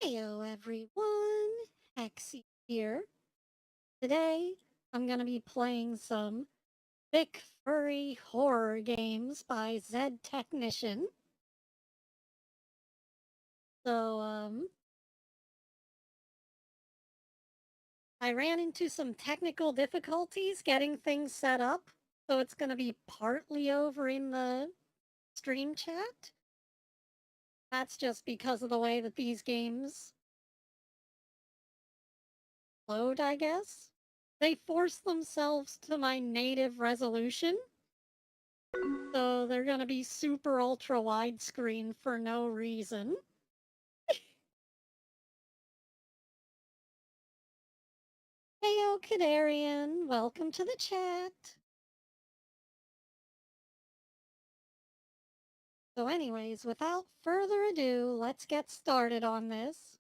Heyo everyone, Hexi here. Today I'm gonna be playing some thick furry horror games by Zed Technician. So I ran into some technical difficulties getting things set up, so it's gonna be partly over in the stream chat. That's just because of the way that these games load, I guess. They force themselves to my native resolution. So they're gonna be super ultra widescreen for no reason. Heyo, Canarian, welcome to the chat. So anyways, without further ado, let's get started on this.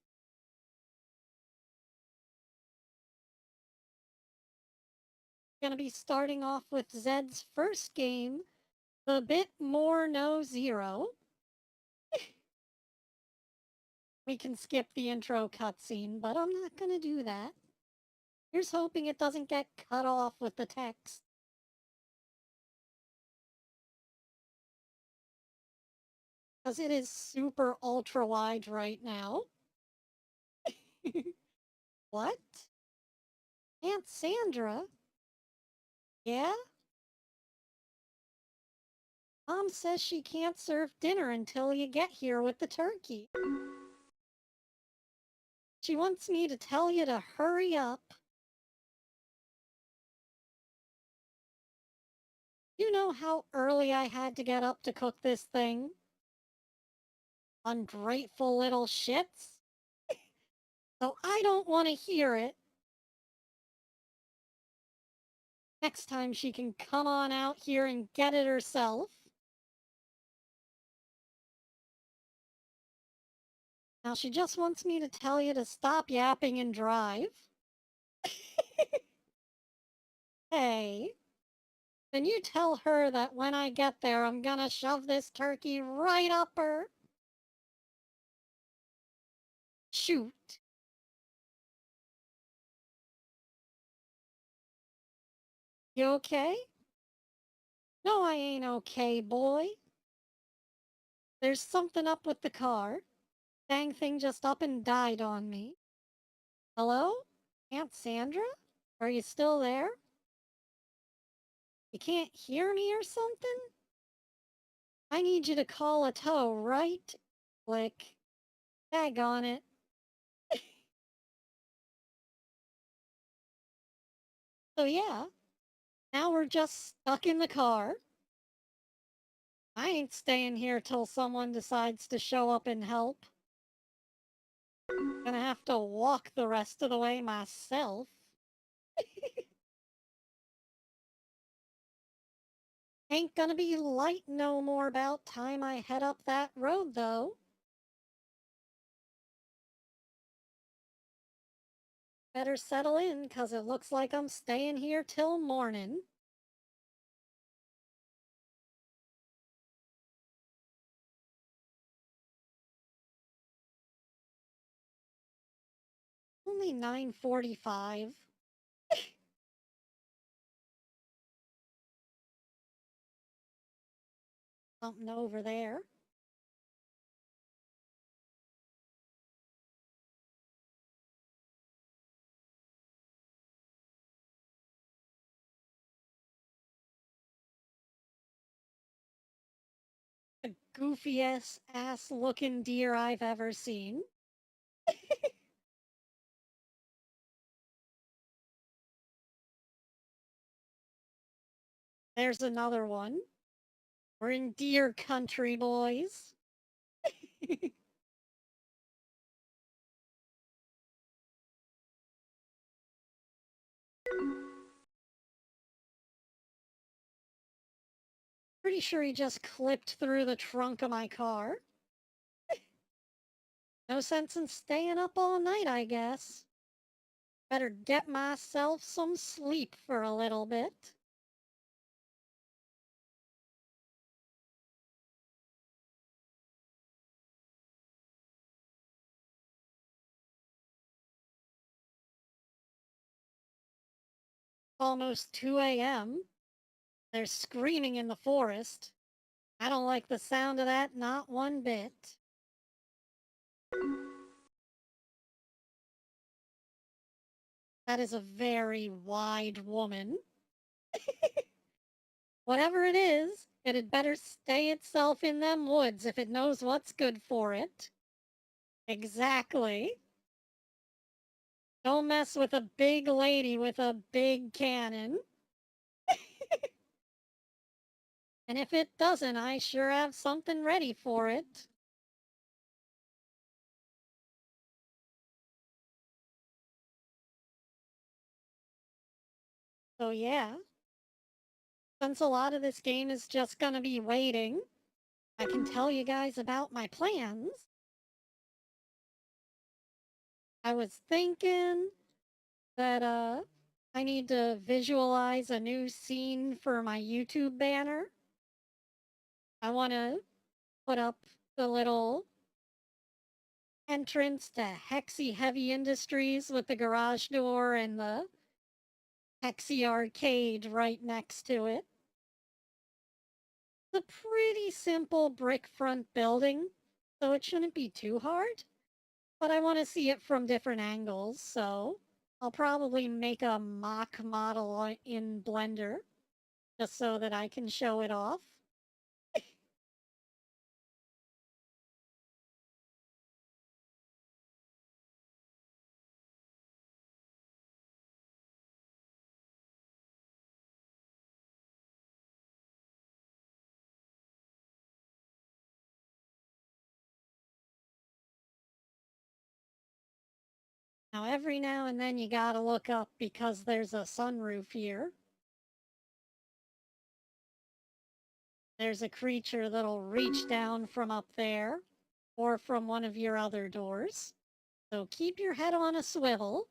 Gonna be starting off with Zed's first game, The Bit More No Zero. We can skip the intro cutscene, but I'm not gonna do that. Here's hoping it doesn't get cut off with the text. Because it is super ultra wide right now. What? Aunt Sandra? Yeah? Mom says she can't serve dinner until you get here with the turkey. She wants me to tell you to hurry up. You know how early I had to get up to cook this thing? Ungrateful little shits. So I don't want to hear it. Next time she can come on out here and get it herself. Now she just wants me to tell you to stop yapping and drive. Hey, then you tell her that when I get there, I'm gonna shove this turkey right up her. Shoot. You okay? No, I ain't okay, boy. There's something up with the car. Dang thing just up and died on me. Hello? Aunt Sandra? Are you still there? You can't hear me or something? I need you to call a tow, right? Click. Daggone it. So yeah, now we're just stuck in the car. I ain't staying here till someone decides to show up and help. Gonna have to walk the rest of the way myself. Ain't gonna be light no more about time I head up that road, though. Better settle in, 'cause it looks like I'm staying here till morning. Only 9:45. Something over there. The goofiest ass looking deer I've ever seen. There's another one. We're in deer country, boys. Pretty sure he just clipped through the trunk of my car. No sense in staying up all night, I guess. Better get myself some sleep for a little bit. Almost 2 a.m. They're screaming in the forest. I don't like the sound of that, not one bit. That is a very wide woman. Whatever it is, it had better stay itself in them woods if it knows what's good for it. Exactly. Don't mess with a big lady with a big cannon. And if it doesn't, I sure have something ready for it. So yeah, since a lot of this game is just gonna be waiting, I can tell you guys about my plans. I was thinking that I need to visualize a new scene for my YouTube banner. I want to put up the little entrance to Hexi Heavy Industries with the garage door and the Hexi Arcade right next to it. It's a pretty simple brick front building, so it shouldn't be too hard. But I want to see it from different angles, so I'll probably make a mock model in Blender just so that I can show it off. Now, every now and then you gotta look up because there's a sunroof here. There's a creature that'll reach down from up there or from one of your other doors. So keep your head on a swivel.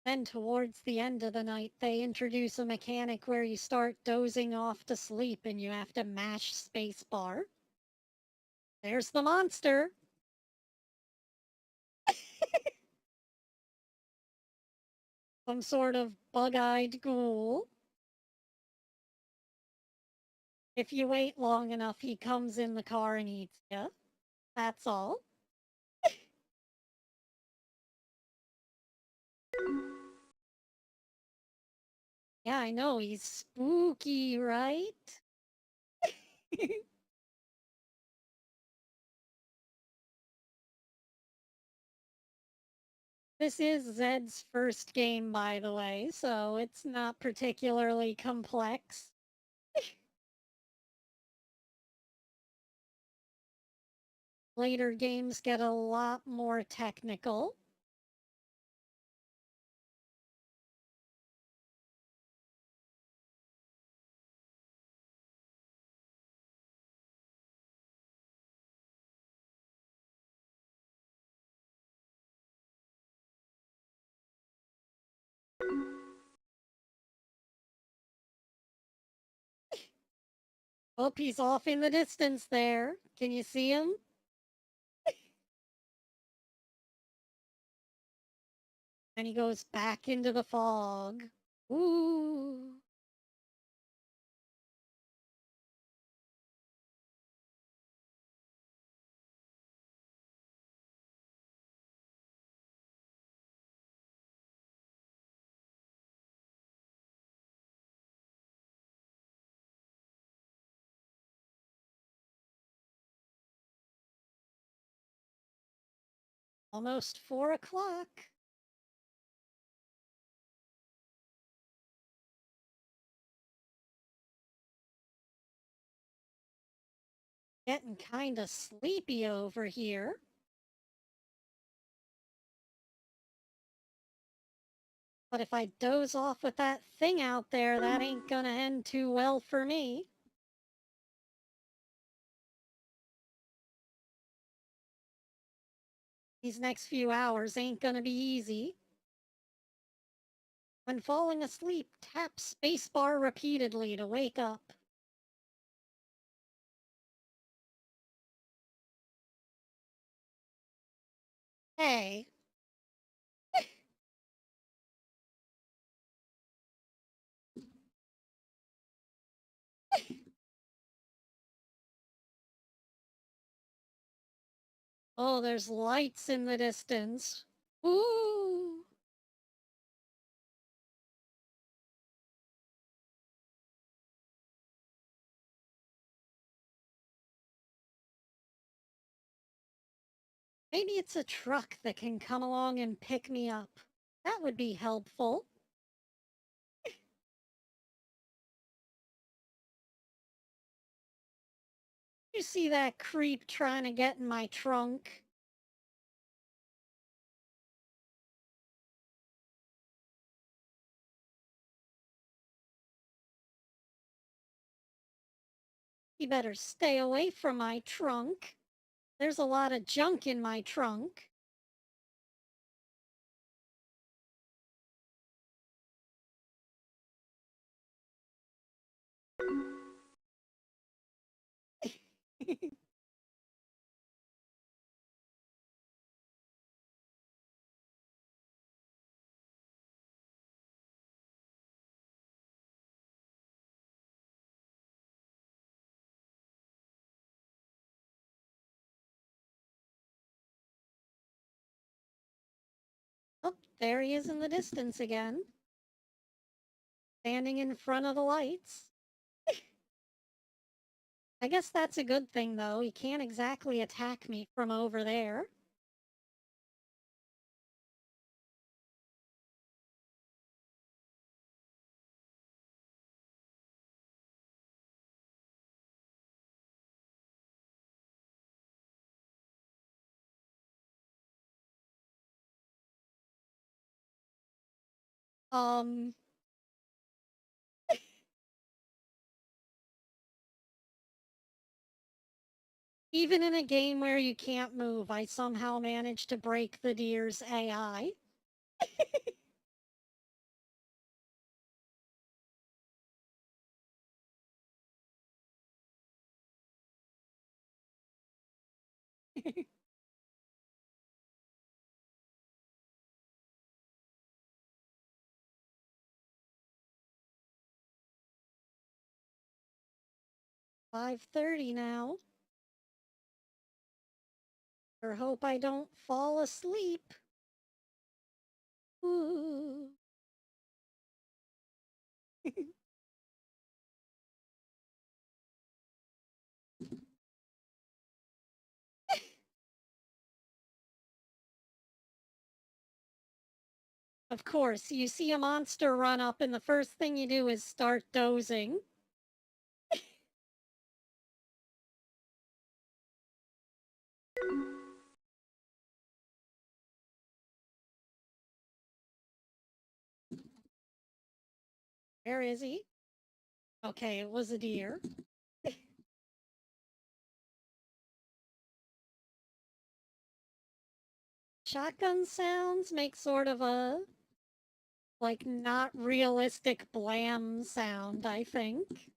Then, towards the end of the night, they introduce a mechanic where you start dozing off to sleep and you have to mash spacebar. There's the monster. Some sort of bug-eyed ghoul. If you wait long enough, he comes in the car and eats you. That's all. Yeah, I know, he's spooky, right? This is Zed's first game, by the way, so it's not particularly complex. Later games get a lot more technical. Oh, he's off in the distance there. Can you see him? And he goes back into the fog. Ooh. Almost 4 o'clock. Getting kinda sleepy over here. But if I doze off with that thing out there, that ain't gonna end too well for me. These next few hours ain't gonna be easy. When falling asleep, tap spacebar repeatedly to wake up. Hey. Oh, there's lights in the distance. Ooh. Maybe it's a truck that can come along and pick me up. That would be helpful. You see that creep trying to get in my trunk? You better stay away from my trunk. There's a lot of junk in my trunk. Oh, there he is in the distance again, standing in front of the lights. I guess that's a good thing, though. He can't exactly attack me from over there. Um, Even in a game where you can't move, I somehow managed to break the deer's AI. "5:30 now. Or hope I don't fall asleep." Ooh. Of course, you see a monster run up, and the first thing you do is start dozing. Where is he? Okay, it was a deer. Shotgun sounds make sort of a, like, not realistic blam sound, I think.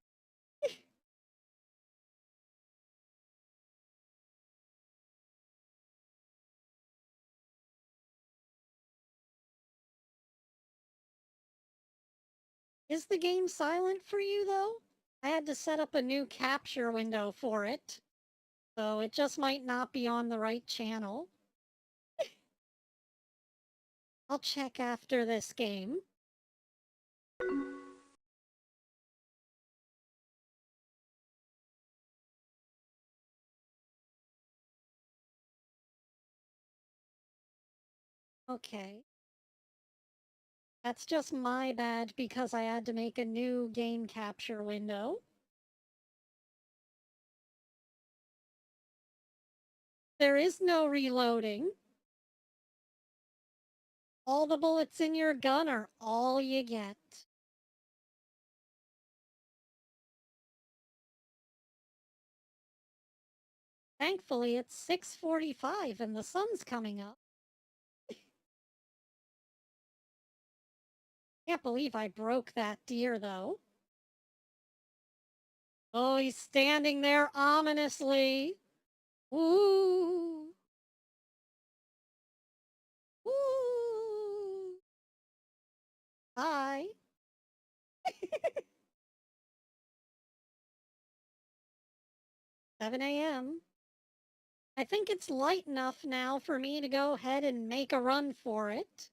Is the game silent for you, though? I had to set up a new capture window for it, so it just might not be on the right channel. I'll check after this game. Okay. That's just my bad because I had to make a new game capture window. There is no reloading. All the bullets in your gun are all you get. Thankfully, it's 6:45 and the sun's coming up. Can't believe I broke that deer, though. Oh, he's standing there ominously. Ooh. 7 a.m. I think it's light enough now for me to go ahead and make a run for it.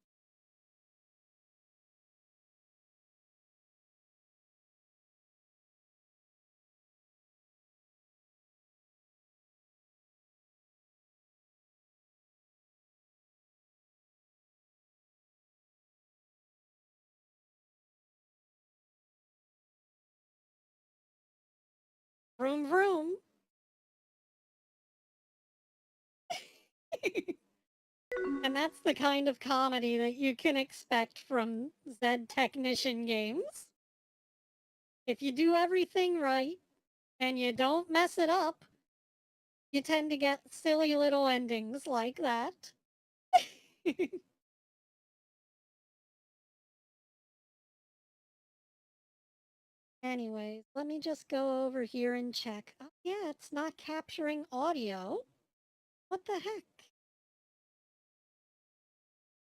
Vroom vroom. And that's the kind of comedy that you can expect from Zed Technician games. If you do everything right and you don't mess it up, you tend to get silly little endings like that. Anyways, let me just go over here and check. Oh, yeah, it's not capturing audio. What the heck?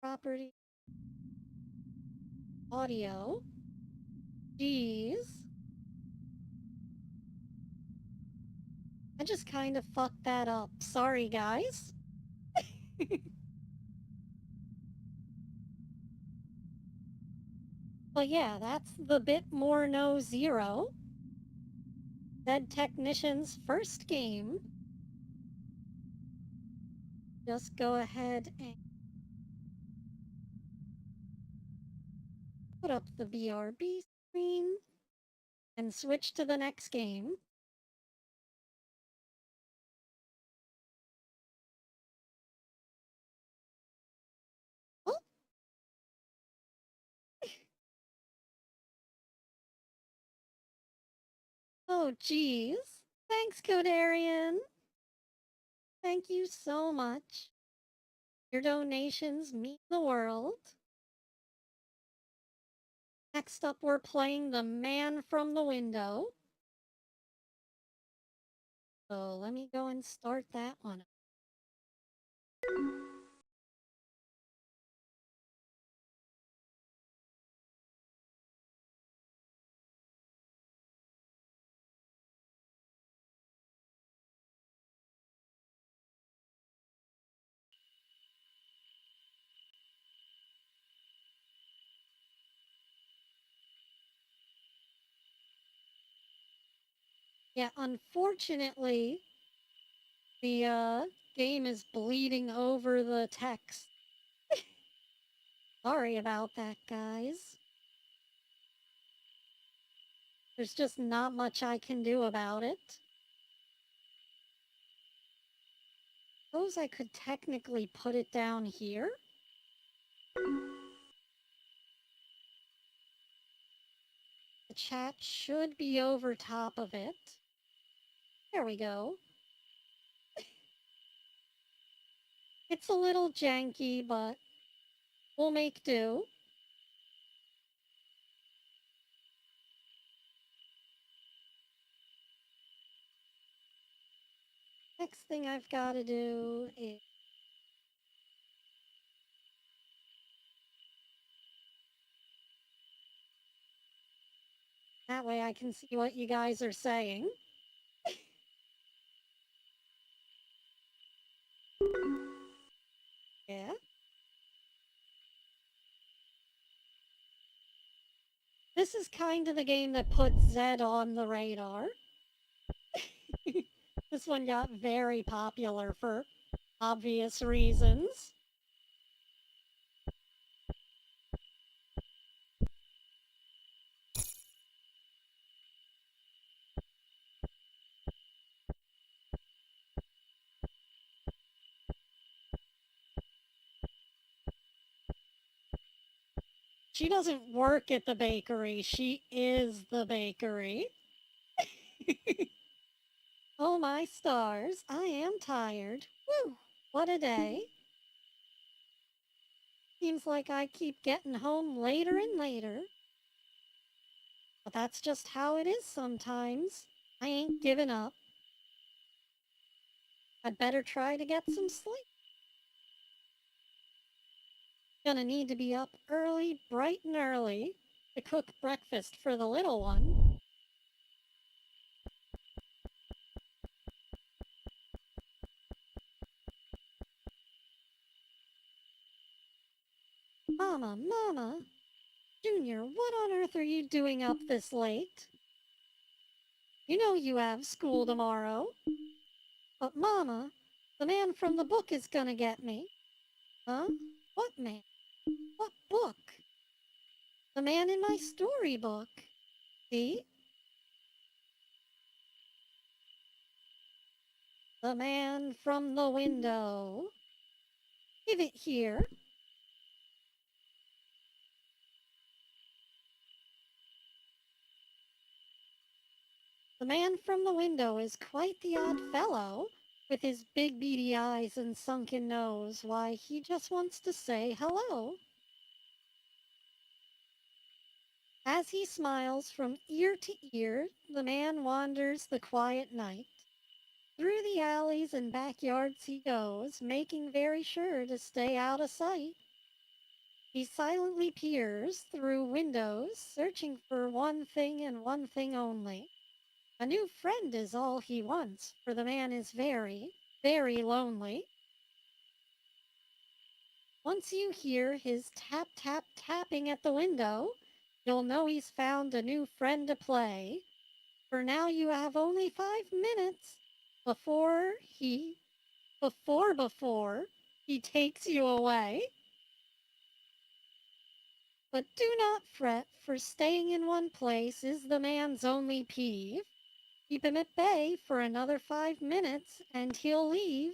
Property. Audio. Jeez. I just kind of fucked that up. Sorry, guys. But yeah, that's the bit more no zero. Dead Technician's first game. Just go ahead and put up the BRB screen and switch to the next game. Oh, oh geez. Thanks, Codarian. Thank you so much. Your donations mean the world. Next up, we're playing The Man from the Window. So let me go and start that one up. Yeah, unfortunately, the game is bleeding over the text. Sorry about that, guys. There's just not much I can do about it. Suppose I could technically put it down here. The chat should be over top of it. There we go. It's a little janky, but we'll make do. Next thing I've got to do is that way I can see what you guys are saying. Yeah. This is kind of the game that puts Zed on the radar. This one got very popular for obvious reasons. She doesn't work at the bakery, she is the bakery. Oh my stars, I am tired. Whew, what a day. Seems like I keep getting home later and later. But that's just how it is sometimes. I ain't giving up. I'd better try to get some sleep. Gonna need to be up early, bright and early, to cook breakfast for the little one. Mama, Junior, what on earth are you doing up this late? You know you have school tomorrow. But Mama, the man from the book is gonna get me. Huh? What man? What book? The man in my storybook. See? The man from the window. Give it here. The man from the window is quite the odd fellow, with his big beady eyes and sunken nose. Why, he just wants to say hello. As he smiles from ear to ear, the man wanders the quiet night. Through the alleys and backyards he goes, making very sure to stay out of sight. He silently peers through windows, searching for one thing and one thing only. A new friend is all he wants, for the man is very, very lonely. Once you hear his tap, tap, tapping at the window, you'll know he's found a new friend to play. For now you have only 5 minutes before before he takes you away. But do not fret, for staying in one place is the man's only peeve. Keep him at bay for another 5 minutes, and he'll leave.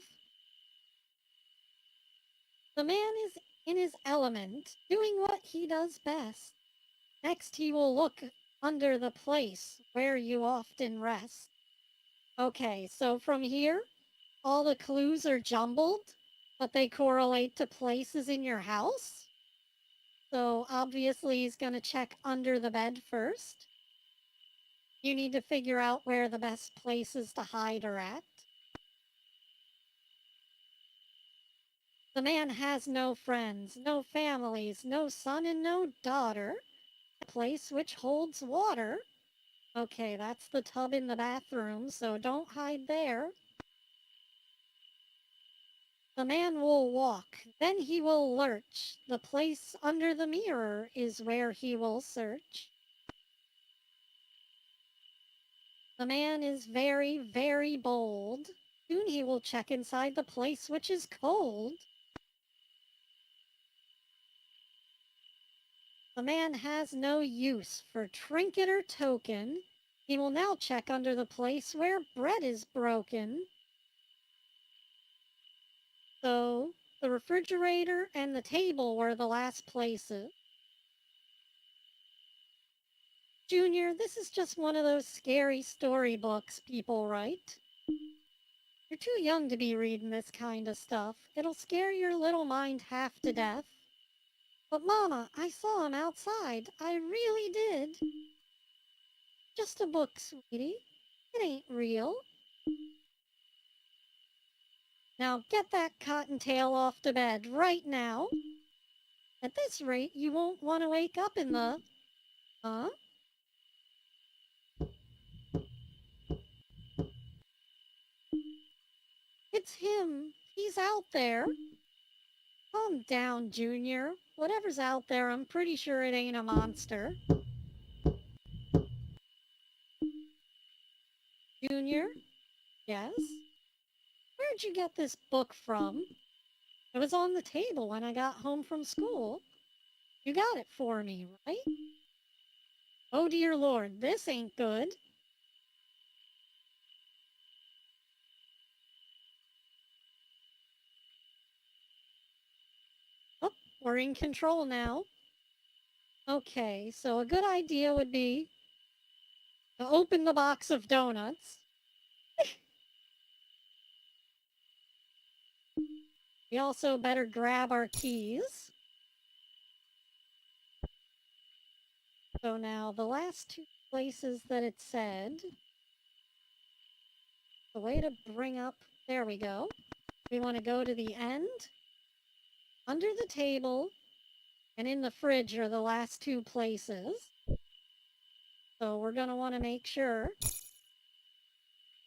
The man is in his element, doing what he does best. Next he will look under the place where you often rest. Okay, so from here, all the clues are jumbled, but they correlate to places in your house. So obviously he's going to check under the bed first. You need to figure out where the best places to hide are at. The man has no friends, no families, no son and no daughter. A place which holds water. Okay, that's the tub in the bathroom, so don't hide there. The man will walk, then he will lurch. The place under the mirror is where he will search. The man is very, very bold. Soon he will check inside the place which is cold. The man has no use for trinket or token. He will now check under the place where bread is broken. So, the refrigerator and the table were the last places. Junior, this is just one of those scary storybooks people write. You're too young to be reading this kind of stuff. It'll scare your little mind half to death. But Mama, I saw him outside. I really did. Just a book, sweetie. It ain't real. Now get that cottontail off to bed right now. At this rate, you won't want to wake up in the... Huh? It's him. He's out there. Calm down, Junior. Whatever's out there, I'm pretty sure it ain't a monster. Junior? Yes? Where'd you get this book from? It was on the table when I got home from school. You got it for me, right? Oh dear Lord, this ain't good. Oh, we're in control now. Okay, so a good idea would be to open the box of donuts. We also better grab our keys. So now the last two places that it said, the way to bring up, there we go. We want to go to the end. Under the table and in the fridge are the last two places. So we're going to want to make sure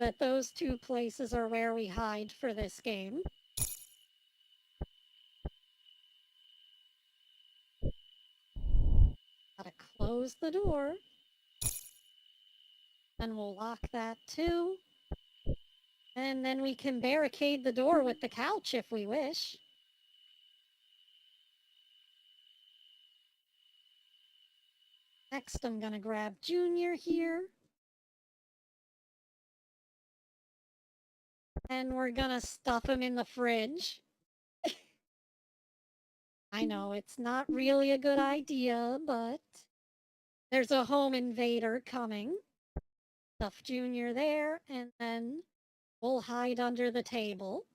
that those two places are where we hide for this game. gonna close the door. Then we'll lock that too. And then we can barricade the door with the couch if we wish. Next, I'm gonna grab Junior here. And we're gonna stuff him in the fridge. I know it's not really a good idea, but there's a home invader coming. Stuff Junior there, and then we'll hide under the table.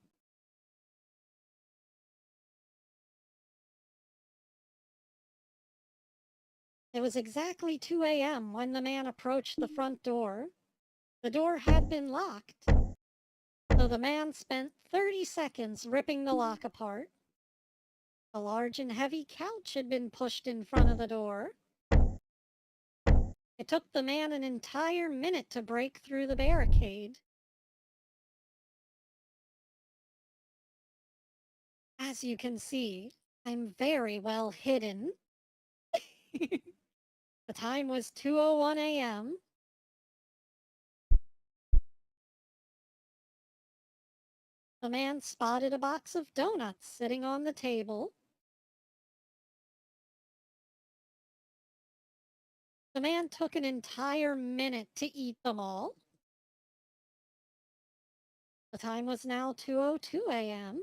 It was exactly 2 a.m. when the man approached the front door. The door had been locked, so the man spent 30 seconds ripping the lock apart. A large and heavy couch had been pushed in front of the door. It took the man an entire minute to break through the barricade. As you can see, I'm very well hidden. The time was 2:01 a.m. The man spotted a box of donuts sitting on the table. The man took an entire minute to eat them all. The time was now 2:02 a.m.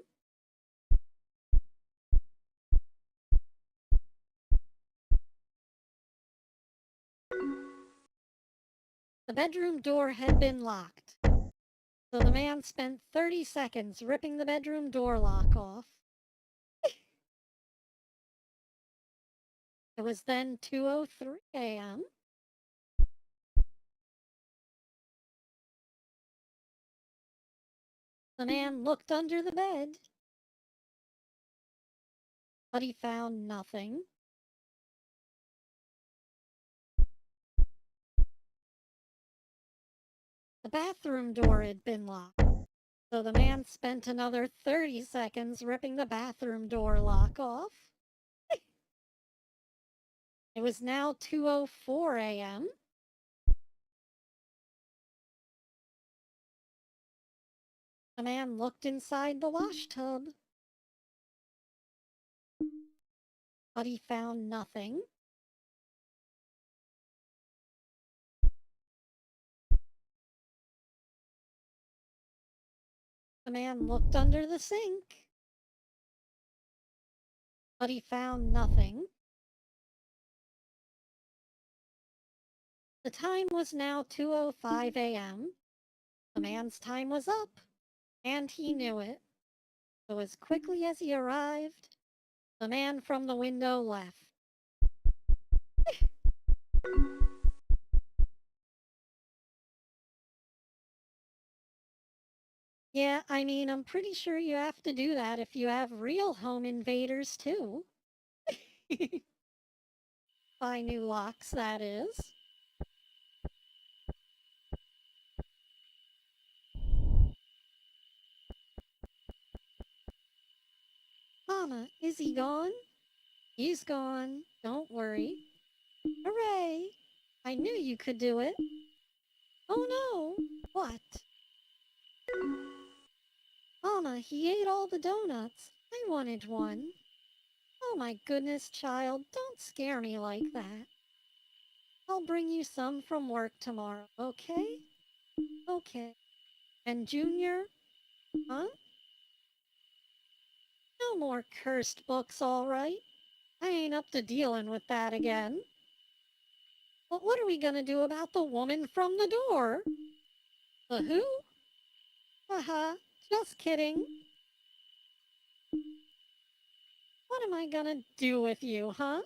The bedroom door had been locked, so the man spent 30 seconds ripping the bedroom door lock off. It was then 2:03 a.m. The man looked under the bed, but he found nothing. The bathroom door had been locked, so the man spent another 30 seconds ripping the bathroom door lock off. It was now 2:04 a.m. The man looked inside the wash tub, but he found nothing. The man looked under the sink, but he found nothing. The time was now 2:05 a.m. The man's time was up, and he knew it. So as quickly as he arrived, the man from the window left. Yeah, I mean, I'm pretty sure you have to do that if you have real home invaders, too. Buy new locks, that is. Mama, is he gone? He's gone. Don't worry. Hooray! I knew you could do it. Oh no! What? Mama, he ate all the donuts. I wanted one. Oh my goodness, child, don't scare me like that. I'll bring you some from work tomorrow, okay? Okay. And Junior? Huh? No more cursed books, all right? I ain't up to dealing with that again. But what are we gonna do about the woman from the door? The who? Haha, just kidding. What am I gonna do with you, huh?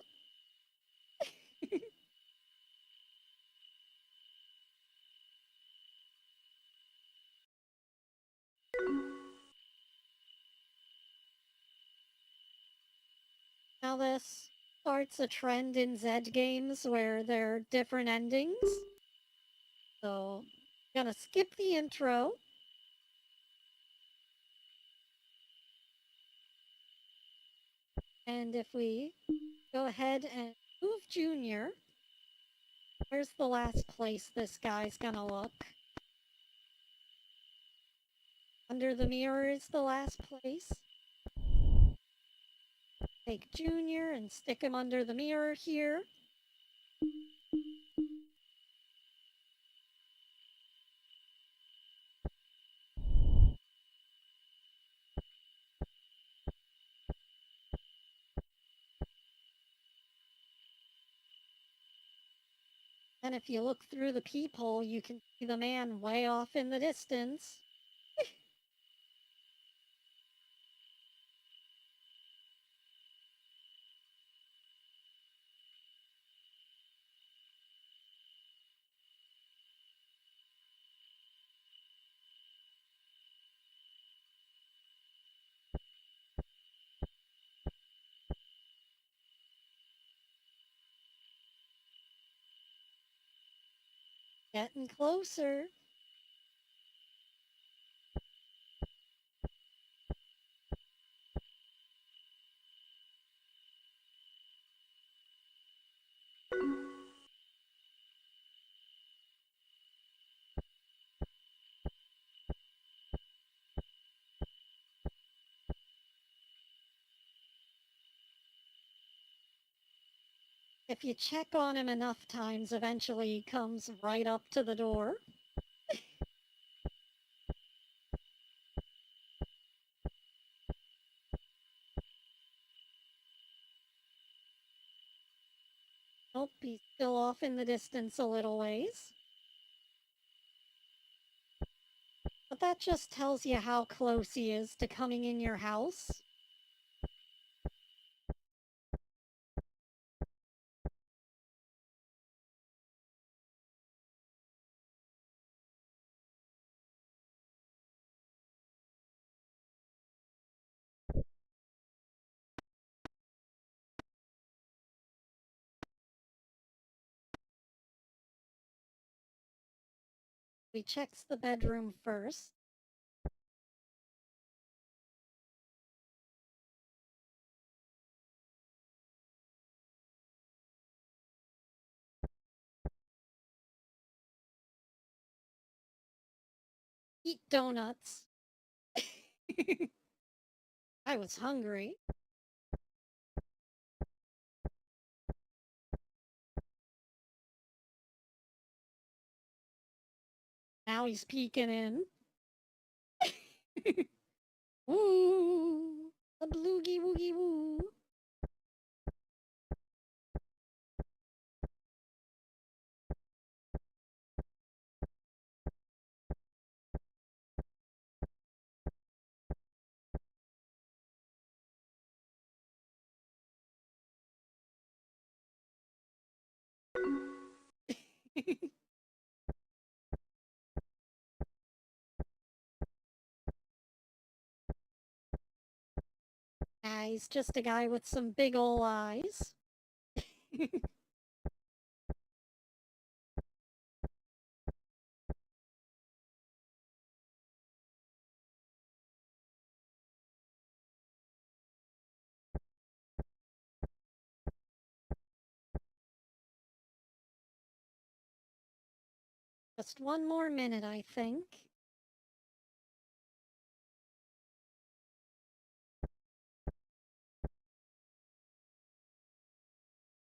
Now this starts a trend in Zed games where there are different endings. So, gonna skip the intro. And if we go ahead and Move Junior. Where's the last place this guy's gonna look? Under the mirror is the last place. Take Junior and stick him under the mirror here. And if you look through the peephole, you can see the man way off in the distance. Getting closer. If you check on him enough times, eventually he comes right up to the door. Nope, he's still off in the distance a little ways. But that just tells you how close he is to coming in your house. We checks the bedroom first. Eat donuts. I was hungry. Now he's peeking in. Woo! A bloogie woogie woo. Ah, he's just a guy with some big ol' eyes. Just one more minute, I think.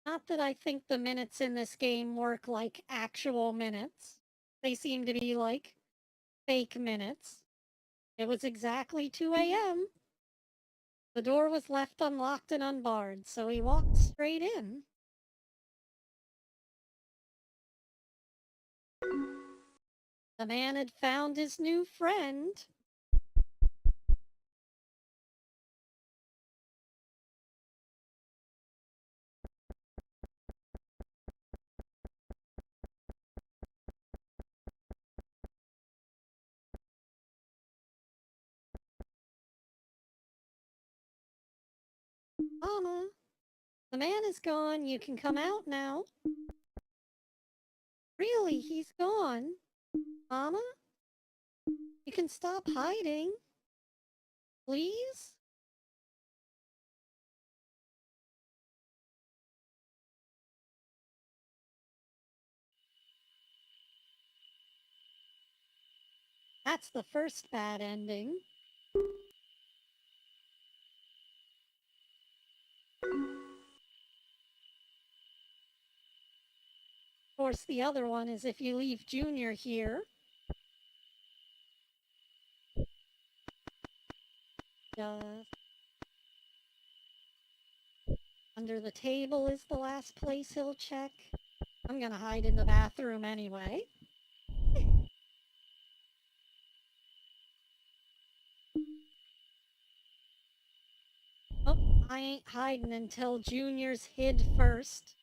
Not that I think the minutes in this game work like actual minutes. They seem to be like fake minutes. It was exactly 2 a.m. The door was left unlocked and unbarred, so he walked straight in. The man had found his new friend. Mama, the man is gone. You can come out now. Really, he's gone. Mama, you can stop hiding. Please? That's the first bad ending. Of course, the other one is if you leave Junior here. Just under the table is the last place he'll check. I'm gonna hide in the bathroom anyway. Oh, I ain't hiding until Junior's hid first.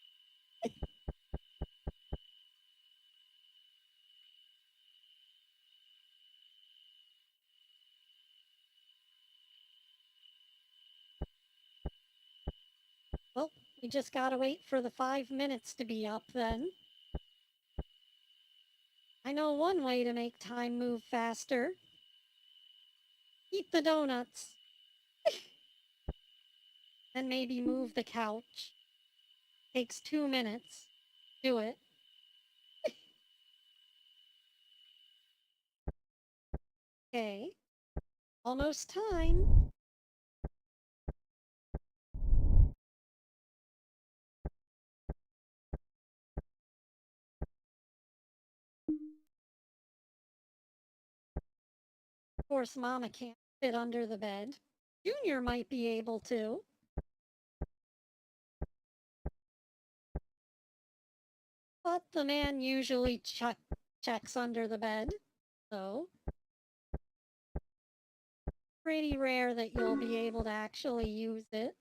Well, we just gotta wait for the 5 minutes to be up then. I know one way to make time move faster. Eat the donuts. Then maybe move the couch. Takes 2 minutes. Do it. Okay. Almost time. Of course, Mama can't fit under the bed. Junior might be able to. But the man usually checks under the bed. So, pretty rare that you'll be able to actually use it.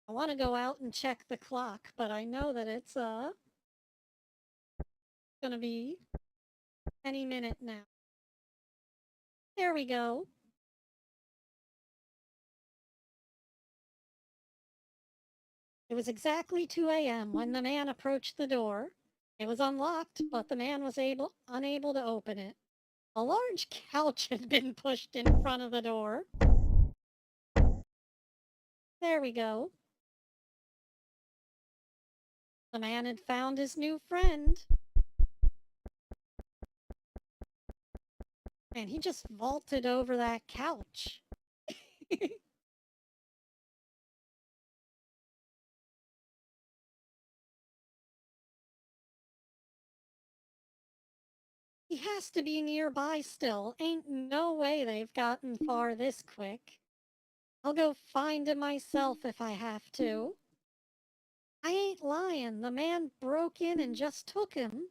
I want to go out and check the clock, but I know that it's gonna be any minute now. There we go. It was exactly 2 a.m. when the man approached the door. It was unlocked, but the man was unable to open it. A large couch had been pushed in front of the door. There we go. The man had found his new friend. And he just vaulted over that couch. He has to be nearby still. Ain't no way they've gotten far this quick. I'll go find him myself if I have to. I ain't lying. The man broke in and just took him.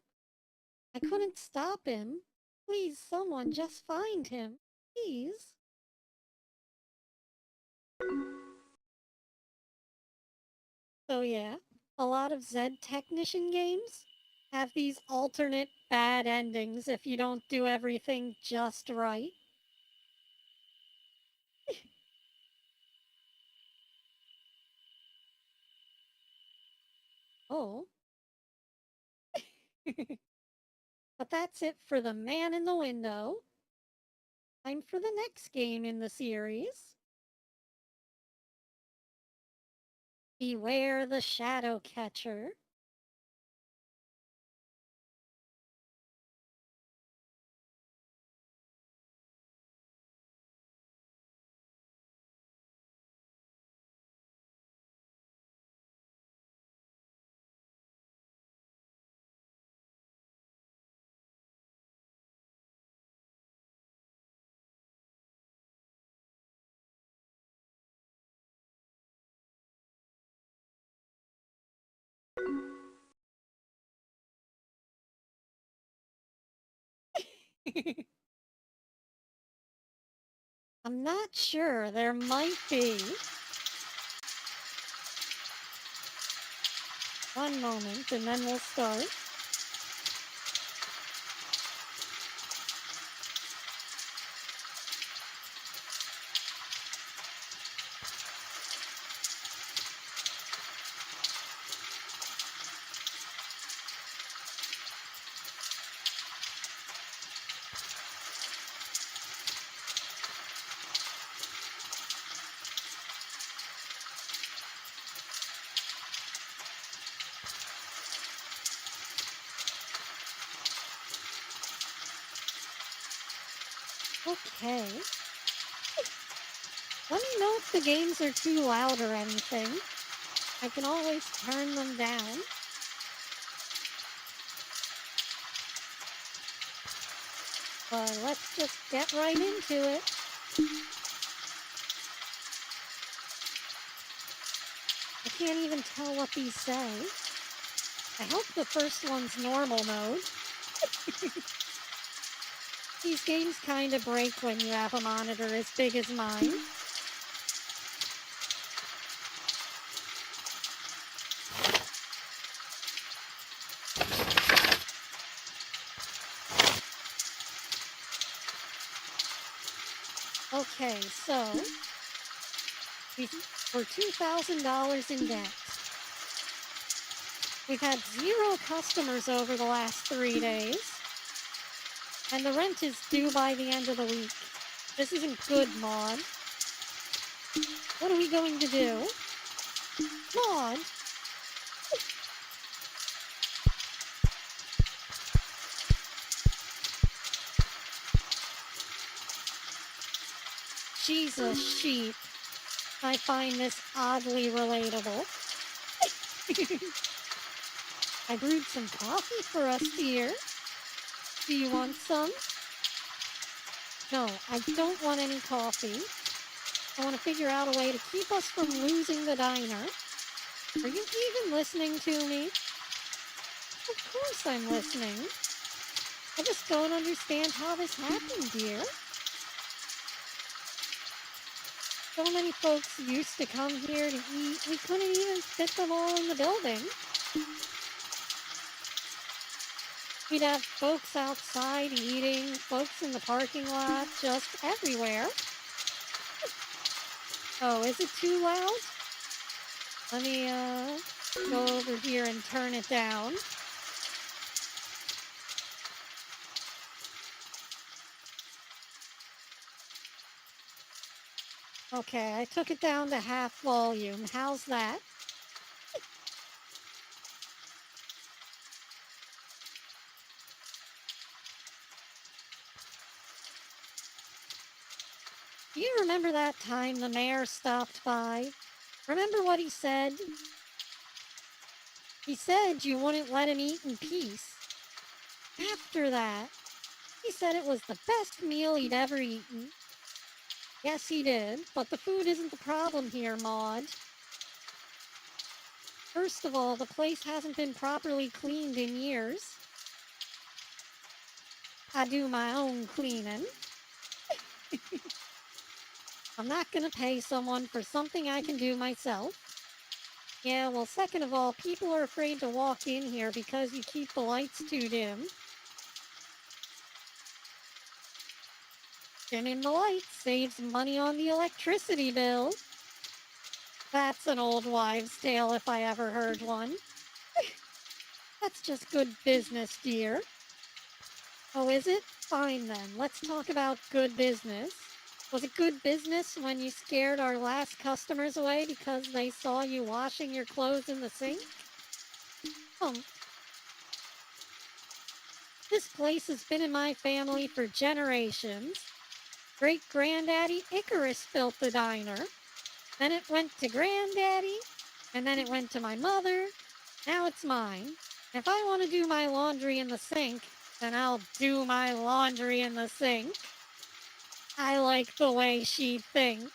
I couldn't stop him. Please, someone just find him. Please. So yeah, a lot of Zed Technician games have these alternate bad endings if you don't do everything just right. Oh. But that's it for the man in the window. Time for the next game in the series. Beware the Shadowcatcher. I'm not sure. There might be. One moment and then we'll start. Okay. Let me know if the games are too loud or anything. I can always turn them down. But let's just get right into it. I can't even tell what these say. I hope the first one's normal mode. These games kinda break when you have a monitor as big as mine. Okay, so we're $2,000 in debt. We've had 0 customers over the last 3 days. And the rent is due by the end of the week. This isn't good, Maud. What are we going to do? Maud? She's a sheep. I find this oddly relatable. I brewed some coffee for us, dear. Do you want some? No, I don't want any coffee. I want to figure out a way to keep us from losing the diner. Are you even listening to me? Of course I'm listening. I just don't understand how this happened, dear. So many folks used to come here to eat, we couldn't even fit them all in the building. We'd have folks outside eating, folks in the parking lot, just everywhere. Oh, is it too loud? Let me, go over here and turn it down. Okay, I took it down to half volume. How's that? Do you remember that time the mayor stopped by? Remember what he said? He said you wouldn't let him eat in peace. After that, he said it was the best meal he'd ever eaten. Yes, he did, but the food isn't the problem here, Maud. First of all, the place hasn't been properly cleaned in years. I do my own cleaning. I'm not gonna pay someone for something I can do myself. Yeah, well, second of all, people are afraid to walk in here because you keep the lights too dim. Dimming the lights saves money on the electricity bill. That's an old wives' tale if I ever heard one. That's just good business, dear. Oh, is it? Fine then. Let's talk about good business. Was it good business when you scared our last customers away because they saw you washing your clothes in the sink? Um, this place has been in my family for generations. Great-granddaddy Icarus built the diner. Then it went to granddaddy, and then it went to my mother. Now it's mine. If I want to do my laundry in the sink, then I'll do my laundry in the sink. I like the way she thinks.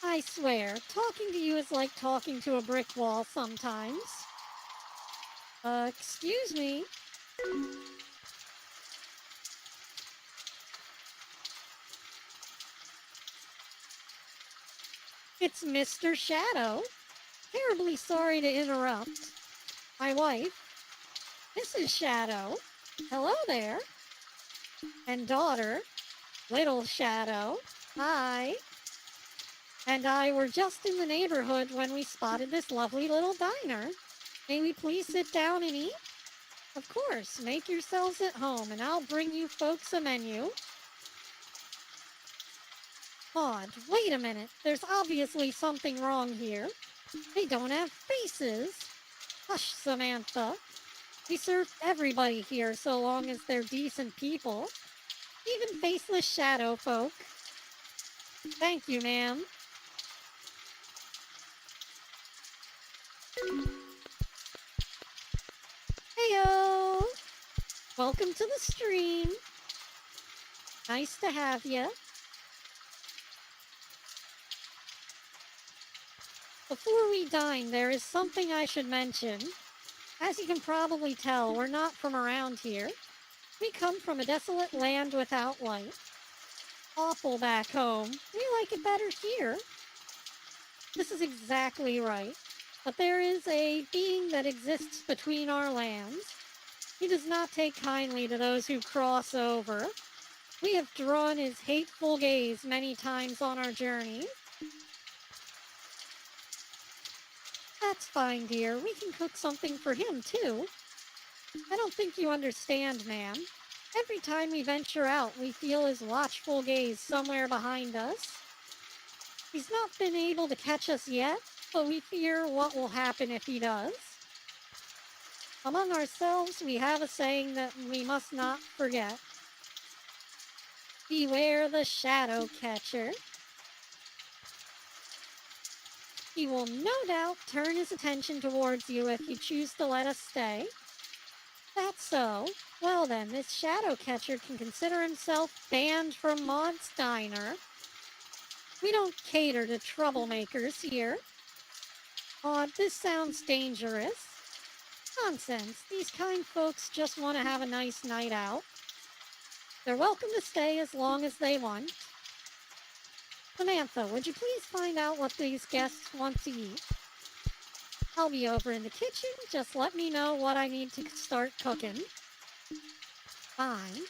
I swear, talking to you is like talking to a brick wall sometimes. Excuse me. It's Mr. Shadow. Terribly sorry to interrupt. My wife, Mrs. Shadow. Hello there. And daughter, Little Shadow. Hi. And I were just in the neighborhood when we spotted this lovely little diner. May we please sit down and eat? Of course, make yourselves at home and I'll bring you folks a menu. Maud, wait a minute. There's obviously something wrong here. They don't have faces. Hush, Samantha. We serve everybody here so long as they're decent people, even faceless shadow folk. Thank you, ma'am. Heyo! Welcome to the stream. Nice to have you. Before we dine, there is something I should mention. As you can probably tell, we're not from around here. We come from a desolate land without light. Awful back home. We like it better here. This is exactly right. But there is a being that exists between our lands. He does not take kindly to those who cross over. We have drawn his hateful gaze many times on our journey. That's fine, dear. We can cook something for him, too. I don't think you understand, ma'am. Every time we venture out, we feel his watchful gaze somewhere behind us. He's not been able to catch us yet, but we fear what will happen if he does. Among ourselves, we have a saying that we must not forget. Beware the Shadowcatcher. He will no doubt turn his attention towards you if you choose to let us stay. That's so. Well then, this Shadowcatcher can consider himself banned from Maud's Diner. We don't cater to troublemakers here. Maud, this sounds dangerous. Nonsense. These kind folks just want to have a nice night out. They're welcome to stay as long as they want. Samantha, would you please find out what these guests want to eat? I'll be over in the kitchen. Just let me know what I need to start cooking. Fine.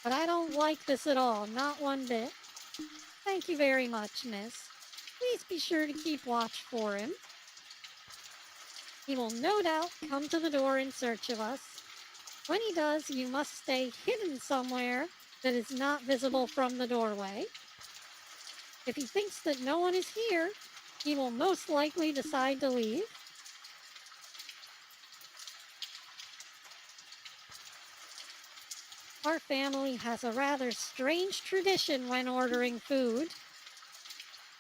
But I don't like this at all, not one bit. Thank you very much, miss. Please be sure to keep watch for him. He will no doubt come to the door in search of us. When he does, you must stay hidden somewhere that is not visible from the doorway. If he thinks that no one is here, he will most likely decide to leave. Our family has a rather strange tradition when ordering food.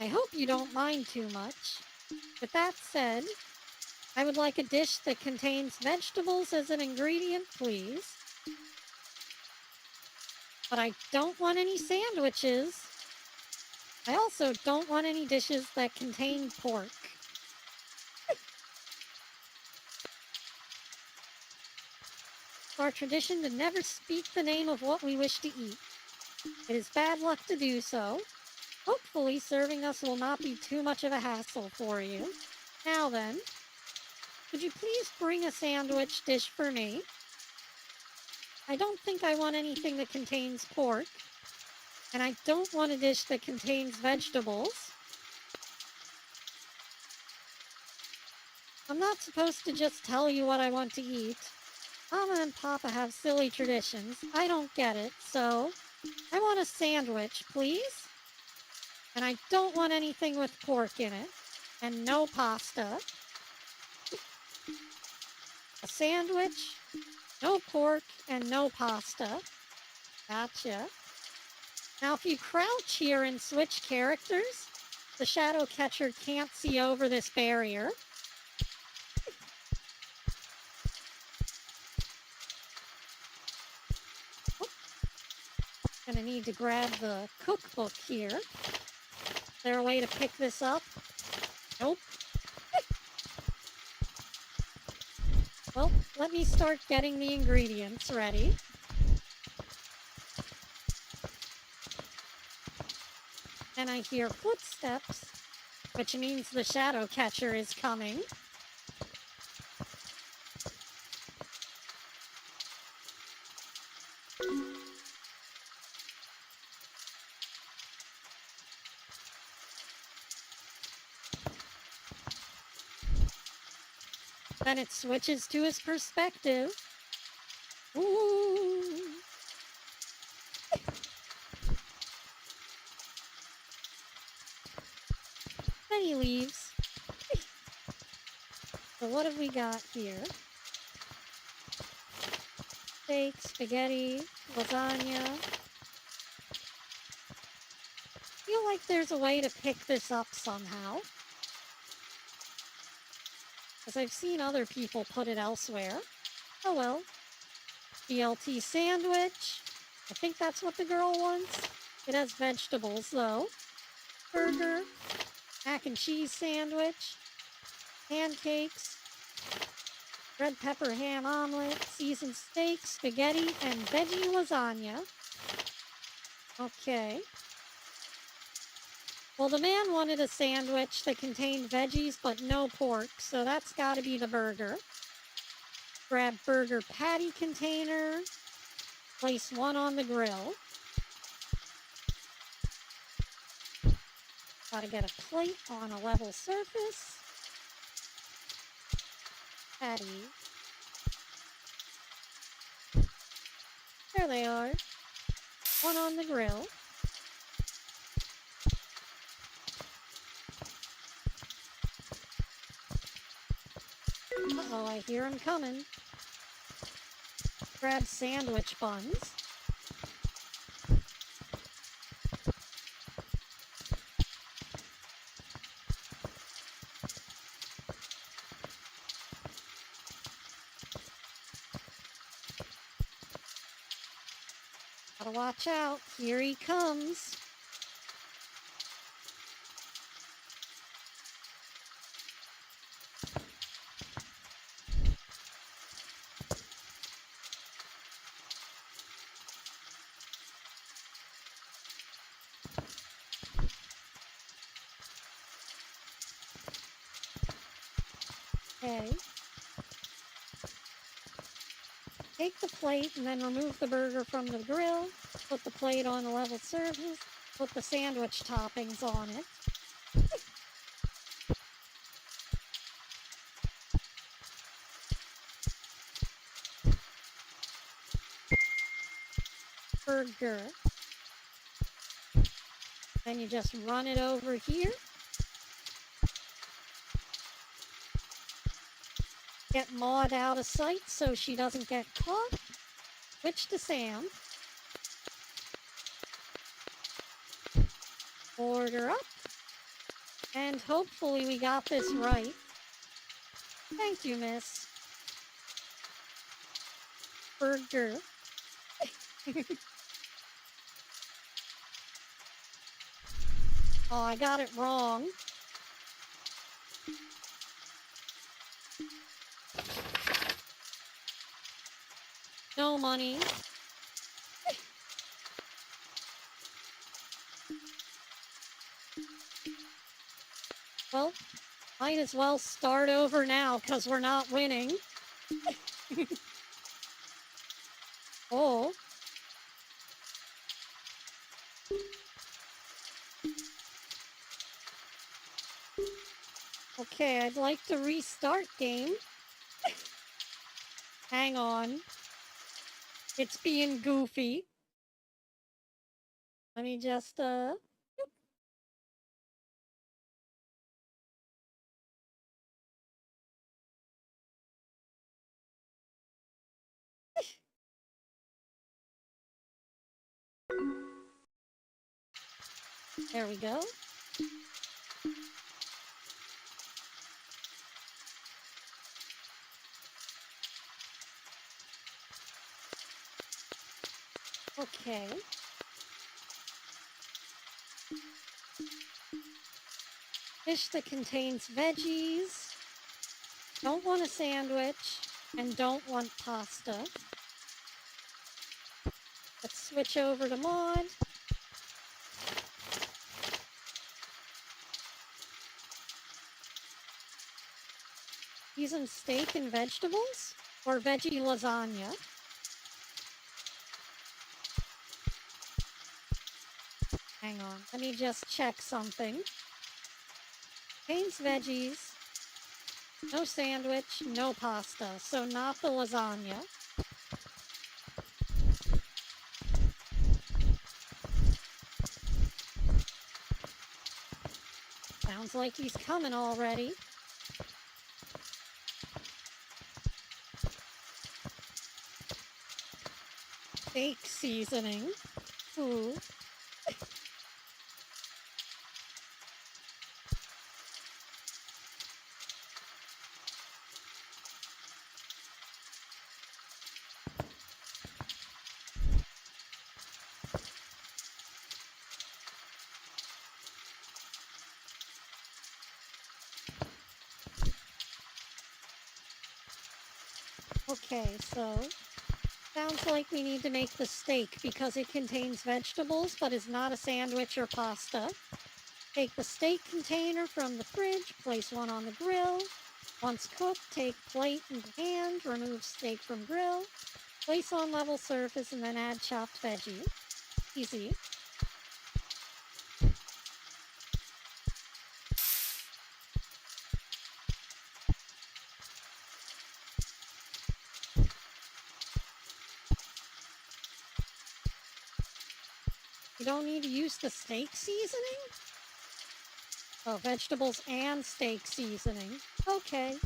I hope you don't mind too much. With that said, I would like a dish that contains vegetables as an ingredient, please. But I don't want any sandwiches. I also don't want any dishes that contain pork. It's our tradition to never speak the name of what we wish to eat. It is bad luck to do so. Hopefully, serving us will not be too much of a hassle for you. Now then, could you please bring a sandwich dish for me? I don't think I want anything that contains pork, and I don't want a dish that contains vegetables. I'm not supposed to just tell you what I want to eat. Mama and Papa have silly traditions. I don't get it, so I want a sandwich, please. And I don't want anything with pork in it. And no pasta. A sandwich, no pork, and no pasta. Gotcha. Now if you crouch here and switch characters, the Shadowcatcher can't see over this barrier. Oh, gonna need to grab the cookbook here. Is there a way to pick this up? Nope. Well, let me start getting the ingredients ready. And I hear footsteps, which means the Shadowcatcher is coming. Then it switches to his perspective. Ooh. Then he leaves. So what have we got here? steak, spaghetti, lasagna. I feel like there's a way to pick this up somehow. Because I've seen other people put it elsewhere. Oh well. BLT sandwich. I think that's what the girl wants. It has vegetables though. Burger. Mac and cheese sandwich. Pancakes. Red pepper ham omelet. Seasoned steak, spaghetti, and veggie lasagna. Okay. Well, the man wanted a sandwich that contained veggies but no pork, so that's gotta be the burger. Grab burger patty container. Place one on the grill. Gotta get a plate on a level surface. Patty. There they are. One on the grill. Uh-oh, I hear him coming. Grab sandwich buns. Gotta watch out. Here he comes. Okay. Take the plate and then remove the burger from the grill. Put the plate on a level surface. Put the sandwich toppings on it. Burger. Then you just run it over here. Get Maud out of sight so she doesn't get caught. Switch to Sam. Order up. And hopefully we got this right. Thank you, miss. Burger. Oh, I got it wrong. No money. Well, might as well start over now because we're not winning. Oh. Okay, I'd like to restart game. Hang on. It's being goofy. Let me just, There we go. Okay. Fish that contains veggies. Don't want a sandwich. And don't want pasta. Let's switch over to Maud. Seasoned steak and vegetables? Or veggie lasagna? Hang on, let me just check something. Contains veggies. No sandwich, no pasta, so not the lasagna. Sounds like he's coming already. steak seasoning. Ooh. Okay, so sounds like we need to make the steak because it contains vegetables but is not a sandwich or pasta. Take the steak container from the fridge, place one on the grill. Once cooked, take plate in hand, remove steak from grill, place on level surface, and then add chopped veggie. Easy. You don't need to use the steak seasoning? Oh, vegetables and steak seasoning. Okay.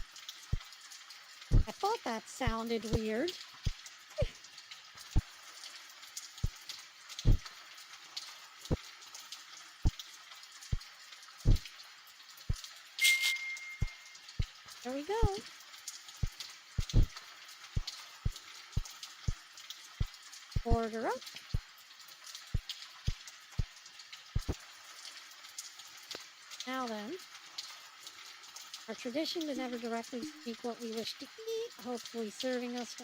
I thought that sounded weird. There we go. Order up. Now then, our tradition to never directly speak what we wish to eat, hopefully serving us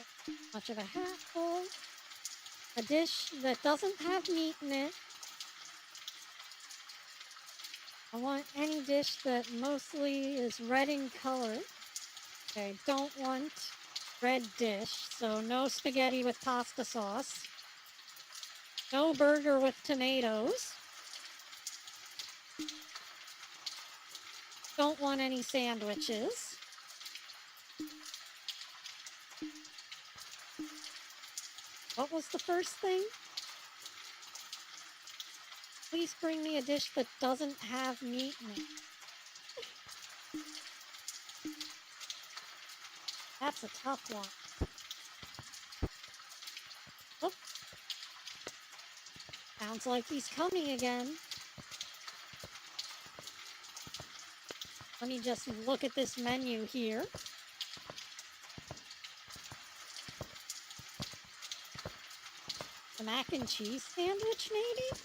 much of a hatful. A dish that doesn't have meat in it. I want any dish that mostly is red in color. Okay, don't want red dish, so no spaghetti with pasta sauce. No burger with tomatoes. Don't want any sandwiches. What was the first thing? Please bring me a dish that doesn't have meat in it. That's a tough one. Oh. Sounds like he's coming again. Let me just look at this menu here. The mac and cheese sandwich, maybe?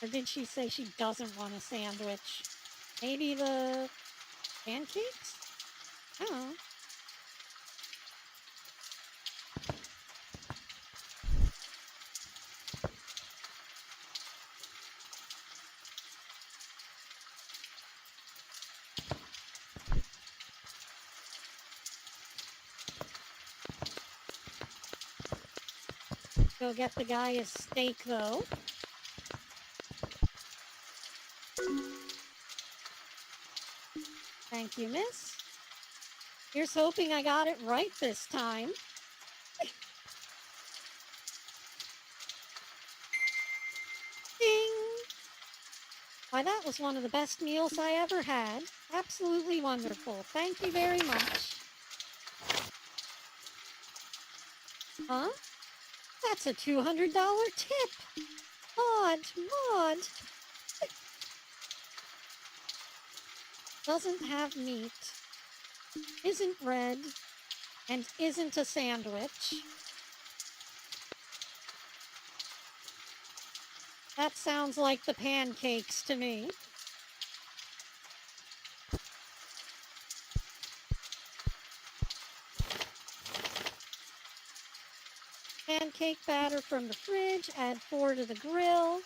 Or did she say she doesn't want a sandwich? Maybe the pancakes? Oh. Go get the guy his steak, though. Thank you, miss. Here's hoping I got it right this time. Ding! Why, that was one of the best meals I ever had. Absolutely wonderful. Thank you very much. Huh? That's a $200 tip. Maud. Doesn't have meat. Isn't red. And isn't a sandwich. That sounds like the pancakes to me. Pancake batter from the fridge, add 4 to the grill.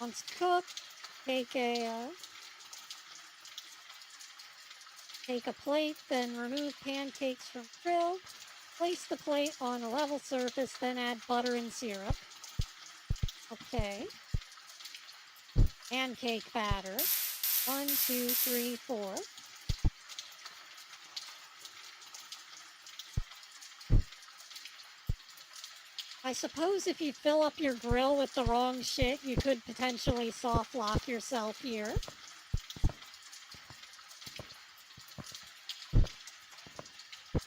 Once cooked, take a plate, then remove pancakes from the grill. Place the plate on a level surface, then add butter and syrup. Okay. Pancake batter. 1, 2, 3, 4. I suppose if you fill up your grill with the wrong shit, you could potentially soft lock yourself here.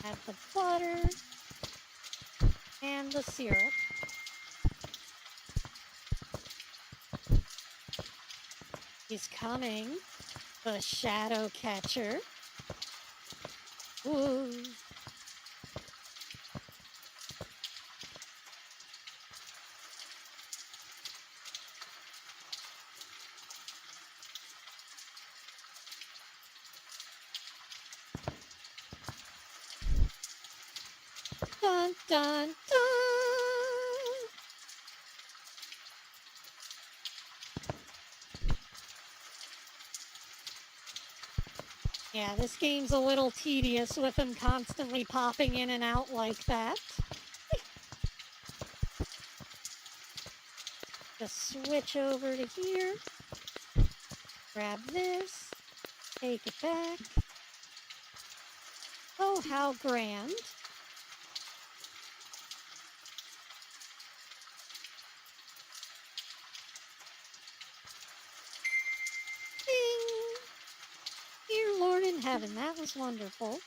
Add the butter. And the syrup. He's coming. The Shadowcatcher. Ooh. Dun dun dun! Yeah, this game's a little tedious with him constantly popping in and out like that. Just switch over to here. Grab this. Take it back. Oh, how grand. Ding! Dear Lord in heaven, that was wonderful.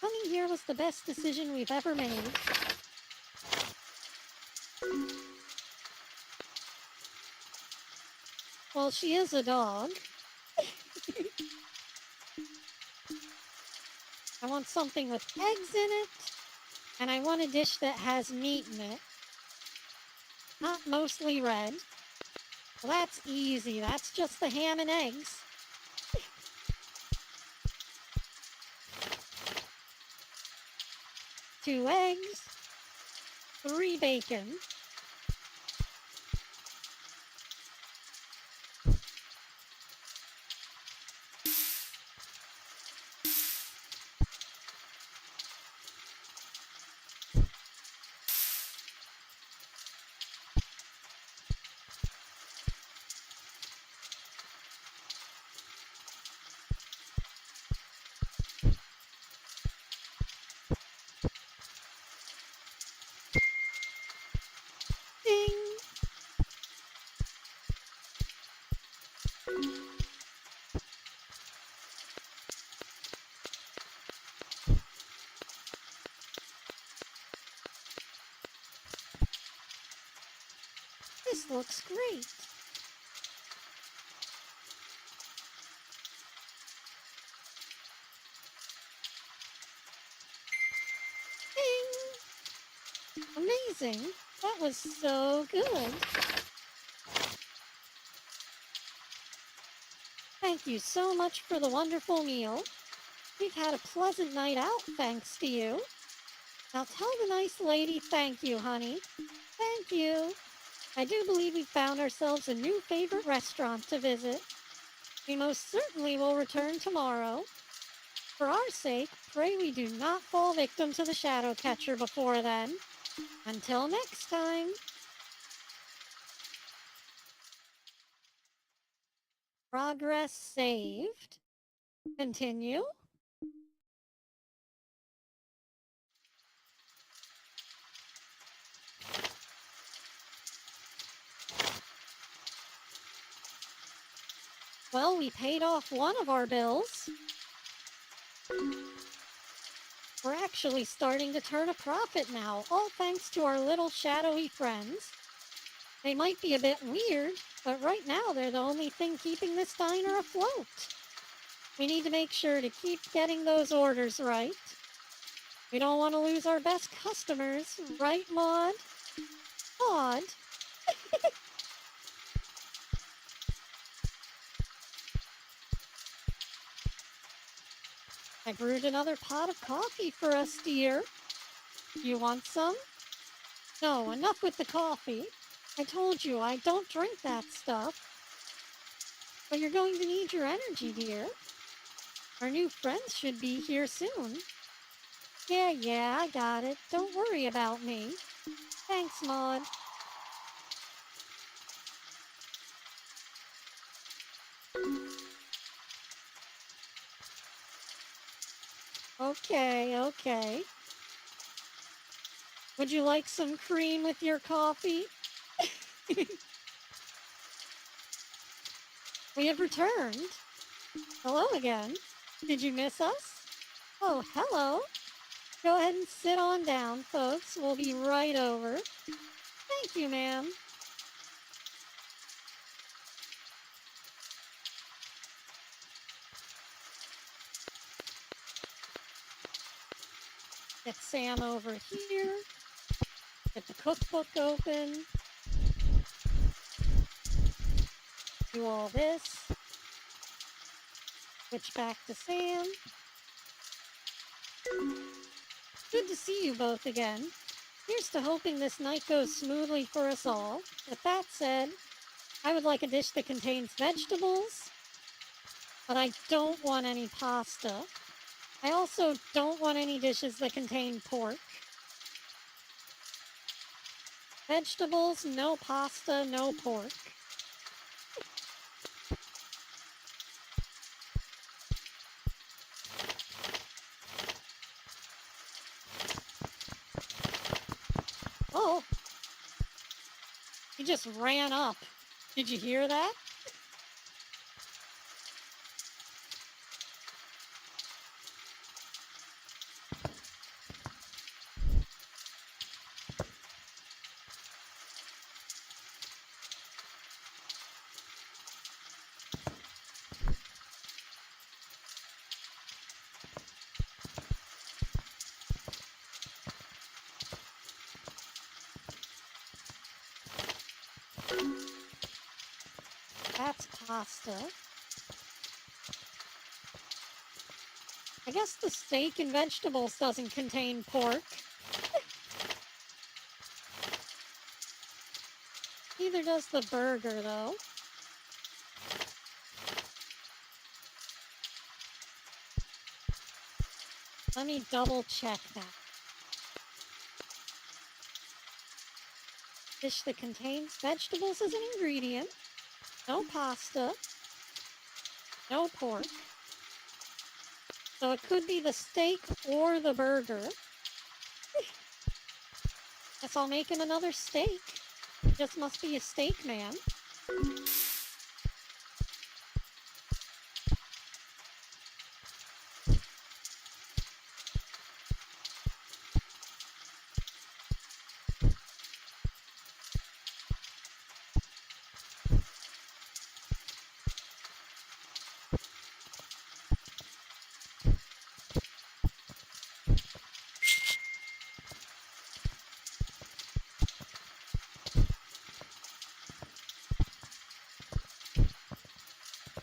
Coming here was the best decision we've ever made. Well, she is a dog. I want something with eggs in it, and I want a dish that has meat in it. Not mostly red. Well, that's easy. That's just the ham and eggs. Two eggs. 3 bacon. Ding! This looks great. Ding! Amazing. That was so good. Thank you so much for the wonderful meal. We've had a pleasant night out thanks to you. Now tell the nice lady thank you, honey. Thank you. I do believe we found ourselves a new favorite restaurant to visit. We most certainly will return tomorrow. For our sake, pray we do not fall victim to the Shadowcatcher before then. Until next time. Progress saved. Continue. Well, we paid off one of our bills. We're actually starting to turn a profit now, all thanks to our little shadowy friends. They might be a bit weird, but right now they're the only thing keeping this diner afloat. We need to make sure to keep getting those orders right. We don't want to lose our best customers, right, Maud? Maud? I brewed another pot of coffee for us, dear. You want some? No, enough with the coffee. I told you I don't drink that stuff. But you're going to need your energy, dear. Our new friends should be here soon. Yeah, I got it. Don't worry about me. Thanks, Maud. Okay. Would you like some cream with your coffee? We have returned. Hello again. Did you miss us? Oh, hello. Go ahead and sit on down, folks. We'll be right over. Thank you, ma'am. Get Sam over here. Get the cookbook open. Do all this. Switch back to Sam. Good to see you both again. Here's to hoping this night goes smoothly for us all. With that said, I would like a dish that contains vegetables, but I don't want any pasta. I also don't want any dishes that contain pork. Vegetables, no pasta, no pork. Oh, he just ran up. Did you hear that? That's pasta. I guess the steak and vegetables doesn't contain pork. Neither does the burger, though. Let me double check that. Dish that contains vegetables as an ingredient. No pasta. No pork. So it could be the steak or the burger. Guess I'll make him another steak. Just must be a steak man.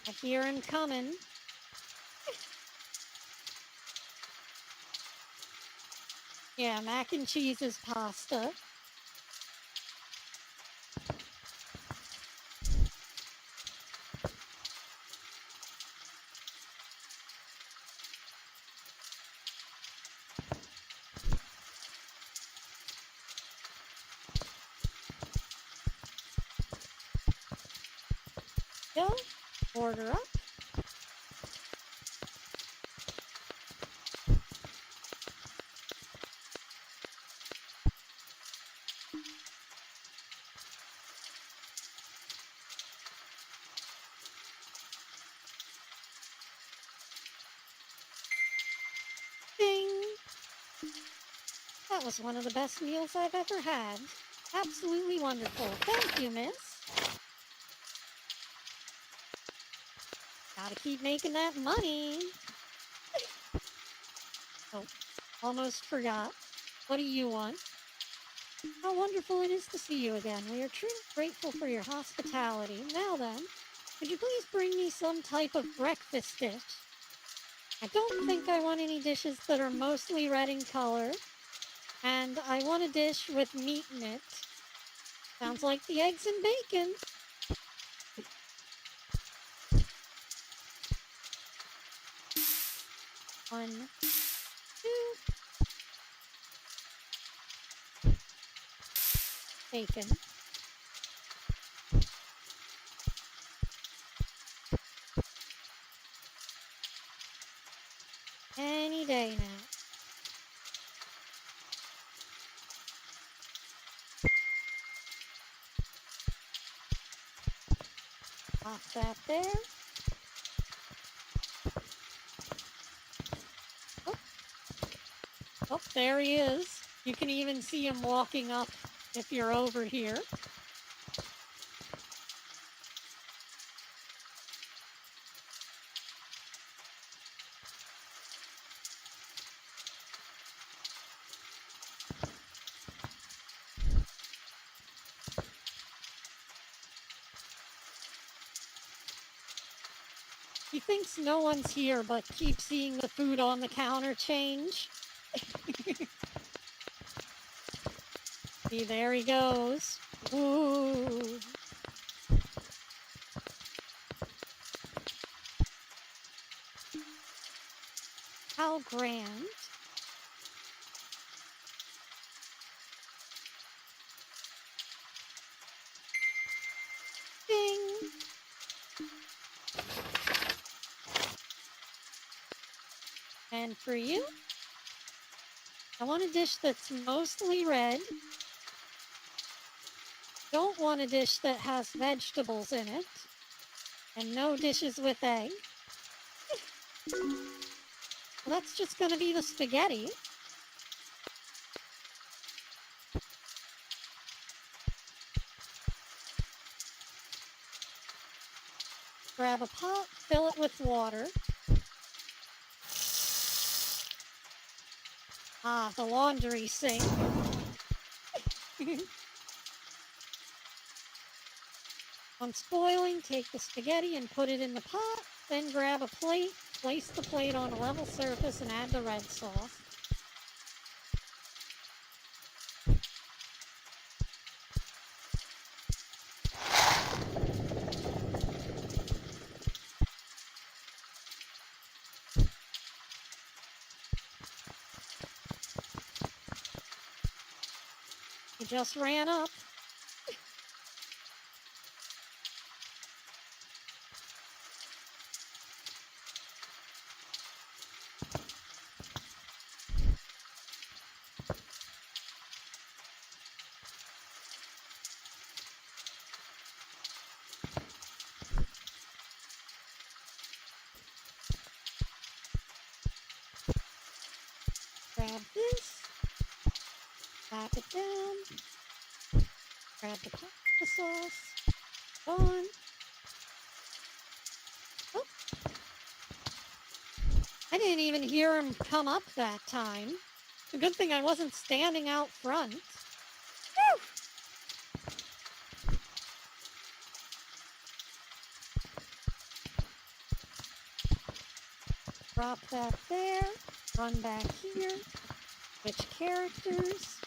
I hear him coming. Yeah, mac and cheese is pasta. Go, order up. Ding! That was one of the best meals I've ever had. Absolutely wonderful. Thank you, miss. Gotta keep making that money. Oh, almost forgot. What do you want? How wonderful it is to see you again. We are truly grateful for your hospitality. Now then, could you please bring me some type of breakfast dish? I don't think I want any dishes that are mostly red in color. And I want a dish with meat in it. Sounds like the eggs and bacon. One, two. Bacon. Any day now. Pop that there. Oh. Oh, there he is. You can even see him walking up if you're over here. He thinks no one's here, but keeps seeing the food on the counter change. See, there he goes. Ooh. How grand. Ding. And for you, I want a dish that's mostly red. Don't want a dish that has vegetables in it. And no dishes with egg. Well, that's just gonna be the spaghetti. Grab a pot, fill it with water. Ah, the laundry sink. Once boiling, take the spaghetti and put it in the pot. Then grab a plate, place the plate on a level surface, and add the red sauce. He just ran up. Grab this, slap it down, grab the pasta sauce, on. Oh, I didn't even hear him come up that time. It's a good thing I wasn't standing out front. Whew! Drop that there, run back here, switch characters,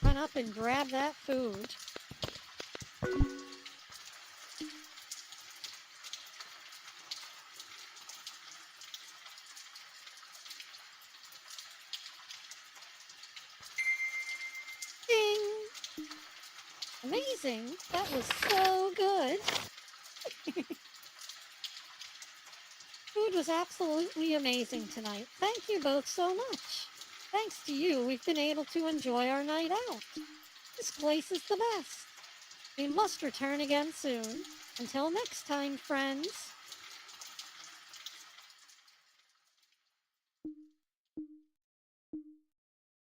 run up and grab that food. Ding! Amazing! That was so good! Food was absolutely amazing tonight. Thank you both so much. Thanks to you, we've been able to enjoy our night out. This place is the best. We must return again soon. Until next time, friends.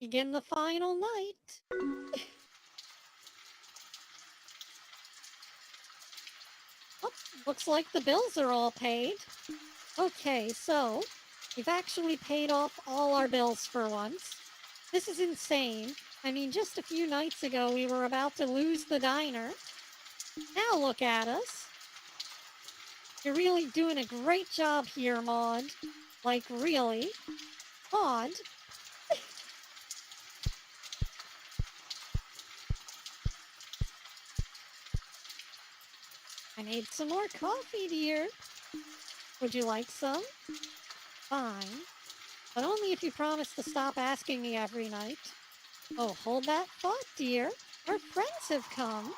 Begin the final night. Oh, looks like the bills are all paid. Okay, so we've actually paid off all our bills for once. This is insane. I mean, just a few nights ago we were about to lose the diner. Now look at us. You're really doing a great job here, Maud. Like, really. Maud? I made some more coffee, dear. Would you like some? Fine. But only if you promise to stop asking me every night. Oh, hold that thought, dear. Our friends have come.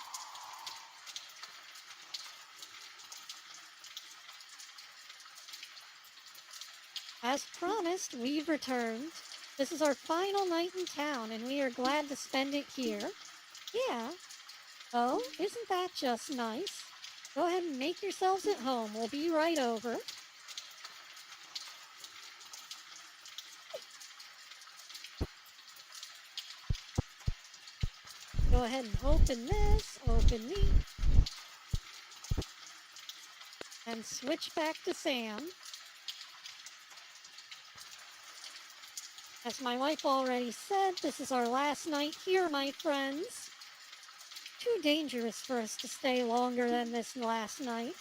As promised, we've returned. This is our final night in town, and we are glad to spend it here. Yeah. Oh, isn't that just nice? Go ahead and make yourselves at home. We'll be right over. Go ahead and open this, open me, and switch back to Sam. As my wife already said, this is our last night here, my friends. Too dangerous for us to stay longer than this last night.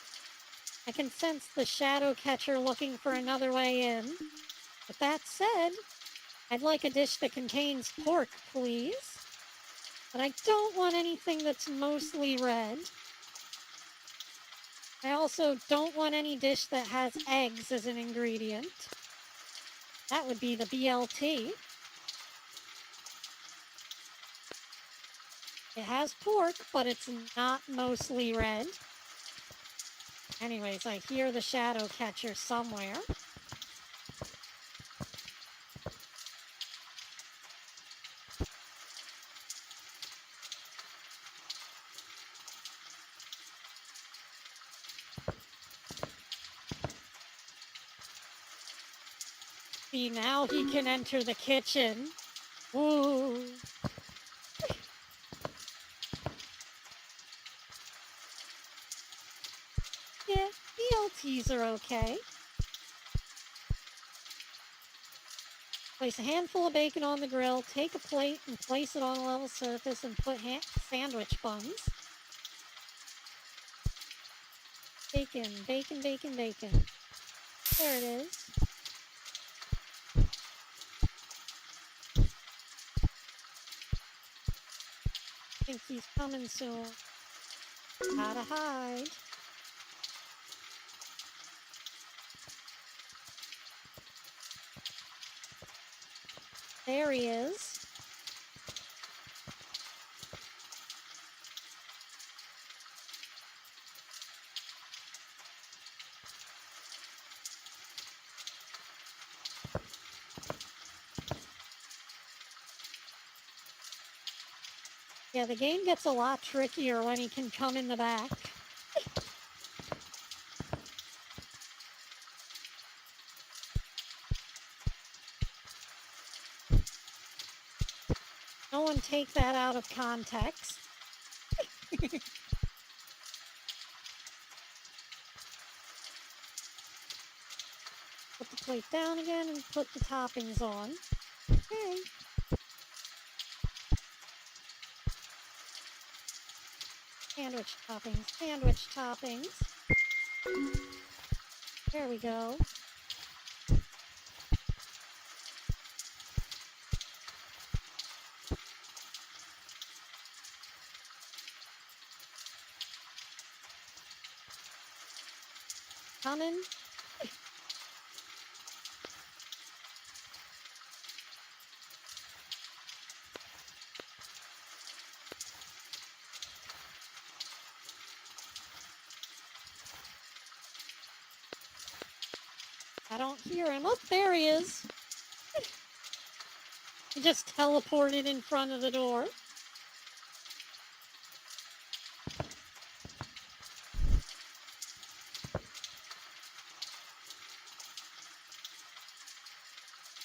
I can sense the Shadowcatcher looking for another way in. With that said, I'd like a dish that contains pork, please. But I don't want anything that's mostly red. I also don't want any dish that has eggs as an ingredient. That would be the BLT. It has pork, but it's not mostly red. Anyways, I hear the Shadowcatcher somewhere. See, now he can enter the kitchen. Ooh. Yeah, BLTs are okay. Place a handful of bacon on the grill, take a plate and place it on a level surface and put sandwich buns. Bacon, bacon, bacon, bacon. There it is. I think he's coming soon. Gotta hide. There he is. Yeah, the game gets a lot trickier when he can come in the back. No one take that out of context. Put the plate down again and put the toppings on. Okay. Sandwich toppings, sandwich toppings. There we go. Coming. I don't hear him. Oh, there he is. He just teleported in front of the door.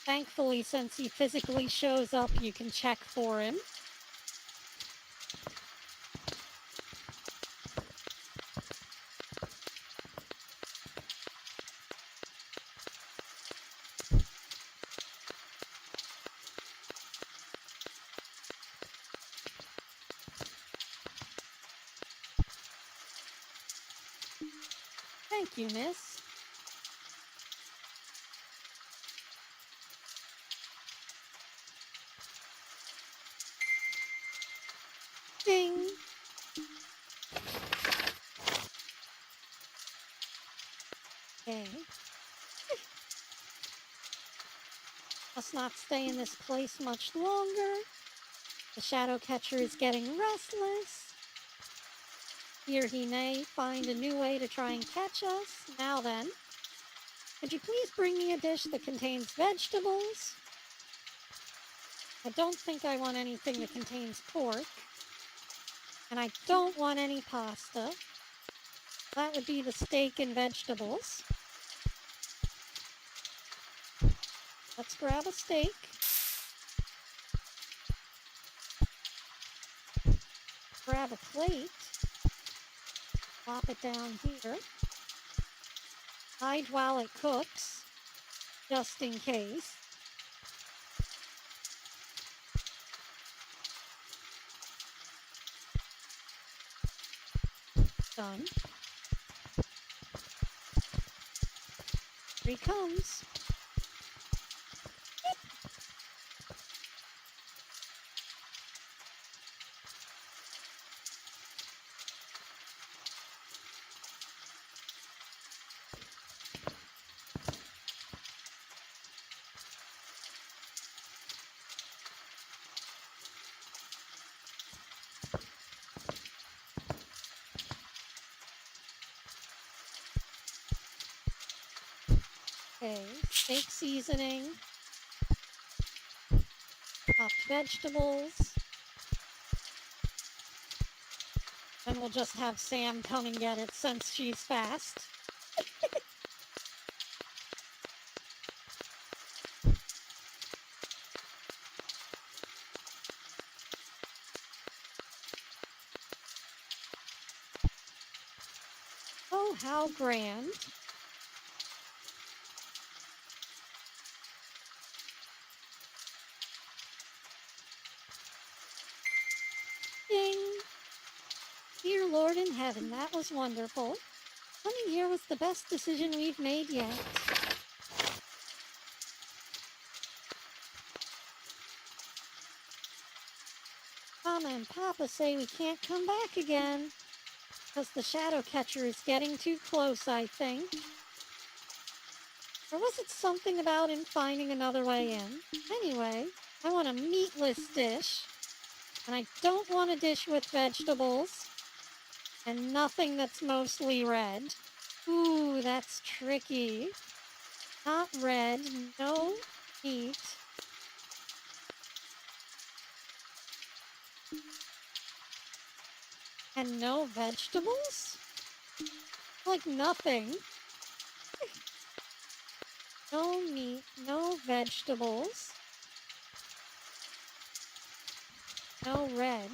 Thankfully, since he physically shows up, you can check for him. Thank you, miss. Ding. Okay. Must not stay in this place much longer. The Shadowcatcher is getting restless. Here he may find a new way to try and catch us. Now then, could you please bring me a dish that contains vegetables? I don't think I want anything that contains pork. And I don't want any pasta. That would be the steak and vegetables. Let's grab a steak. grab a plate. Plop it down here. Hide while it cooks, just in case. Done. Here he comes. Okay, steak seasoning. Chopped vegetables. Then we'll just have Sam come and get it since she's fast. Oh, how grand. Ding! Dear Lord in heaven, that was wonderful. Coming here was the best decision we've made yet. Mama and Papa say we can't come back again. Because the Shadowcatcher is getting too close, I think. Or was it something about him finding another way in? Anyway, I want a meatless dish. And I don't want a dish with vegetables. And nothing that's mostly red. Ooh, that's tricky. Not red, no meat. And no vegetables? Like nothing. No meat, no vegetables. No red.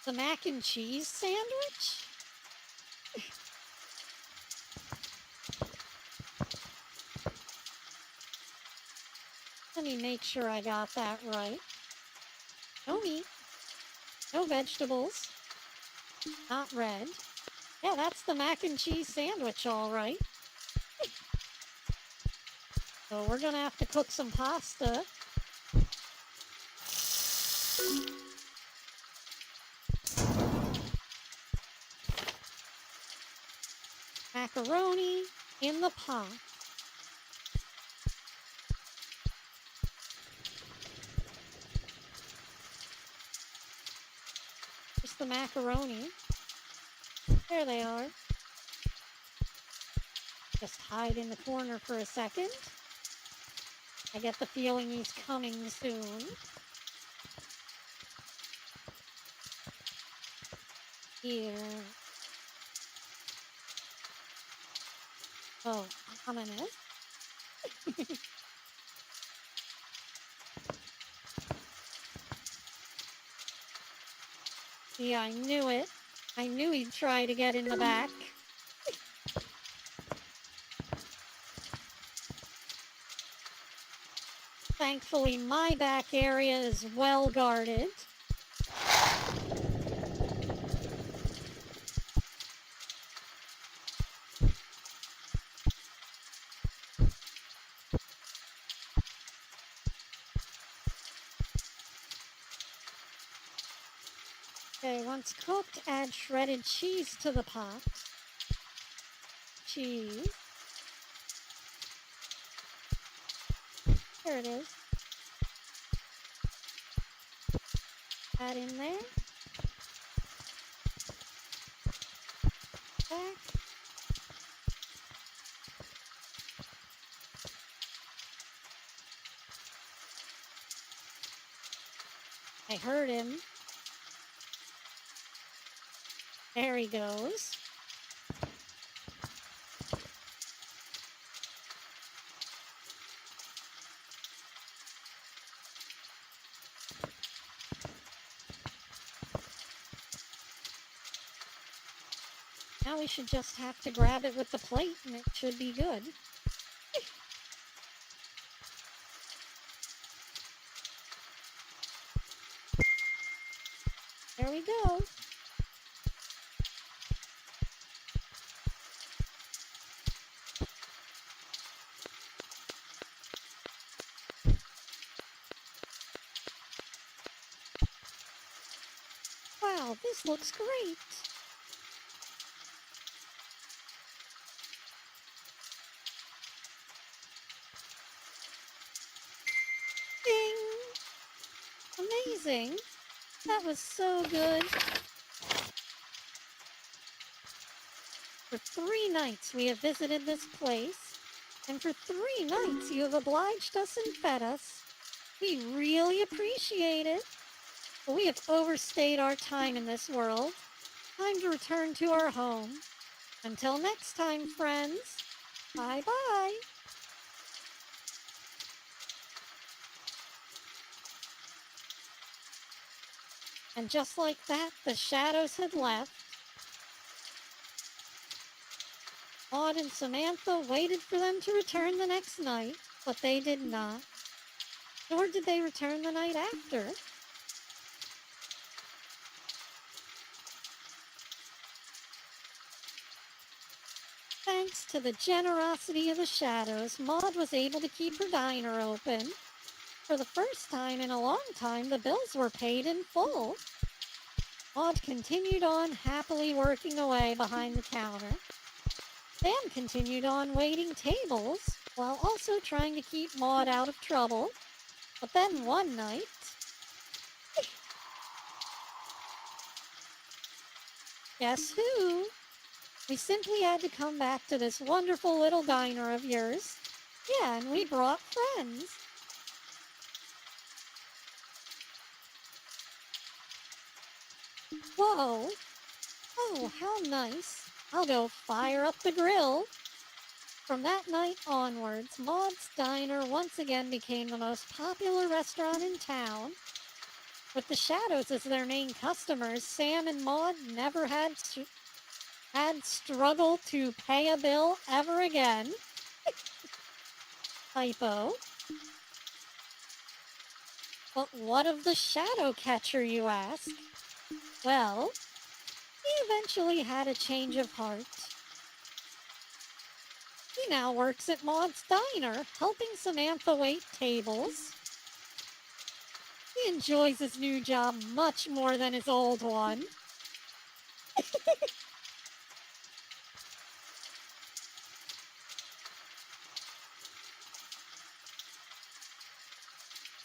The mac and cheese sandwich? Let me make sure I got that right. No meat. No vegetables. Not red. Yeah, that's the mac and cheese sandwich, all right. So we're gonna have to cook some pasta. Macaroni in the pot. Just the macaroni. There they are. Just hide in the corner for a second. I get the feeling he's coming soon. Here. Oh, ominous. Yeah, I knew it. I knew he'd try to get in the back. Thankfully, my back area is well guarded. Okay, once cooked, add shredded cheese to the pot. Cheese. There it is. Add in there. Back. I heard him. There he goes. Now we should just have to grab it with the plate and it should be good. There we go. Wow, this looks great. Ding! Amazing. That was so good. For 3 nights we have visited this place, and for 3 nights you have obliged us and fed us. We really appreciate it. But we have overstayed our time in this world. Time to return to our home. Until next time, friends. Bye-bye. And just like that, the shadows had left. Maud and Samantha waited for them to return the next night, but they did not. Nor did they return the night after. Thanks to the generosity of the shadows, Maud was able to keep her diner open. For the first time in a long time, the bills were paid in full. Maud continued on happily working away behind the counter. Sam continued on waiting tables, while also trying to keep Maud out of trouble. But then one night... Guess who? We simply had to come back to this wonderful little diner of yours. Yeah, and we brought friends. Whoa! Oh, how nice. I'll go fire up the grill. From that night onwards, Maud's Diner once again became the most popular restaurant in town. With the shadows as their main customers, Sam and Maud never had struggled to pay a bill ever again. Typo. But what of the Shadowcatcher, you ask? Well, he eventually had a change of heart. He now works at Maud's Diner, helping Samantha wait tables. He enjoys his new job much more than his old one.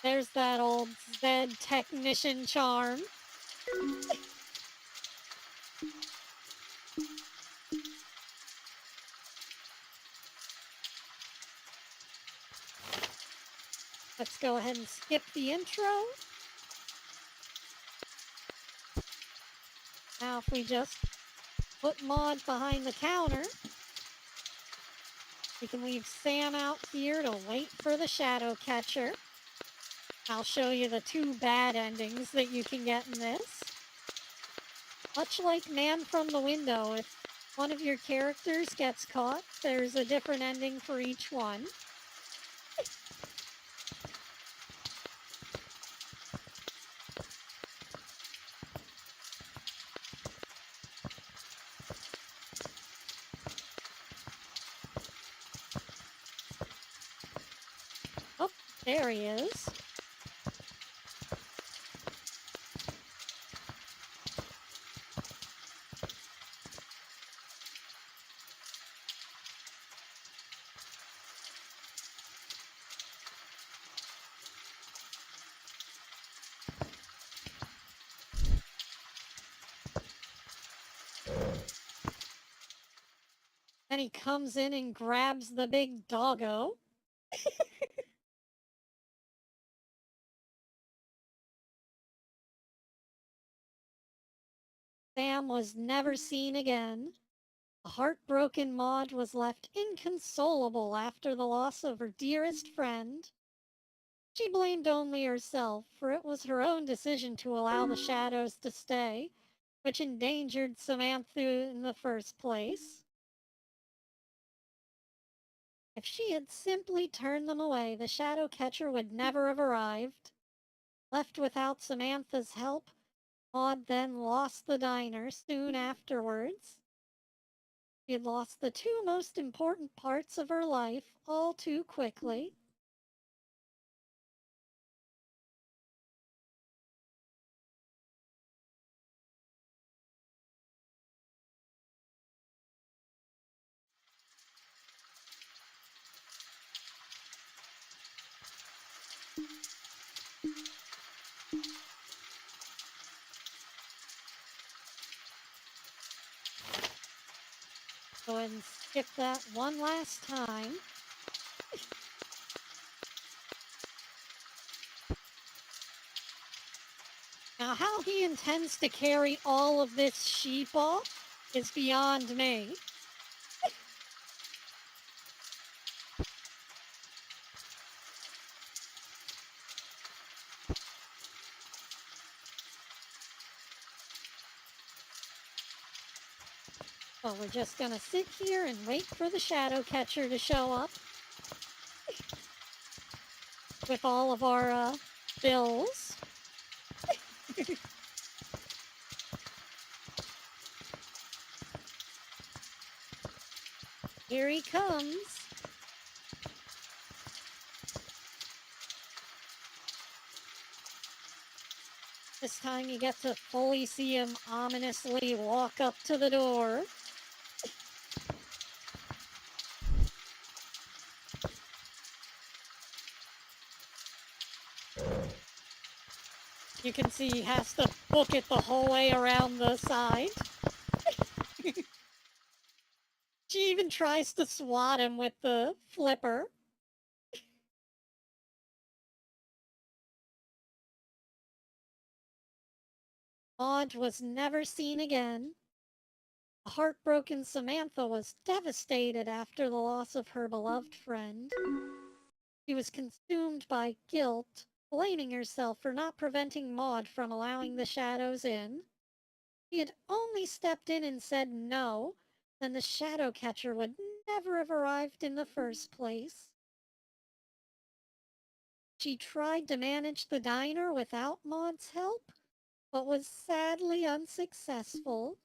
There's that old Zed technician charm. Let's go ahead and skip the intro. Now if we just put Maud behind the counter, we can leave Sam out here to wait for the Shadowcatcher. I'll show you the 2 bad endings that you can get in this. Much like Man from the Window, if one of your characters gets caught, there's a different ending for each one. Oh, there he is. Then he comes in and grabs the big doggo. Sam was never seen again. The heartbroken Maud was left inconsolable after the loss of her dearest friend. She blamed only herself, for it was her own decision to allow the shadows to stay, which endangered Samantha in the first place. If she had simply turned them away, the Shadowcatcher would never have arrived. Left without Samantha's help, Maud then lost the diner soon afterwards. She had lost the two most important parts of her life all too quickly. Go ahead and skip that one last time. Now, how he intends to carry all of this sheep off is beyond me. Well, we're just gonna sit here and wait for the Shadowcatcher to show up with all of our bills. Here he comes. This time you get to fully see him ominously walk up to the door. You can see he has to book it the whole way around the side. She even tries to swat him with the flipper. Maud was never seen again. A heartbroken Samantha was devastated after the loss of her beloved friend. She was consumed by guilt, blaming herself for not preventing Maud from allowing the shadows in. She had only stepped in and said no, then the Shadowcatcher would never have arrived in the first place. She tried to manage the diner without Maud's help, but was sadly unsuccessful.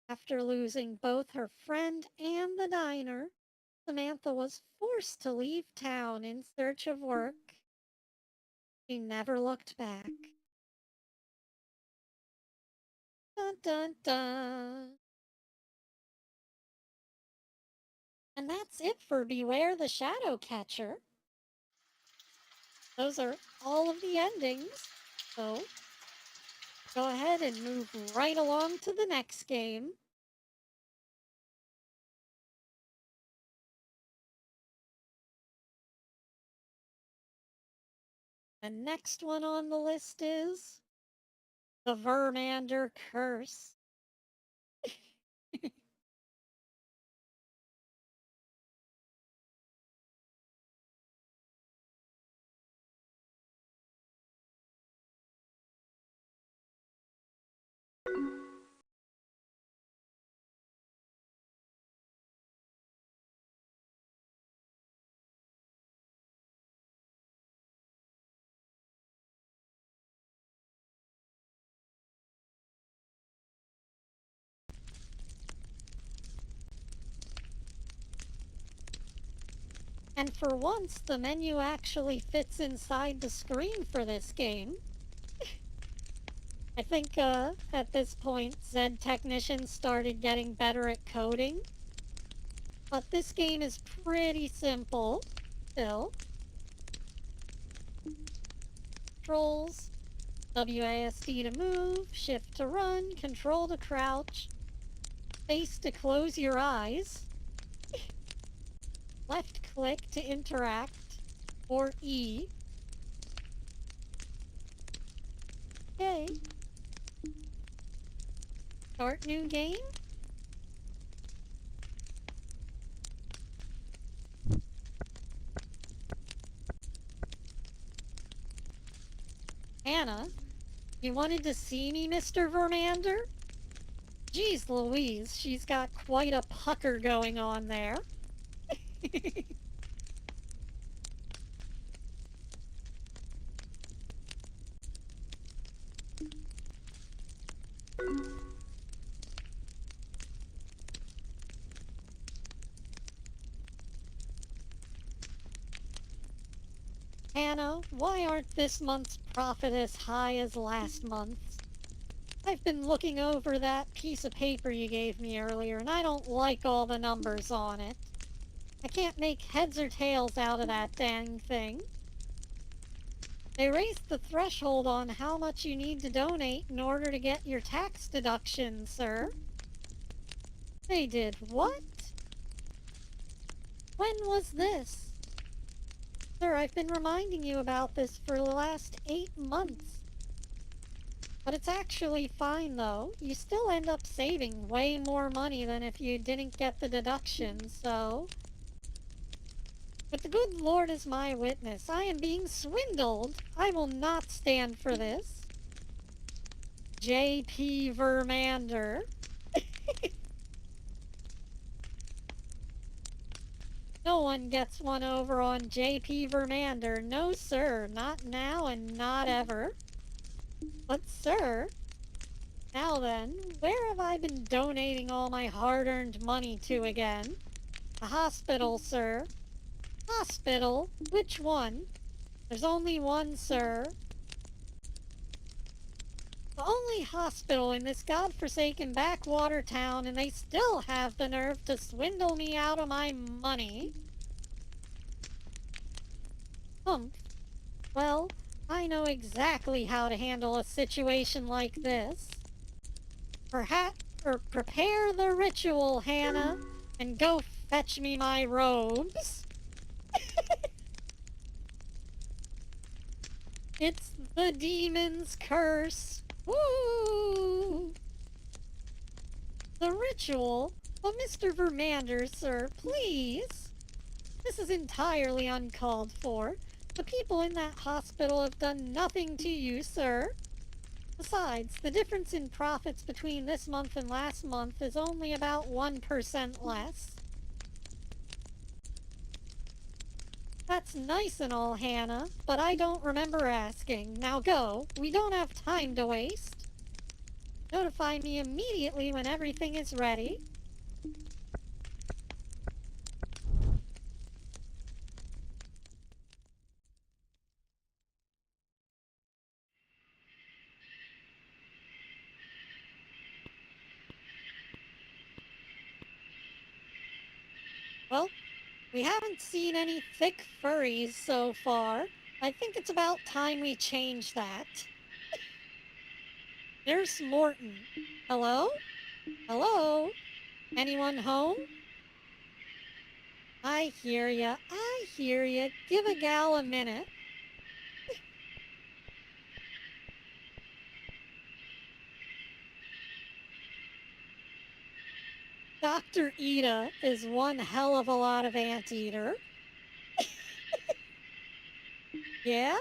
After losing both her friend and the diner, Samantha was forced to leave town in search of work. She never looked back. Dun dun dun. And that's it for Beware the Shadowcatcher. Those are all of the endings. So go ahead and move right along to the next game. The next one on the list is the Vermander Curse. And for once, the menu actually fits inside the screen for this game. I think at this point, Zed technicians started getting better at coding. But this game is pretty simple still. Controls, WASD to move, shift to run, control to crouch, space to close your eyes, left click to interact, or E. Okay. Start new game. Anna, You wanted to see me, Mr. Vermander? Geez Louise, she's got quite a pucker going on there. Hannah, why aren't this month's profit as high as last month's? I've been looking over that piece of paper you gave me earlier, and I don't like all the numbers on it. I can't make heads or tails out of that dang thing. They raised the threshold on how much you need to donate in order to get your tax deduction, sir. They did what? When was this? Sir, I've been reminding you about this for the last 8 months. But it's actually fine, though. You still end up saving way more money than if you didn't get the deduction, so... But the good Lord is my witness. I am being swindled. I will not stand for this. J.P. Vermander. No one gets one over on J.P. Vermander. No, sir. Not now and not ever. But, sir, now then, where have I been donating all my hard-earned money to again? A hospital, sir. Hospital? Which one? There's only one, sir. The only hospital in this godforsaken backwater town, and they still have the nerve to swindle me out of my money. Humph. Well, I know exactly how to handle a situation like this. Prepare the ritual, Hannah, and go fetch me my robes. It's the demon's curse. Woo! The ritual? Oh, Mr. Vermander, sir, please. This is entirely uncalled for. The people in that hospital have done nothing to you, sir. Besides, the difference in profits between this month and last month is only about 1% less. That's nice and all, Hannah, but I don't remember asking. Now go. We don't have time to waste. Notify me immediately when everything is ready. Well, we haven't seen any thick furries so far. I think it's about time we change that. There's Morton. Hello? Hello? Anyone home? I hear ya. I hear ya. Give a gal a minute. Dr. Ida is one hell of a lot of anteater. Yeah?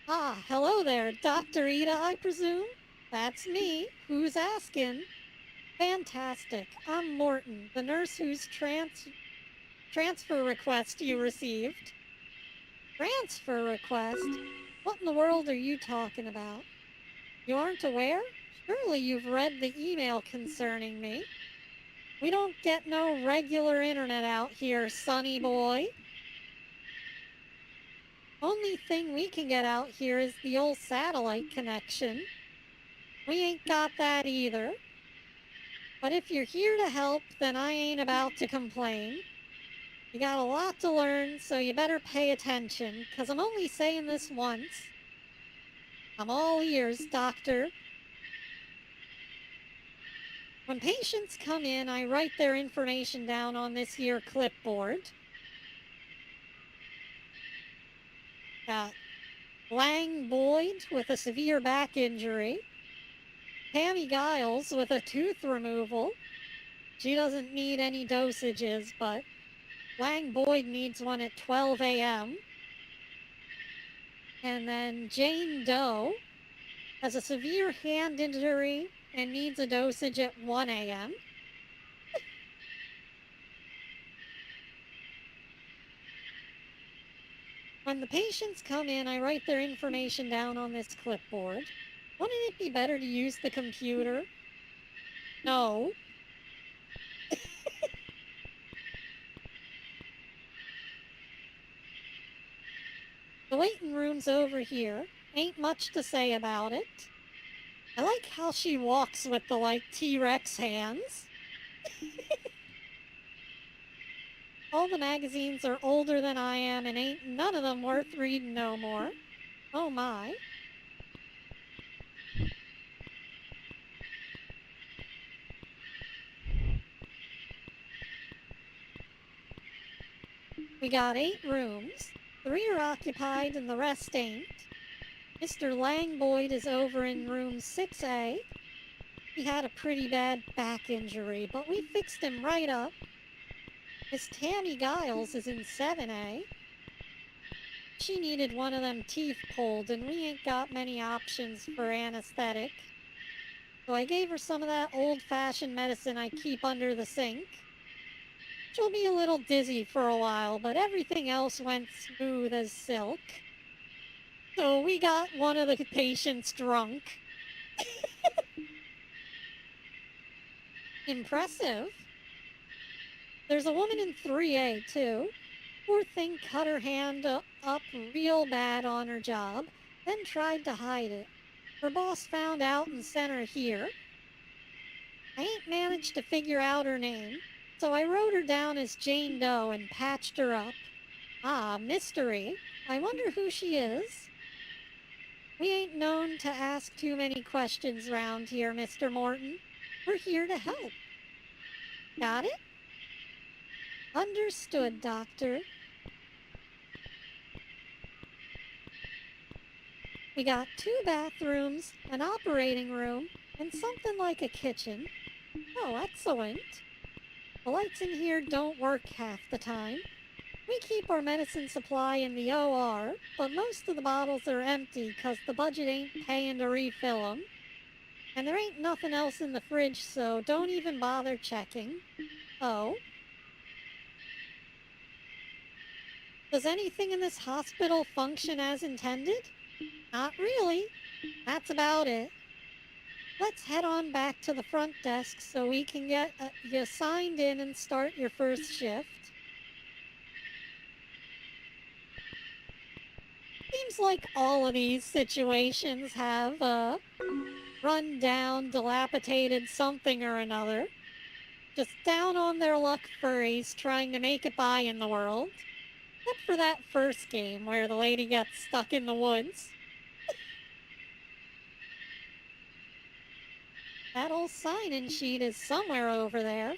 Ah, hello there, Dr. Ida, I presume? That's me. Who's asking? Fantastic. I'm Morton, the nurse whose transfer request you received. Transfer request? What in the world are you talking about? You aren't aware? Surely you've read the email concerning me. We don't get no regular internet out here, sonny boy. Only thing we can get out here is the old satellite connection. We ain't got that either. But if you're here to help, then I ain't about to complain. You got a lot to learn, so you better pay attention, 'cause I'm only saying this once. I'm all ears, doctor. When patients come in, I write their information down on this here clipboard. Got Lang Boyd with a severe back injury. Tammy Giles with a tooth removal. She doesn't need any dosages, but Lang Boyd needs one at 12 a.m. And then Jane Doe has a severe hand injury and needs a dosage at 1 a.m. When the patients come in, I write their information down on this clipboard. Wouldn't it be better to use the computer? No. The waiting room's over here. Ain't much to say about it. I like how she walks with the, T-Rex hands. All the magazines are older than I am and ain't none of them worth reading no more. Oh my. We got 8 rooms. 3 are occupied and the rest ain't. Mr. Langboyd is over in room 6A. He had a pretty bad back injury, but we fixed him right up. Miss Tammy Giles is in 7A. She needed one of them teeth pulled, and we ain't got many options for anesthetic. So I gave her some of that old-fashioned medicine I keep under the sink. She'll be a little dizzy for a while, but everything else went smooth as silk. So we got one of the patients drunk. Impressive. There's a woman in 3A, too. Poor thing cut her hand up real bad on her job, then tried to hide it. Her boss found out and sent her here. I ain't managed to figure out her name, so I wrote her down as Jane Doe and patched her up. Ah, mystery. I wonder who she is. We ain't known to ask too many questions round here, Mr. Morton. We're here to help. Got it? Understood, Doctor. We got 2 bathrooms, an operating room, and something like a kitchen. Oh, excellent. The lights in here don't work half the time. We keep our medicine supply in the OR, but most of the bottles are empty 'cause the budget ain't paying to refill 'em. And there ain't nothing else in the fridge, so don't even bother checking. Oh? Does anything in this hospital function as intended? Not really. That's about it. Let's head on back to the front desk so we can get you signed in and start your first shift. Seems like all of these situations have run down, dilapidated something or another. Just down on their luck furries trying to make it by in the world. Except for that first game where the lady got stuck in the woods. That old sign-in sheet is somewhere over there.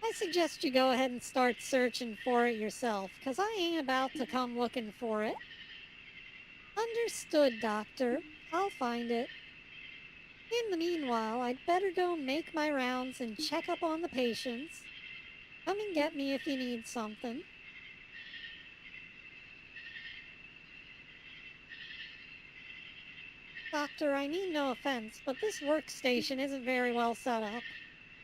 I suggest you go ahead and start searching for it yourself, 'cause I ain't about to come looking for it. Understood, Doctor. I'll find it. In the meanwhile, I'd better go make my rounds and check up on the patients. Come and get me if you need something. Doctor, I mean no offense, but this workstation isn't very well set up.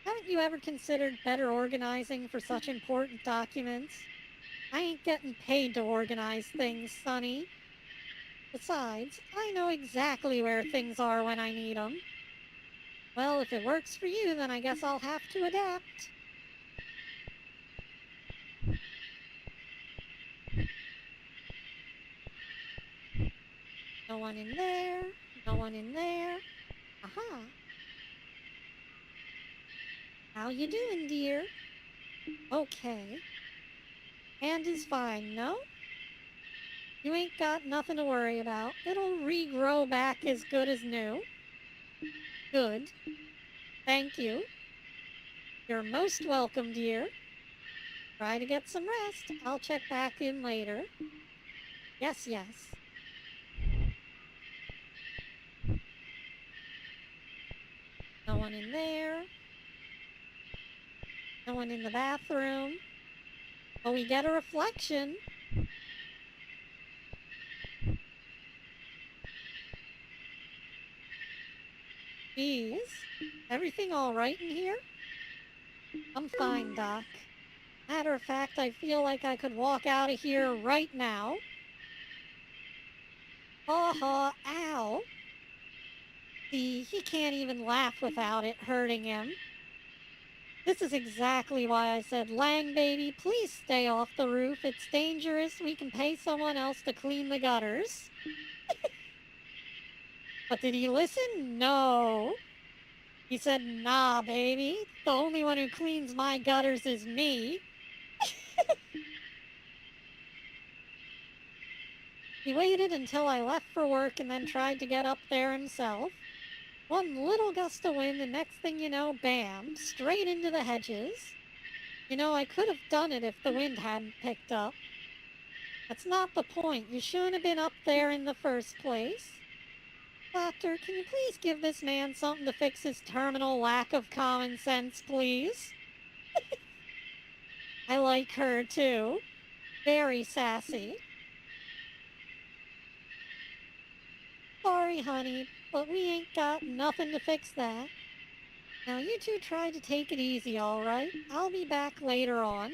Haven't you ever considered better organizing for such important documents? I ain't getting paid to organize things, Sonny. Besides, I know exactly where things are when I need 'em. Well, if it works for you, then I guess I'll have to adapt. No one in there. No one in there. Aha. How you doing, dear? Okay. Hand is fine, no? You ain't got nothing to worry about. It'll regrow back as good as new. Good. Thank you. You're most welcome, dear. Try to get some rest. I'll check back in later. Yes, yes. No one in there. No one in the bathroom. But we get a reflection. Geez. Everything all right in here? I'm fine, Doc. Matter of fact, I feel like I could walk out of here right now. Ow. See, he can't even laugh without it hurting him. This is exactly why I said, Lang baby, please stay off the roof. It's dangerous. We can pay someone else to clean the gutters. But did he listen? No. He said, nah, baby. The only one who cleans my gutters is me. He waited until I left for work and then tried to get up there himself. One little gust of wind, and next thing you know, bam, straight into the hedges. You know, I could have done it if the wind hadn't picked up. That's not the point. You shouldn't have been up there in the first place. Doctor, can you please give this man something to fix his terminal lack of common sense, please? I like her, too. Very sassy. Sorry, honey, but we ain't got nothing to fix that. Now, you two try to take it easy, all right? I'll be back later on.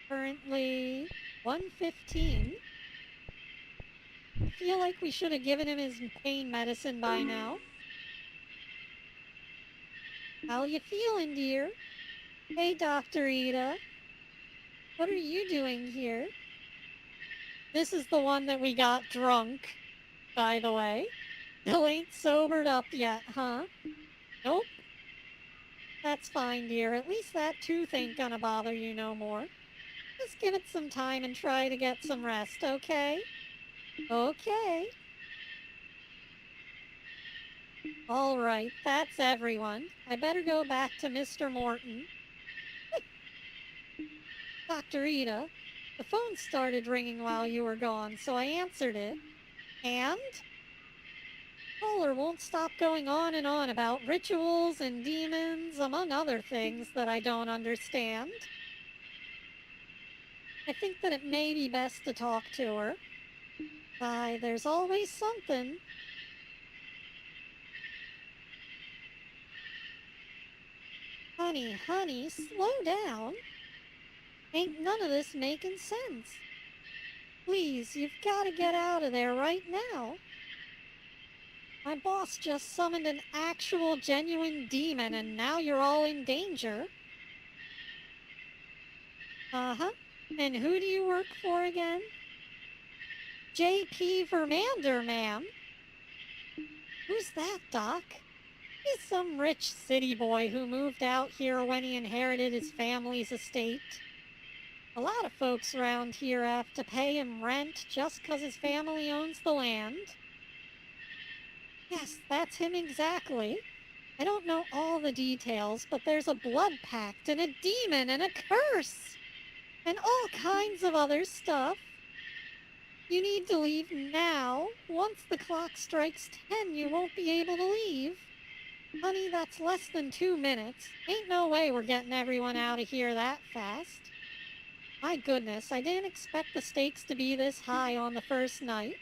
Currently, 1:15. I feel like we should have given him his pain medicine by now. How you feeling, dear? Hey, Dr. Ida. What are you doing here? This is the one that we got drunk, by the way. Still ain't sobered up yet, huh? Nope. That's fine, dear. At least that tooth ain't gonna bother you no more. Just give it some time and try to get some rest, okay? Okay. All right, that's everyone. I better go back to Mr. Morton. Dr. Ida, the phone started ringing while you were gone, so I answered it. And? Caller won't stop going on and on about rituals and demons, among other things that I don't understand. I think that it may be best to talk to her. Why, there's always something. Honey, slow down. Ain't none of this making sense. Please, you've got to get out of there right now. My boss just summoned an actual genuine demon and now you're all in danger. Uh-huh. And who do you work for again? J.P. Vermander, ma'am. Who's that, Doc? He's some rich city boy who moved out here when he inherited his family's estate. A lot of folks around here have to pay him rent just 'cause his family owns the land. Yes, that's him exactly. I don't know all the details, but there's a blood pact and a demon and a curse and all kinds of other stuff. You need to leave now. Once the clock strikes 10, you won't be able to leave. Honey, that's less than 2 minutes. Ain't no way we're getting everyone out of here that fast. My goodness, I didn't expect the stakes to be this high on the first night.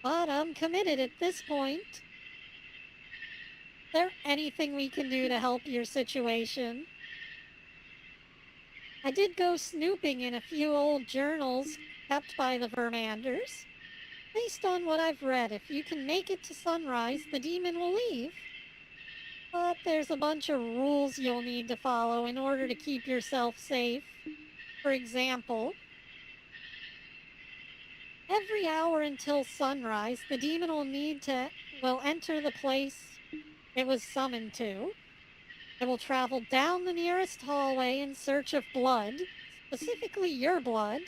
But I'm committed at this point. Is there anything we can do to help your situation? I did go snooping in a few old journals kept by the Vermanders. Based on what I've read, if you can make it to sunrise, the demon will leave. But there's a bunch of rules you'll need to follow in order to keep yourself safe. For example, every hour until sunrise, the demon will enter the place it was summoned to. It will travel down the nearest hallway in search of blood, specifically your blood.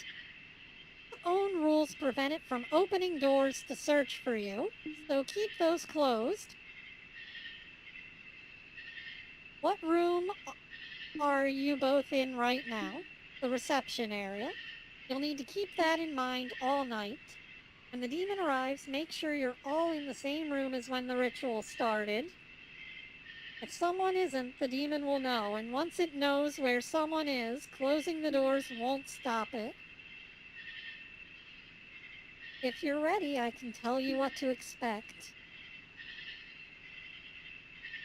Its own rules prevent it from opening doors to search for you, so keep those closed. What room are you both in right now? The reception area. You'll need to keep that in mind all night. When the demon arrives, make sure you're all in the same room as when the ritual started. If someone isn't, the demon will know, and once it knows where someone is, closing the doors won't stop it. If you're ready, I can tell you what to expect.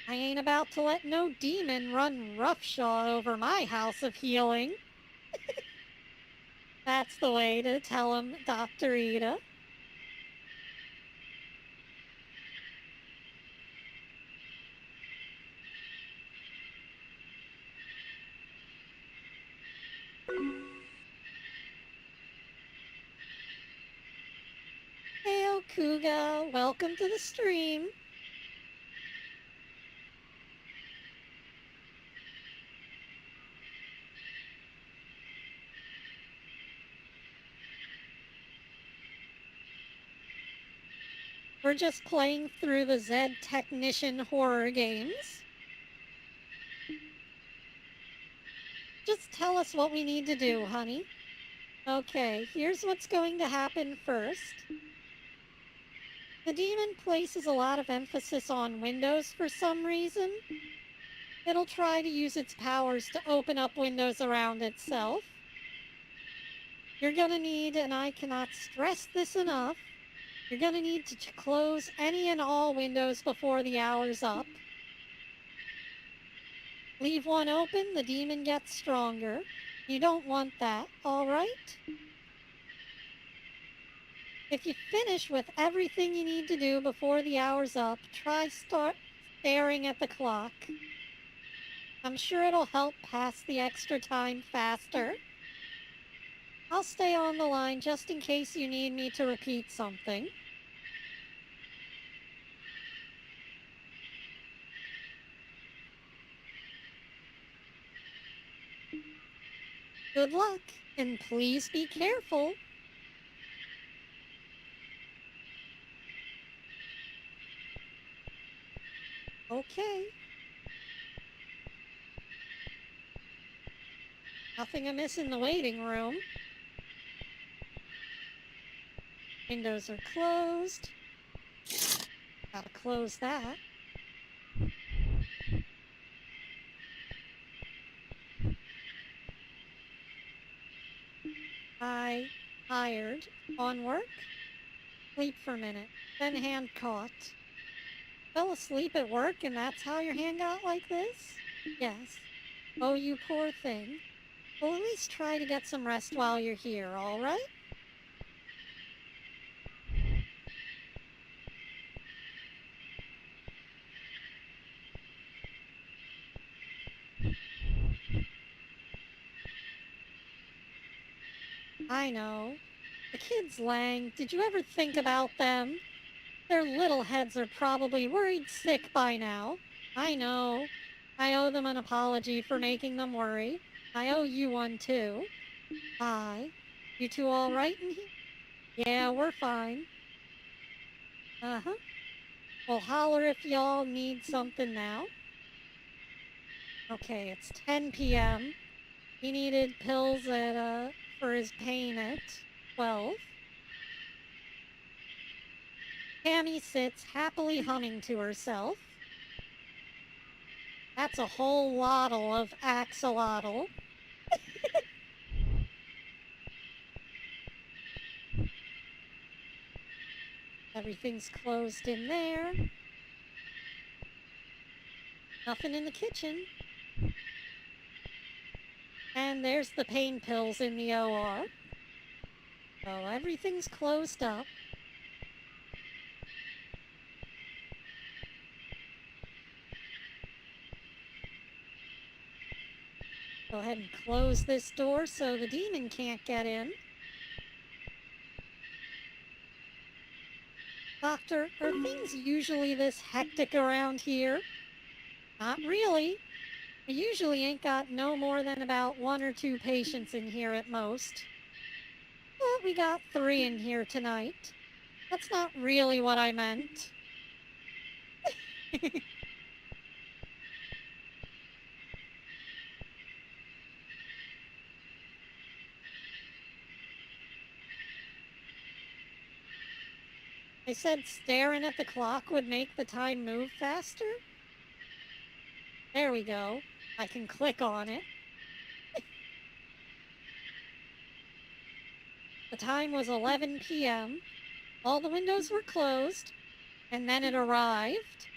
I ain't about to let no demon run roughshod over my house of healing. That's the way to tell him, Dr. Ida. Heyo, Kuga. Welcome to the stream. We're just playing through the Zed Technician horror games. Just tell us what we need to do, honey. Okay, here's what's going to happen first. The demon places a lot of emphasis on windows for some reason. It'll try to use its powers to open up windows around itself. You're gonna need, and I cannot stress this enough, you're gonna need to close any and all windows before the hour's up. Leave one open, the demon gets stronger. You don't want that, alright? If you finish with everything you need to do before the hour's up, try start staring at the clock. I'm sure it'll help pass the extra time faster. I'll stay on the line just in case you need me to repeat something. Good luck, and please be careful. Okay. Nothing amiss in the waiting room. Windows are closed. Gotta close that. Hired. On work? Sleep for a minute, then hand caught. Fell asleep at work and that's how your hand got like this? Yes. Oh, you poor thing. Well, at least try to get some rest while you're here, alright? I know. The kids, Lang, did you ever think about them? Their little heads are probably worried sick by now. I know. I owe them an apology for making them worry. I owe you one too. Hi. You two all right in here? Yeah, we're fine. Uh-huh. Well, holler if y'all need something now. Okay, it's 10 p.m. He needed pills for his pain at 12. Tammy sits happily humming to herself. That's a whole waddle of axolotl. Everything's closed in there. Nothing in the kitchen. And there's the pain pills in the OR. So everything's closed up. Go ahead and close this door so the demon can't get in. Doctor, are things usually this hectic around here? Not really. I usually ain't got no more than about 1 or 2 patients in here at most. But we got 3 in here tonight. That's not really what I meant. I said staring at the clock would make the time move faster? There we go. I can click on it. The time was 11 p.m. All the windows were closed, and then it arrived.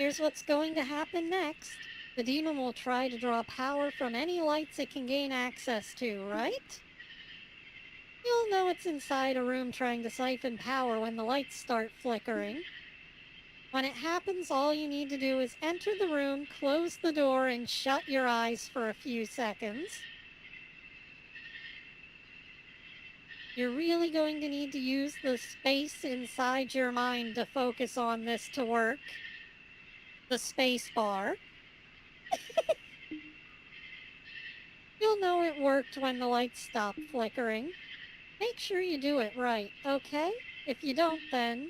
Here's what's going to happen next. The demon will try to draw power from any lights it can gain access to, right? You'll know it's inside a room trying to siphon power when the lights start flickering. When it happens, all you need to do is enter the room, close the door, and shut your eyes for a few seconds. You're really going to need to use the space inside your mind to focus on this to work. The space bar. You'll know it worked when the lights stop flickering. Make sure you do it right, okay? If you don't, then...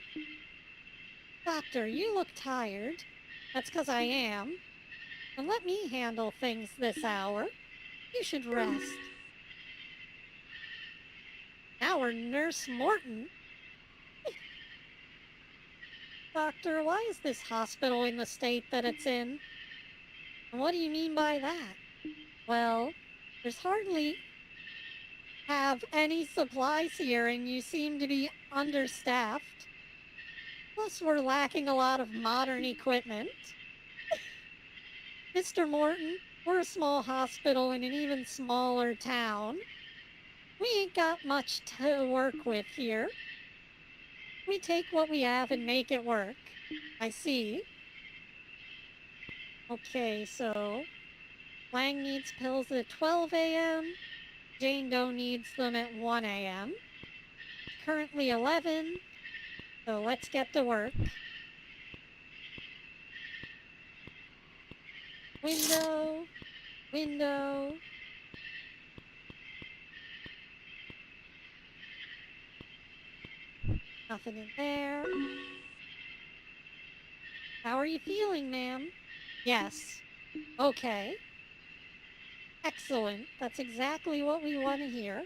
Doctor, you look tired. That's 'cause I am. And let me handle things this hour. You should rest. Now we're Nurse Morton. Doctor, why is this hospital in the state that it's in? And what do you mean by that? Well, there's hardly have any supplies here and you seem to be understaffed. Plus, we're lacking a lot of modern equipment. Mr. Morton, we're a small hospital in an even smaller town. We ain't got much to work with here. We take what we have and make it work. I see. Okay, so Lang needs pills at 12 a.m. Jane Doe needs them at 1 a.m. Currently 11, so let's get to work. Window, window. Nothing in there. How are you feeling, ma'am? Yes. Okay. Excellent. That's exactly what we want to hear.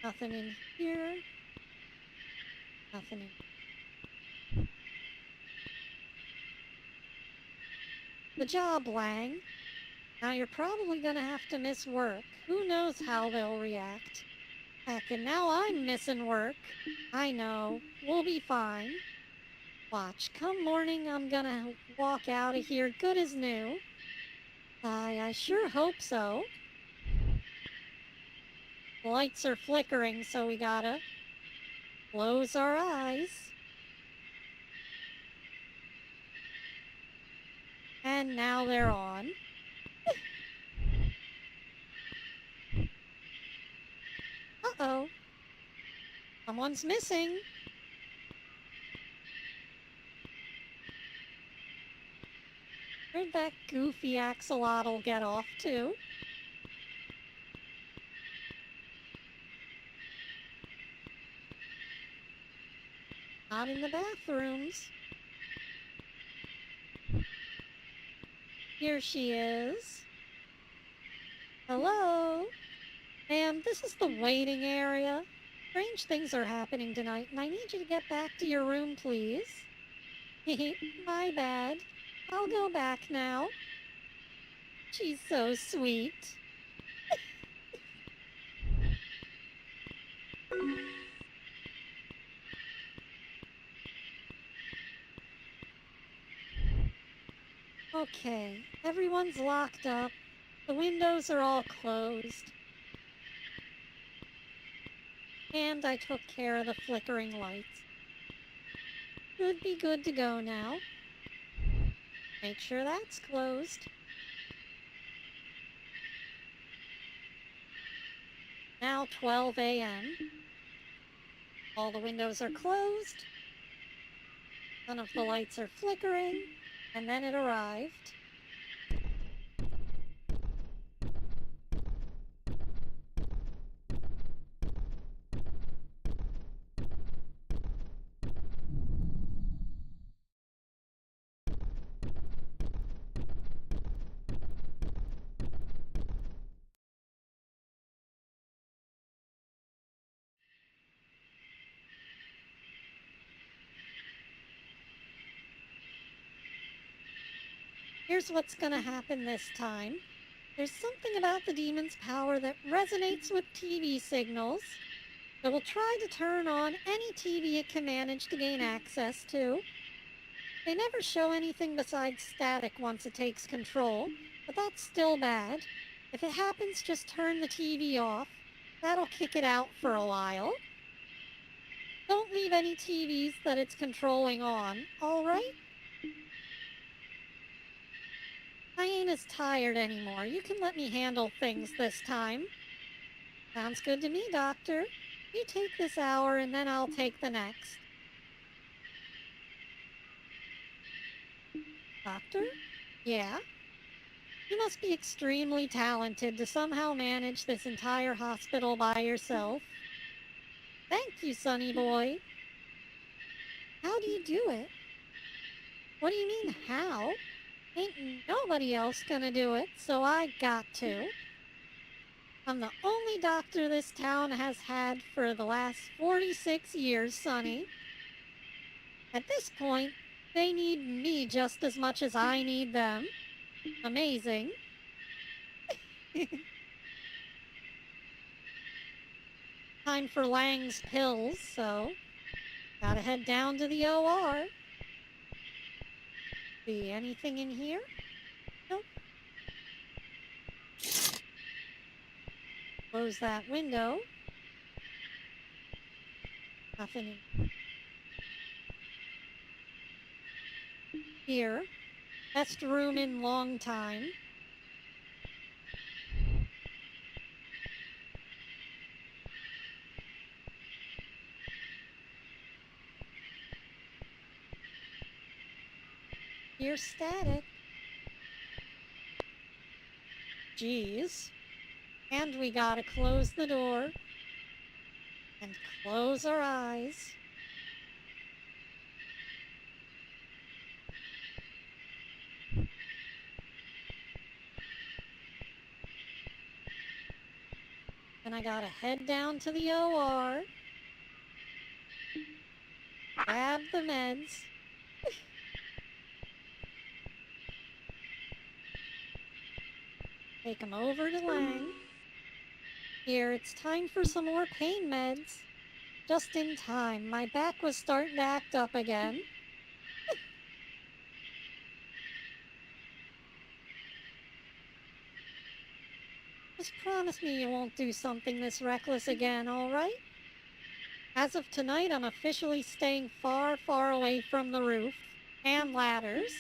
Nothing in here. Nothing in... The job, Lang. Now you're probably gonna have to miss work. Who knows how they'll react. Heck, and now I'm missing work. I know. We'll be fine. Watch, come morning I'm gonna walk out of here good as new. I sure hope so. The lights are flickering, so we gotta close our eyes. And now they're on. Uh-oh. Someone's missing. Where'd that goofy axolotl get off to? Not in the bathrooms. Here she is. Hello? Ma'am, this is the waiting area. Strange things are happening tonight, and I need you to get back to your room, please. My bad. I'll go back now. She's so sweet. Okay, everyone's locked up. The windows are all closed. And I took care of the flickering lights. Should be good to go now. Make sure that's closed. Now 12 a.m. All the windows are closed. None of the lights are flickering. And then it arrived. Here's what's gonna happen this time. There's something about the demon's power that resonates with TV signals. It will try to turn on any TV it can manage to gain access to. They never show anything besides static once it takes control, but that's still bad. If it happens, just turn the TV off. That'll kick it out for a while. Don't leave any TVs that it's controlling on, alright? I ain't as tired anymore. You can let me handle things this time. Sounds good to me, Doctor. You take this hour and then I'll take the next. Doctor? Yeah? You must be extremely talented to somehow manage this entire hospital by yourself. Thank you, sonny boy. How do you do it? What do you mean, how? Ain't nobody else gonna do it, so I got to. I'm the only doctor this town has had for the last 46 years, sonny. At this point, they need me just as much as I need them. Amazing. Time for Lang's pills, so gotta head down to the OR. See anything in here? Nope. Close that window. Nothing in here. Best room in long time. You're static. Jeez. And we gotta close the door. And close our eyes. And I gotta head down to the OR. Grab the meds. Take them over to Lang. Here, it's time for some more pain meds. Just in time. My back was starting to act up again. Just promise me you won't do something this reckless again, alright? As of tonight, I'm officially staying far, far away from the roof. And ladders.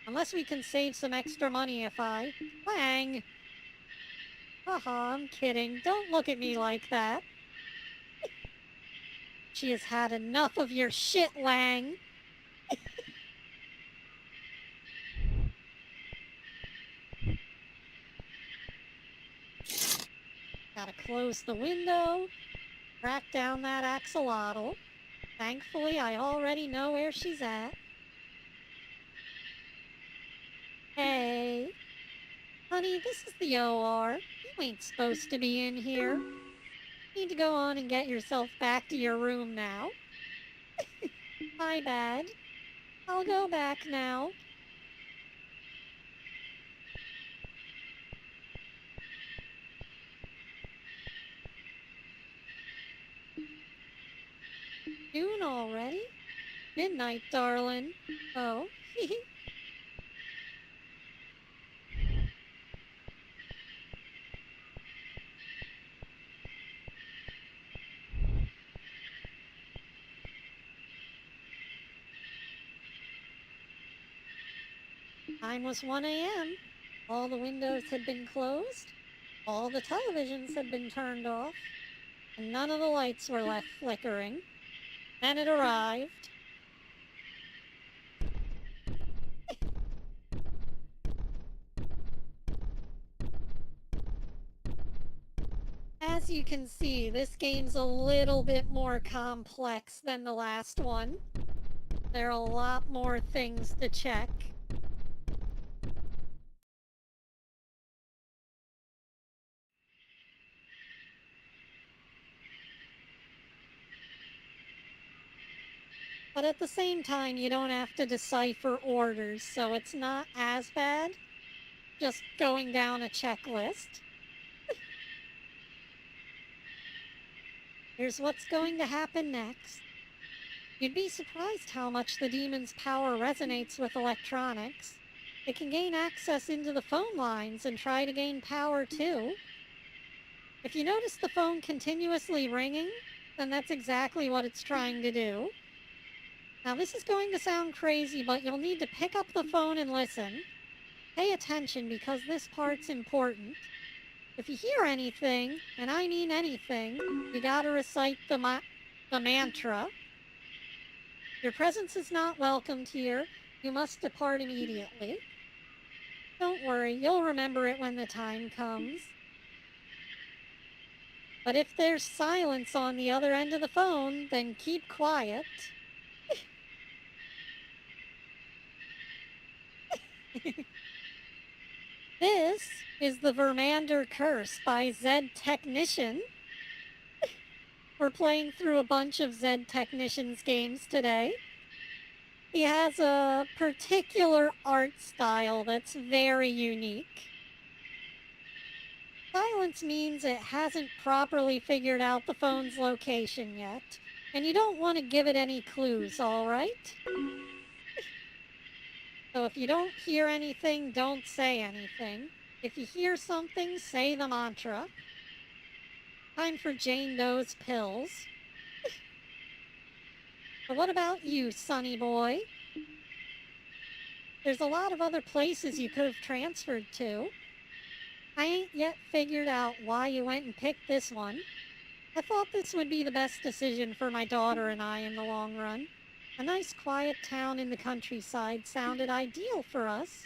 Unless we can save some extra money if I... Lang! Haha, I'm kidding. Don't look at me like that. She has had enough of your shit, Lang. Gotta close the window. Track down that axolotl. Thankfully, I already know where she's at. Hey. Honey, this is the OR. You ain't supposed to be in here. You need to go on and get yourself back to your room now. My bad. I'll go back now. Noon already? Midnight, darling. Oh, time was 1 a.m. All the windows had been closed. All the televisions had been turned off. And none of the lights were left flickering. Then it arrived. As you can see, this game's a little bit more complex than the last one. There are a lot more things to check. But at the same time, you don't have to decipher orders, so it's not as bad. just going down a checklist. Here's what's going to happen next. You'd be surprised how much the demon's power resonates with electronics. It can gain access into the phone lines and try to gain power too. If you notice the phone continuously ringing, then that's exactly what it's trying to do. Now this is going to sound crazy, but you'll need to pick up the phone and listen. Pay attention because this part's important. If you hear anything, and I mean anything, you gotta recite the mantra. Your presence is not welcomed here. You must depart immediately. Don't worry, you'll remember it when the time comes. But if there's silence on the other end of the phone, then keep quiet. This is the Vermander Curse by Zed-Technician. We're playing through a bunch of Zed-Technician's games today. He has a particular art style that's very unique. Silence means it hasn't properly figured out the phone's location yet, and you don't want to give it any clues, alright? So if you don't hear anything, don't say anything. If you hear something, say the mantra. Time for Jane Doe's pills. But what about you, sonny boy? There's a lot of other places you could have transferred to. I ain't yet figured out why you went and picked this one. I thought this would be the best decision for my daughter and I in the long run. A nice quiet town in the countryside sounded ideal for us.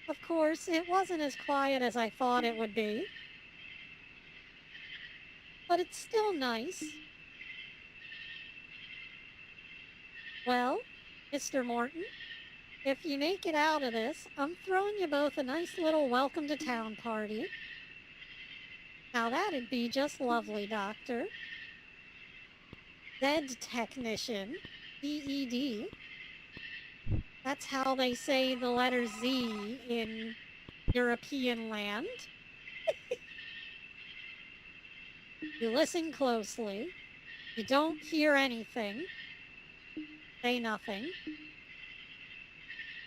Of course, it wasn't as quiet as I thought it would be. But it's still nice. Well, Mr. Morton, if you make it out of this, I'm throwing you both a nice little welcome to town party. Now that'd be just lovely, Doctor. Zed-Technician, Z-E-D. That's how they say the letter Z in European land. You listen closely. You don't hear anything. Say nothing.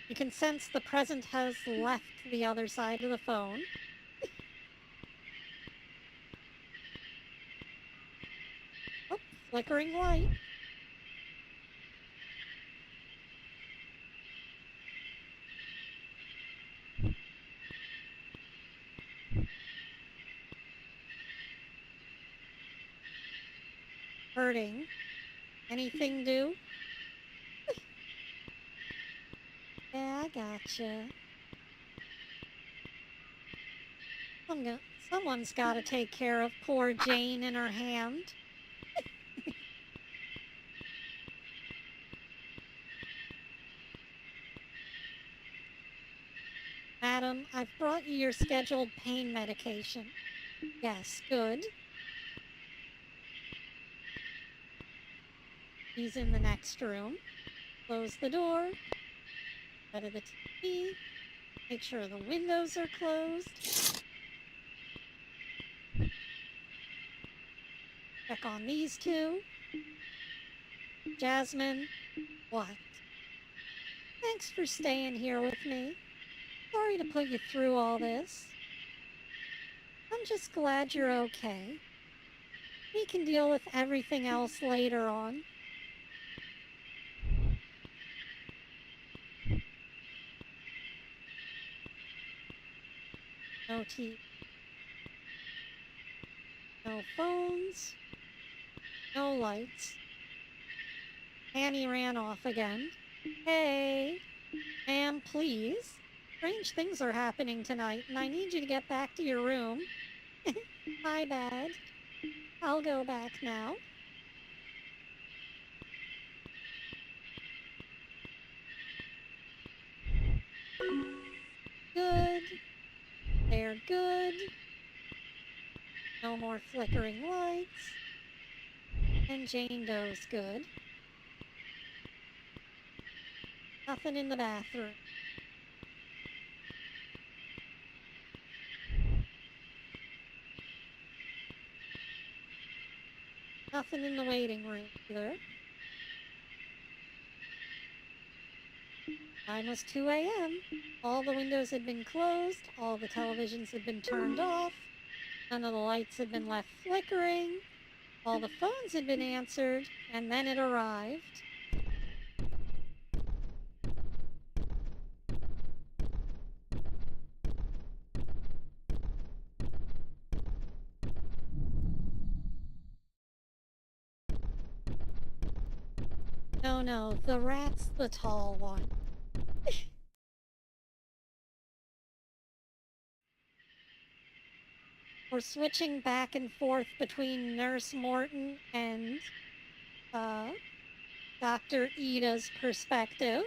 You can sense the present has left the other side of the phone. Oh, flickering light. Hurting. Anything do? Yeah, I gotcha. Someone's gotta take care of poor Jane in her hand. Madam, I've brought you your scheduled pain medication. Yes, good. He's in the next room. Close the door. Go to the TV. Make sure the windows are closed. Check on these two. Jasmine, what? Thanks for staying here with me. Sorry to put you through all this. I'm just glad you're okay. We can deal with everything else later on. No TV. No phones. No lights. Annie ran off again. Hey, ma'am, please. Strange things are happening tonight, and I need you to get back to your room. My bad. I'll go back now. Good. They're good. No more flickering lights. And Jane Doe's good. Nothing in the bathroom. Nothing in the waiting room either. Time was 2 a.m. All the windows had been closed, all the televisions had been turned off, none of the lights had been left flickering, all the phones had been answered, and then it arrived. No, the rat's the tall one. We're switching back and forth between Nurse Morton and Dr. Ida's perspective.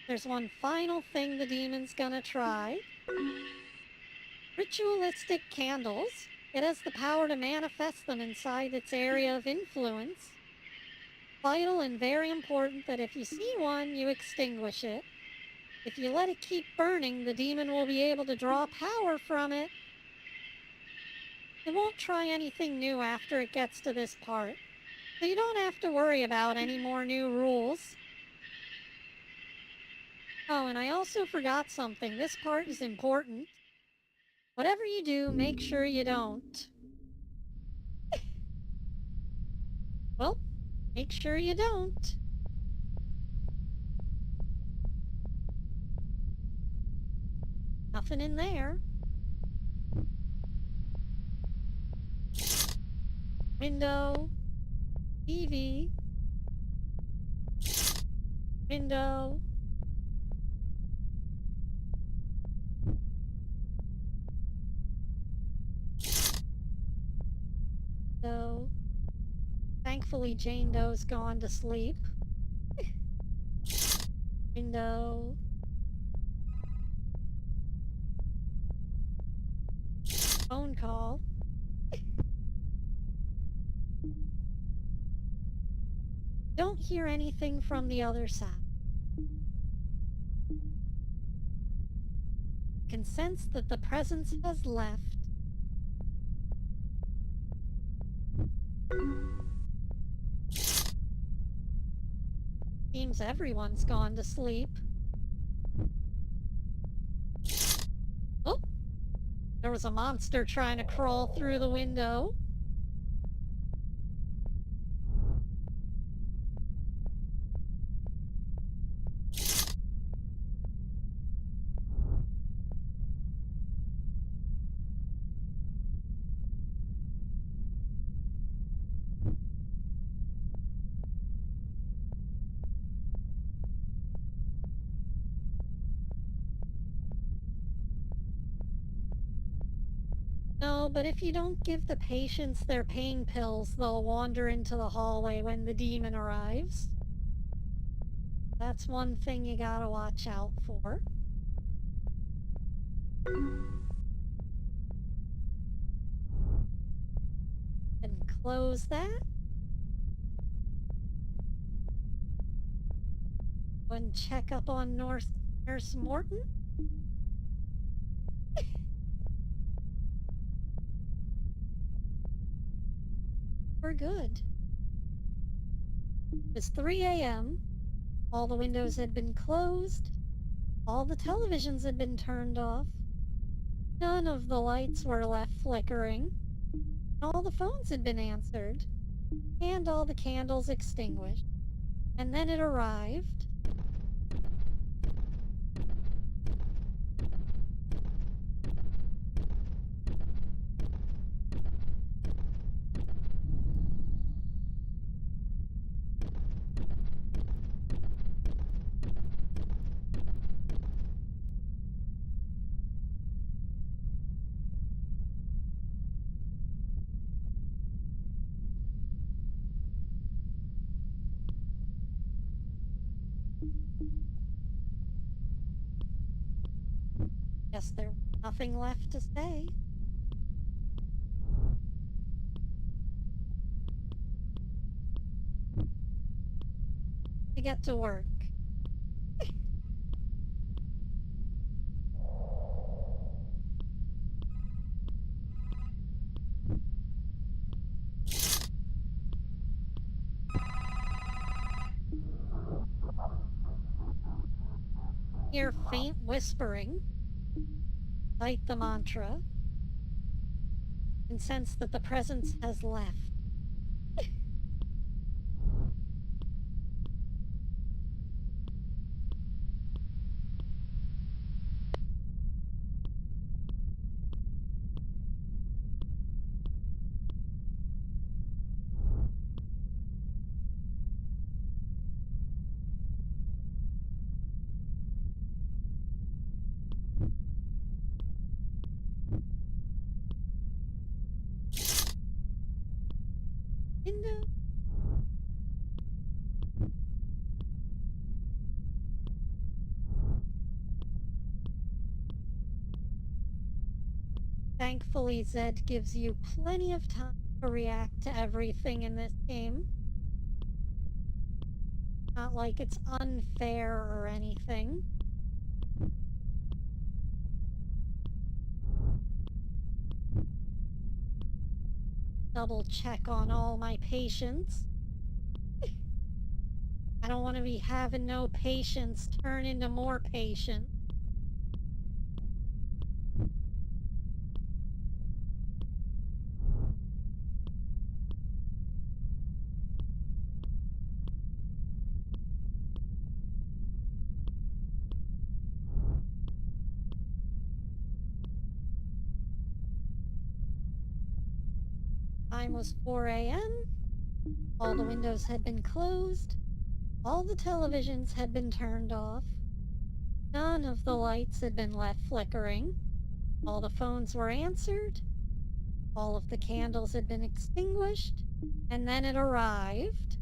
There's one final thing the demon's gonna try. Ritualistic candles. It has the power to manifest them inside its area of influence. Vital and very important that if you see one, you extinguish it. If you let it keep burning, the demon will be able to draw power from it. It won't try anything new after it gets to this part, so you don't have to worry about any more new rules. Oh, and I also forgot something. This part is important. Whatever you do, make sure you don't. Well, make sure you don't. Nothing in there. Window. TV. Window. Window. Thankfully, Jane Doe's gone to sleep. Window. Phone call. Don't hear anything from the other side. Can sense that the presence has left. Seems everyone's gone to sleep. Oh! There was a monster trying to crawl through the window. No, but if you don't give the patients their pain pills, they'll wander into the hallway when the demon arrives. That's one thing you gotta watch out for. And close that. Go and check up on Nurse Morton. We're good. It's 3 a.m. All the windows had been closed. All the televisions had been turned off. None of the lights were left flickering. All the phones had been answered. And all the candles extinguished. And then it arrived. Guess there's nothing left to say. To get to work. Hear faint whispering, cite the mantra, and sense that the presence has left. Window. Thankfully, Zed gives you plenty of time to react to everything in this game. Not like it's unfair or anything. Double check on all my patients. I don't want to be having no patients turn into more patients. Time was 4 a.m. All the windows had been closed. All the televisions had been turned off. None of the lights had been left flickering. All the phones were answered. All of the candles had been extinguished. And then it arrived.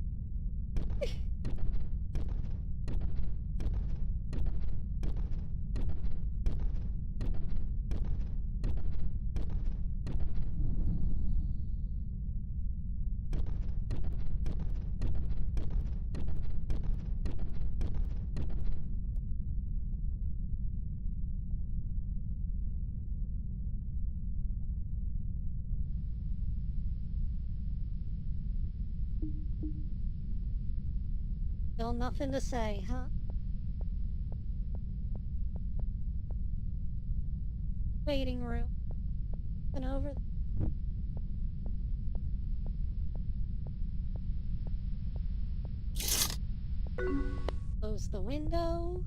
Still nothing to say, huh? Waiting room. And over. Close the window.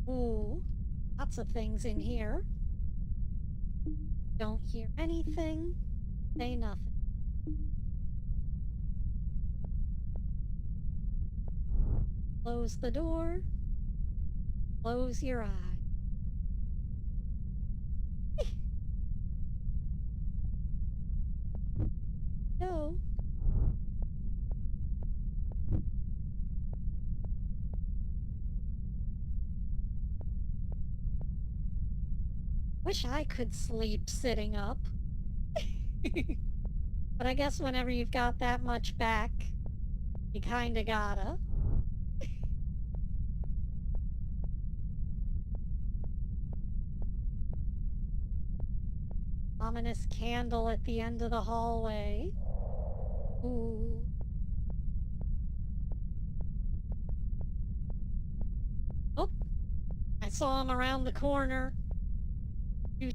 Ooh, lots of things in here. Don't hear anything. Say nothing. Close the door. Close your eyes. No. Wish I could sleep sitting up. But I guess whenever you've got that much back, you kinda gotta. Ominous candle at the end of the hallway. Ooh. Oh, I saw him around the corner. You...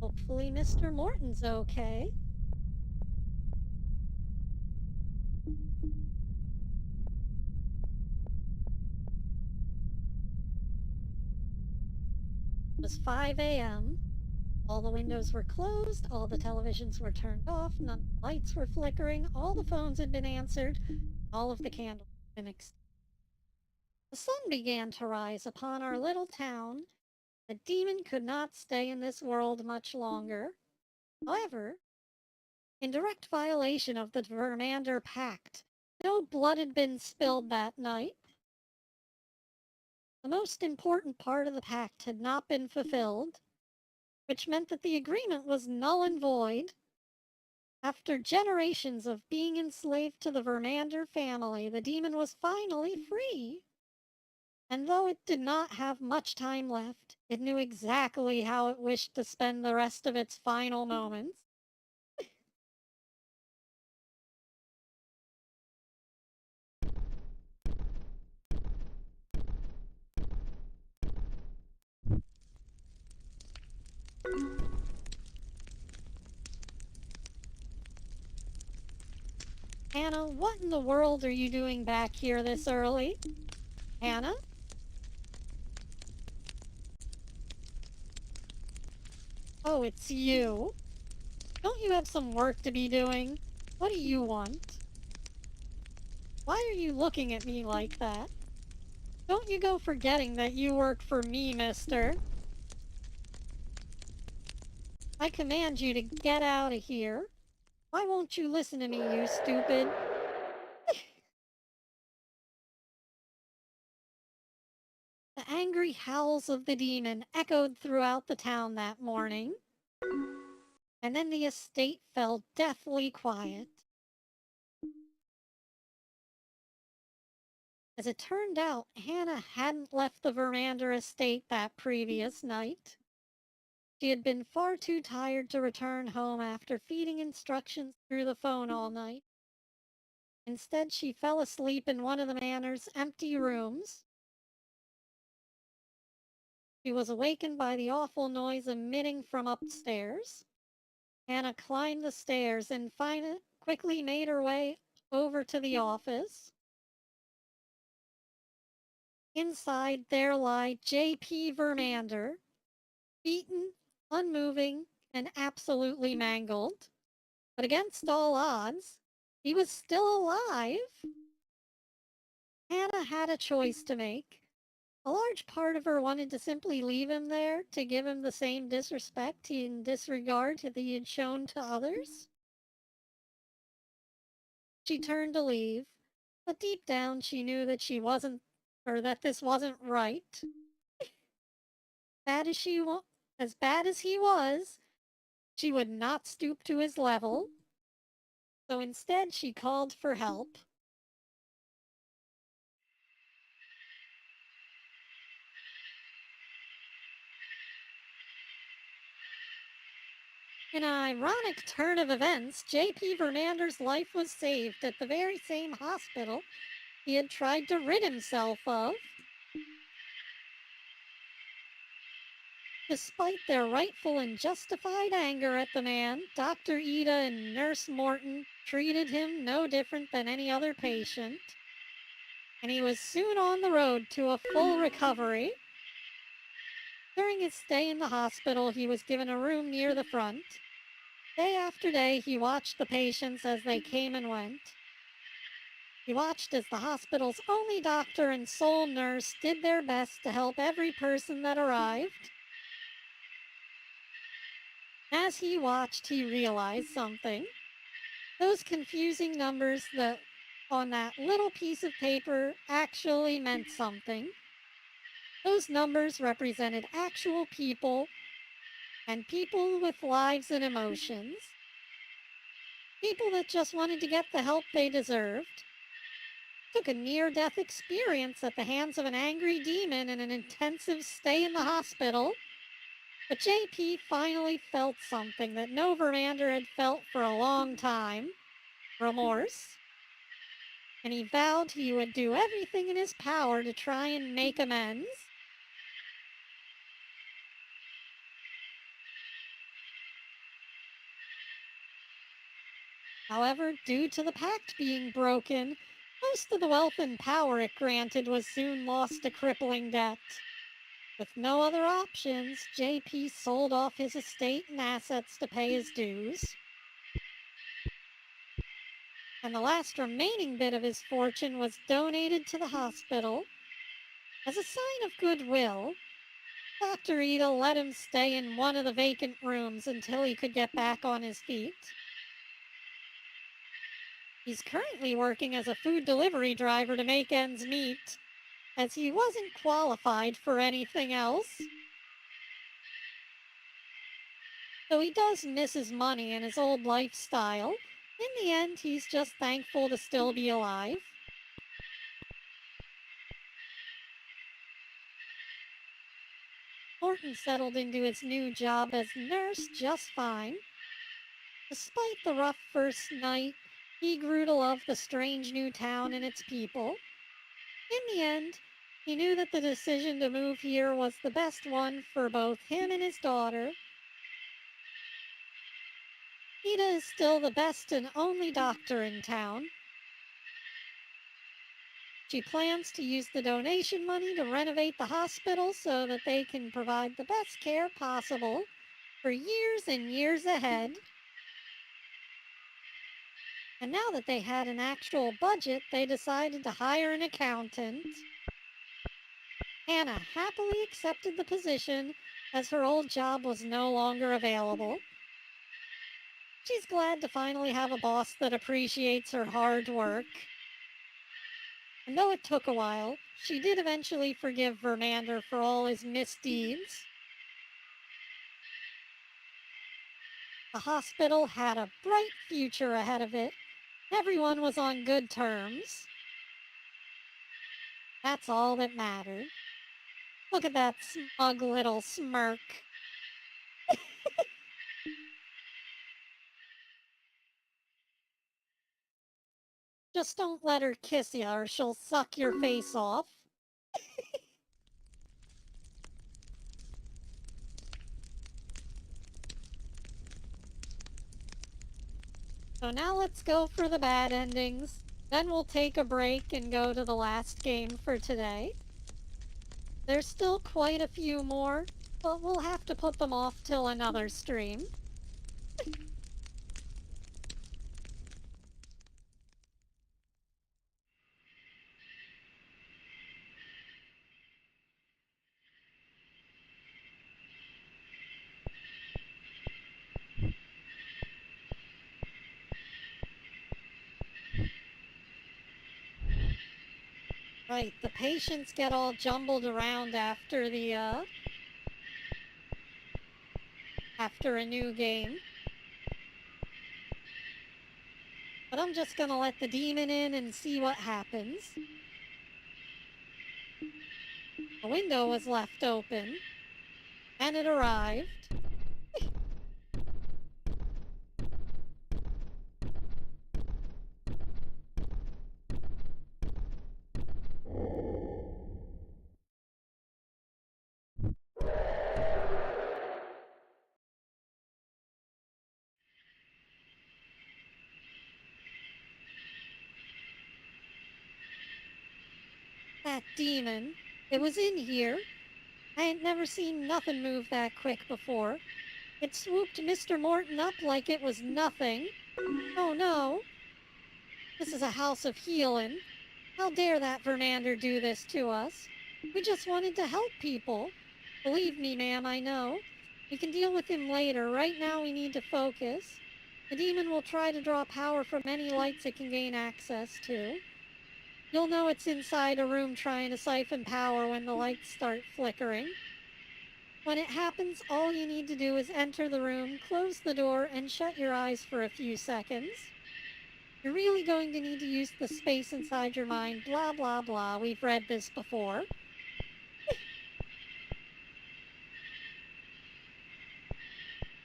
Hopefully Mr. Morton's okay. It was 5 a.m. All the windows were closed, all the televisions were turned off, none of the lights were flickering, all the phones had been answered, all of the candles had been extinguished. The sun began to rise upon our little town. The demon could not stay in this world much longer. However, in direct violation of the Vermander Pact, no blood had been spilled that night. The most important part of the pact had not been fulfilled, which meant that the agreement was null and void. After generations of being enslaved to the Vermander family, the demon was finally free. And though it did not have much time left, it knew exactly how it wished to spend the rest of its final moments. Hannah, what in the world are you doing back here this early? Hannah? Oh, it's you. Don't you have some work to be doing? What do you want? Why are you looking at me like that? Don't you go forgetting that you work for me, mister. I command you to get out of here. Why won't you listen to me, you stupid? The angry howls of the demon echoed throughout the town that morning, and then the estate fell deathly quiet. As it turned out, Hannah hadn't left the Vermander estate that previous night. She had been far too tired to return home after feeding instructions through the phone all night. Instead, she fell asleep in one of the manor's empty rooms. She was awakened by the awful noise emitting from upstairs. Hannah climbed the stairs and quickly made her way over to the office. Inside there lay J.P. Vermander, beaten, unmoving, and absolutely mangled. But against all odds, he was still alive. Hannah had a choice to make. A large part of her wanted to simply leave him there to give him the same disrespect and disregard that he had shown to others. She turned to leave, but deep down she knew that she wasn't, or that this wasn't right. Bad as as bad as he was, she would not stoop to his level. So instead, she called for help. In an ironic turn of events, J.P. Vermander's life was saved at the very same hospital he had tried to rid himself of. Despite their rightful and justified anger at the man, Dr. Ida and Nurse Morton treated him no different than any other patient, and he was soon on the road to a full recovery. During his stay in the hospital, he was given a room near the front. Day after day, he watched the patients as they came and went. He watched as the hospital's only doctor and sole nurse did their best to help every person that arrived. As he watched, he realized something. Those confusing numbers that on that little piece of paper actually meant something. Those numbers represented actual people and people with lives and emotions. People that just wanted to get the help they deserved. Took a near-death experience at the hands of an angry demon and an intensive stay in the hospital. But JP finally felt something that no Vermander had felt for a long time. Remorse. And he vowed he would do everything in his power to try and make amends. However, due to the pact being broken, most of the wealth and power it granted was soon lost to crippling debt. With no other options, JP sold off his estate and assets to pay his dues. And the last remaining bit of his fortune was donated to the hospital. As a sign of goodwill, Dr. Ida let him stay in one of the vacant rooms until he could get back on his feet. He's currently working as a food delivery driver to make ends meet, as he wasn't qualified for anything else. Though he does miss his money and his old lifestyle, in the end he's just thankful to still be alive. Morton settled into his new job as nurse just fine. Despite the rough first night, he grew to love the strange new town and its people. In the end, he knew that the decision to move here was the best one for both him and his daughter. Ida is still the best and only doctor in town. She plans to use the donation money to renovate the hospital so that they can provide the best care possible for years and years ahead. And now that they had an actual budget, they decided to hire an accountant. Hannah happily accepted the position as her old job was no longer available. She's glad to finally have a boss that appreciates her hard work. And though it took a while, she did eventually forgive Vermander for all his misdeeds. The hospital had a bright future ahead of it. Everyone was on good terms. That's all that mattered. Look at that smug little smirk. Just don't let her kiss you or she'll suck your face off. So now let's go for the bad endings. Then we'll take a break and go to the last game for today. There's still quite a few more, but we'll have to put them off till another stream. Right, the patients get all jumbled around after after a new game. But I'm just gonna let the demon in and see what happens. The window was left open, and it arrived. That demon, it was in here. I ain't never seen nothing move that quick before. It swooped Mr. Morton up like it was nothing. Oh no. This is a house of healin'. How dare that Vermander do this to us? We just wanted to help people. Believe me, ma'am, I know. We can deal with him later. Right now we need to focus. The demon will try to draw power from any lights it can gain access to. You'll know it's inside a room trying to siphon power when the lights start flickering. When it happens, all you need to do is enter the room, close the door, and shut your eyes for a few seconds. You're really going to need to use the space inside your mind, blah blah blah, we've read this before.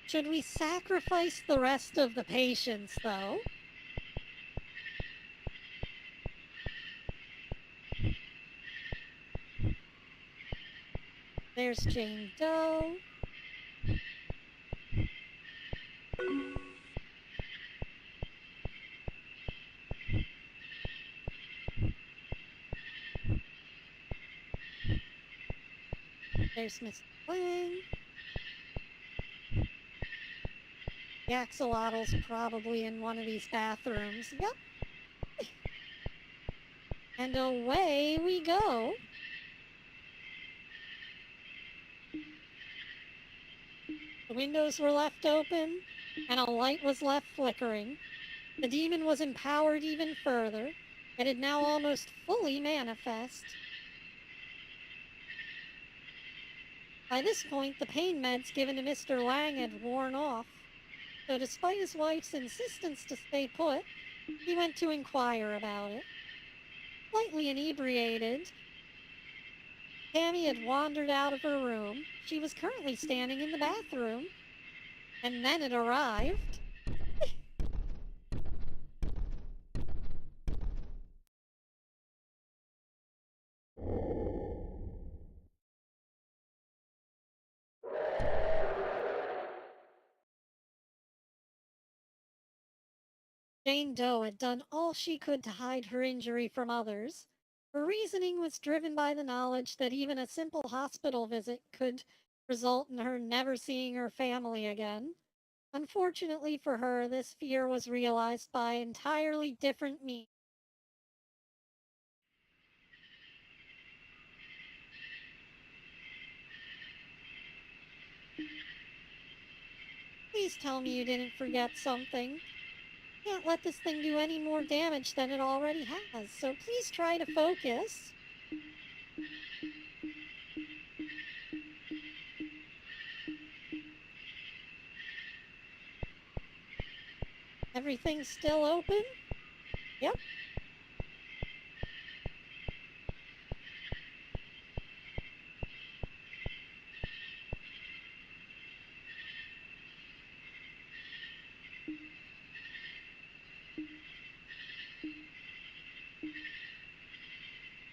Should we sacrifice the rest of the patients, though? There's Jane Doe. There's Miss Wang. The axolotl's probably in one of these bathrooms. Yep. And away we go. The windows were left open, and a light was left flickering. The demon was empowered even further. It had now almost fully manifest. By this point, the pain meds given to Mr. Lang had worn off. So despite his wife's insistence to stay put, he went to inquire about it. Slightly inebriated, Tammy had wandered out of her room. She was currently standing in the bathroom. And then it arrived. Jane Doe had done all she could to hide her injury from others. Her reasoning was driven by the knowledge that even a simple hospital visit could result in her never seeing her family again. Unfortunately for her, this fear was realized by entirely different means. Please tell me you didn't forget something. Can't let this thing do any more damage than it already has, so please try to focus. Everything's still open? Yep.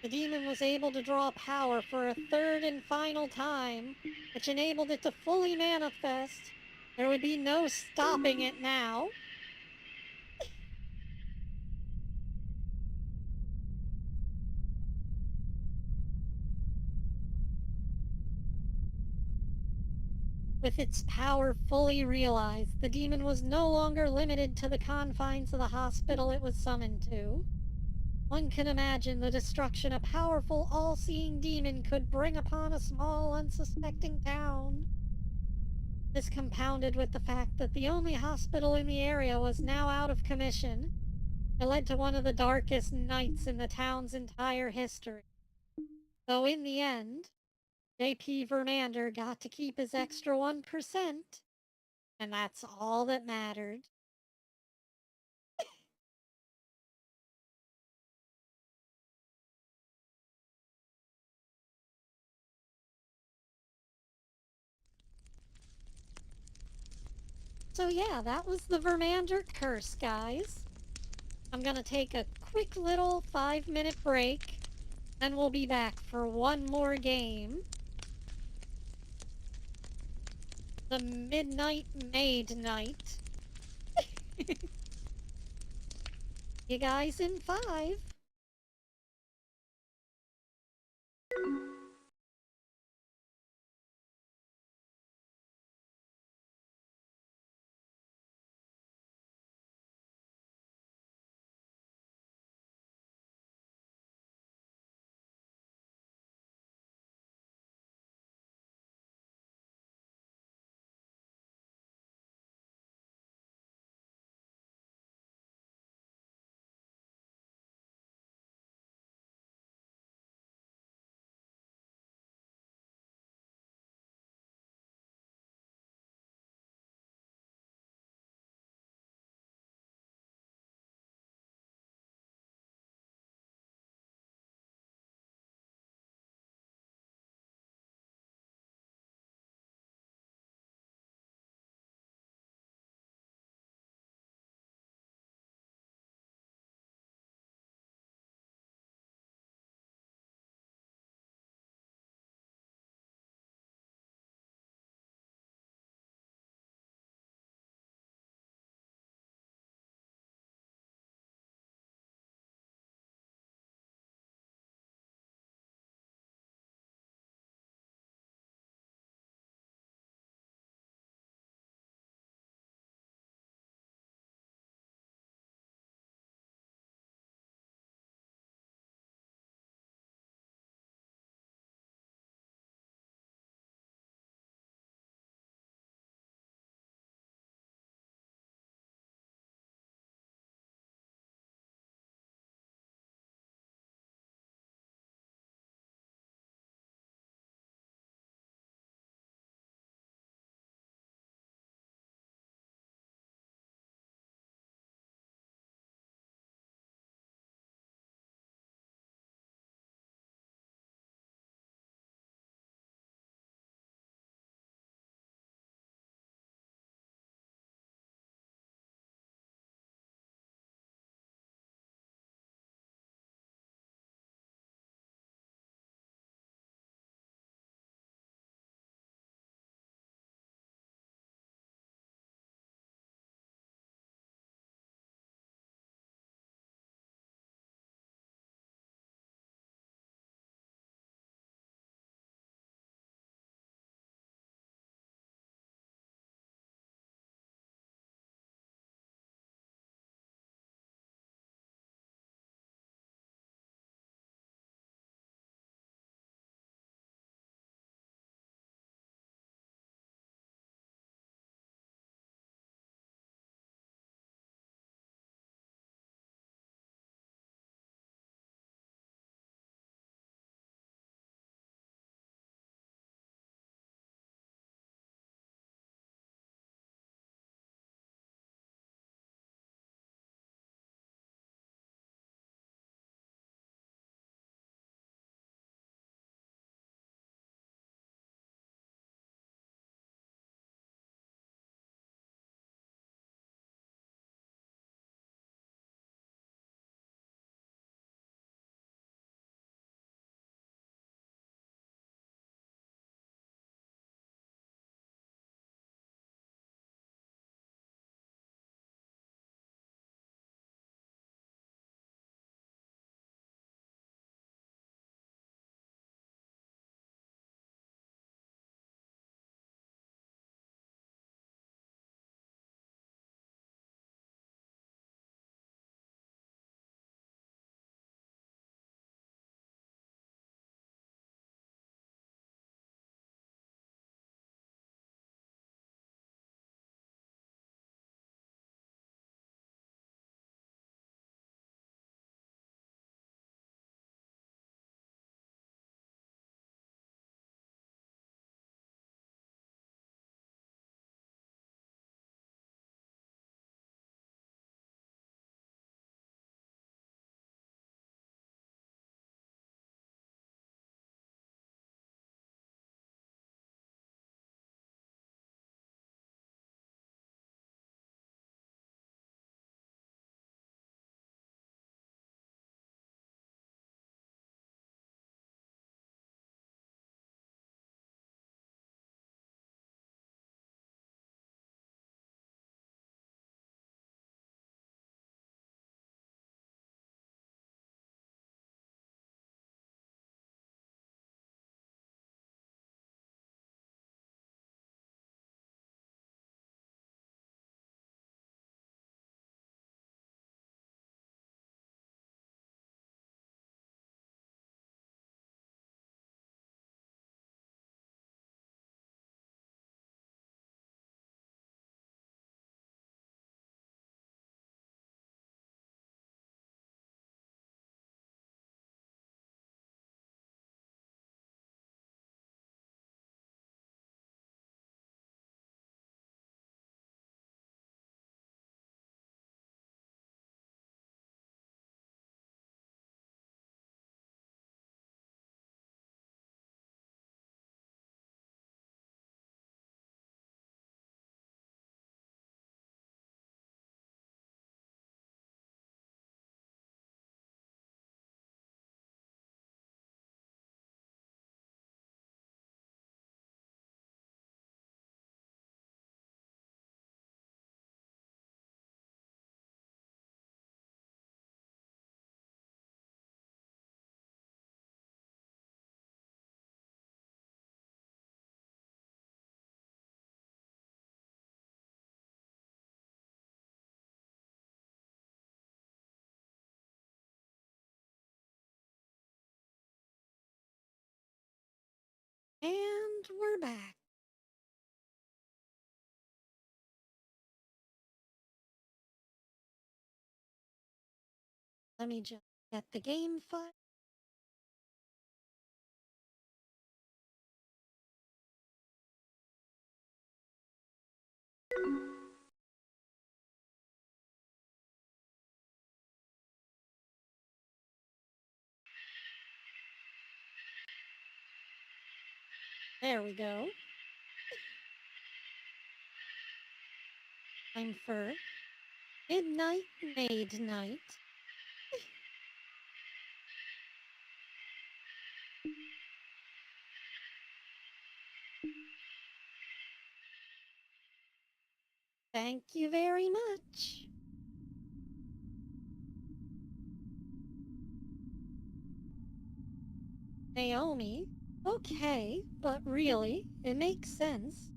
The demon was able to draw power for a third and final time, which enabled it to fully manifest. There would be no stopping it now. With its power fully realized, the demon was no longer limited to the confines of the hospital it was summoned to. One can imagine the destruction a powerful, all-seeing demon could bring upon a small, unsuspecting town. This compounded with the fact that the only hospital in the area was now out of commission. It led to one of the darkest nights in the town's entire history. Though in the end, J.P. Vermander got to keep his extra 1%, and that's all that mattered. So yeah, that was the Vermander Curse, guys. I'm gonna take a quick little 5-minute break, and we'll be back for one more game. The Midnight Maid Night. You guys in 5. we're back. Let me just get the game file. There we go. Time for Midnight Maid Night. Thank you very much. Naomi, okay, but really, it makes sense.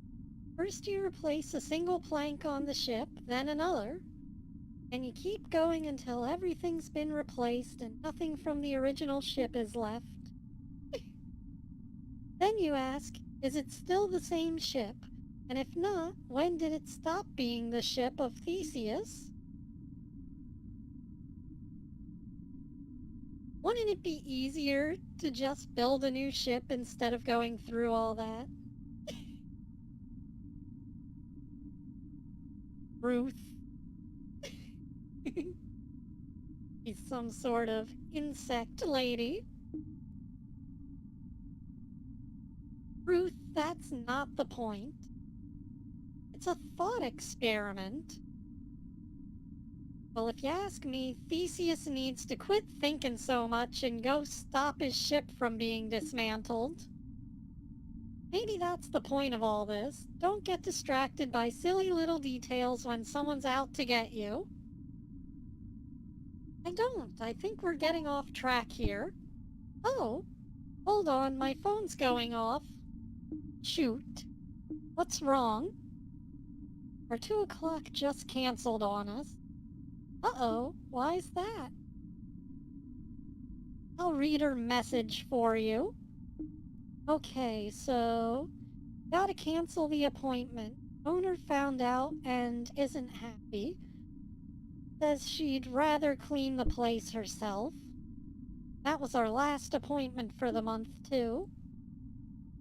First you replace a single plank on the ship, then another, and you keep going until everything's been replaced and nothing from the original ship is left. Then you ask, is it still the same ship? And if not, when did it stop being the ship of Theseus? Wouldn't it be easier to just build a new ship instead of going through all that? Ruth. He's some sort of insect lady. Ruth, that's not the point. It's a thought experiment. Well, if you ask me, Theseus needs to quit thinking so much and go stop his ship from being dismantled. Maybe that's the point of all this. Don't get distracted by silly little details when someone's out to get you. I don't. I think we're getting off track here. Oh, hold on, my phone's going off. Shoot. What's wrong? Our 2 o'clock just canceled on us. Uh-oh, why's that? I'll read her message for you. Okay, so gotta cancel the appointment. Owner found out and isn't happy. Says she'd rather clean the place herself. That was our last appointment for the month, too.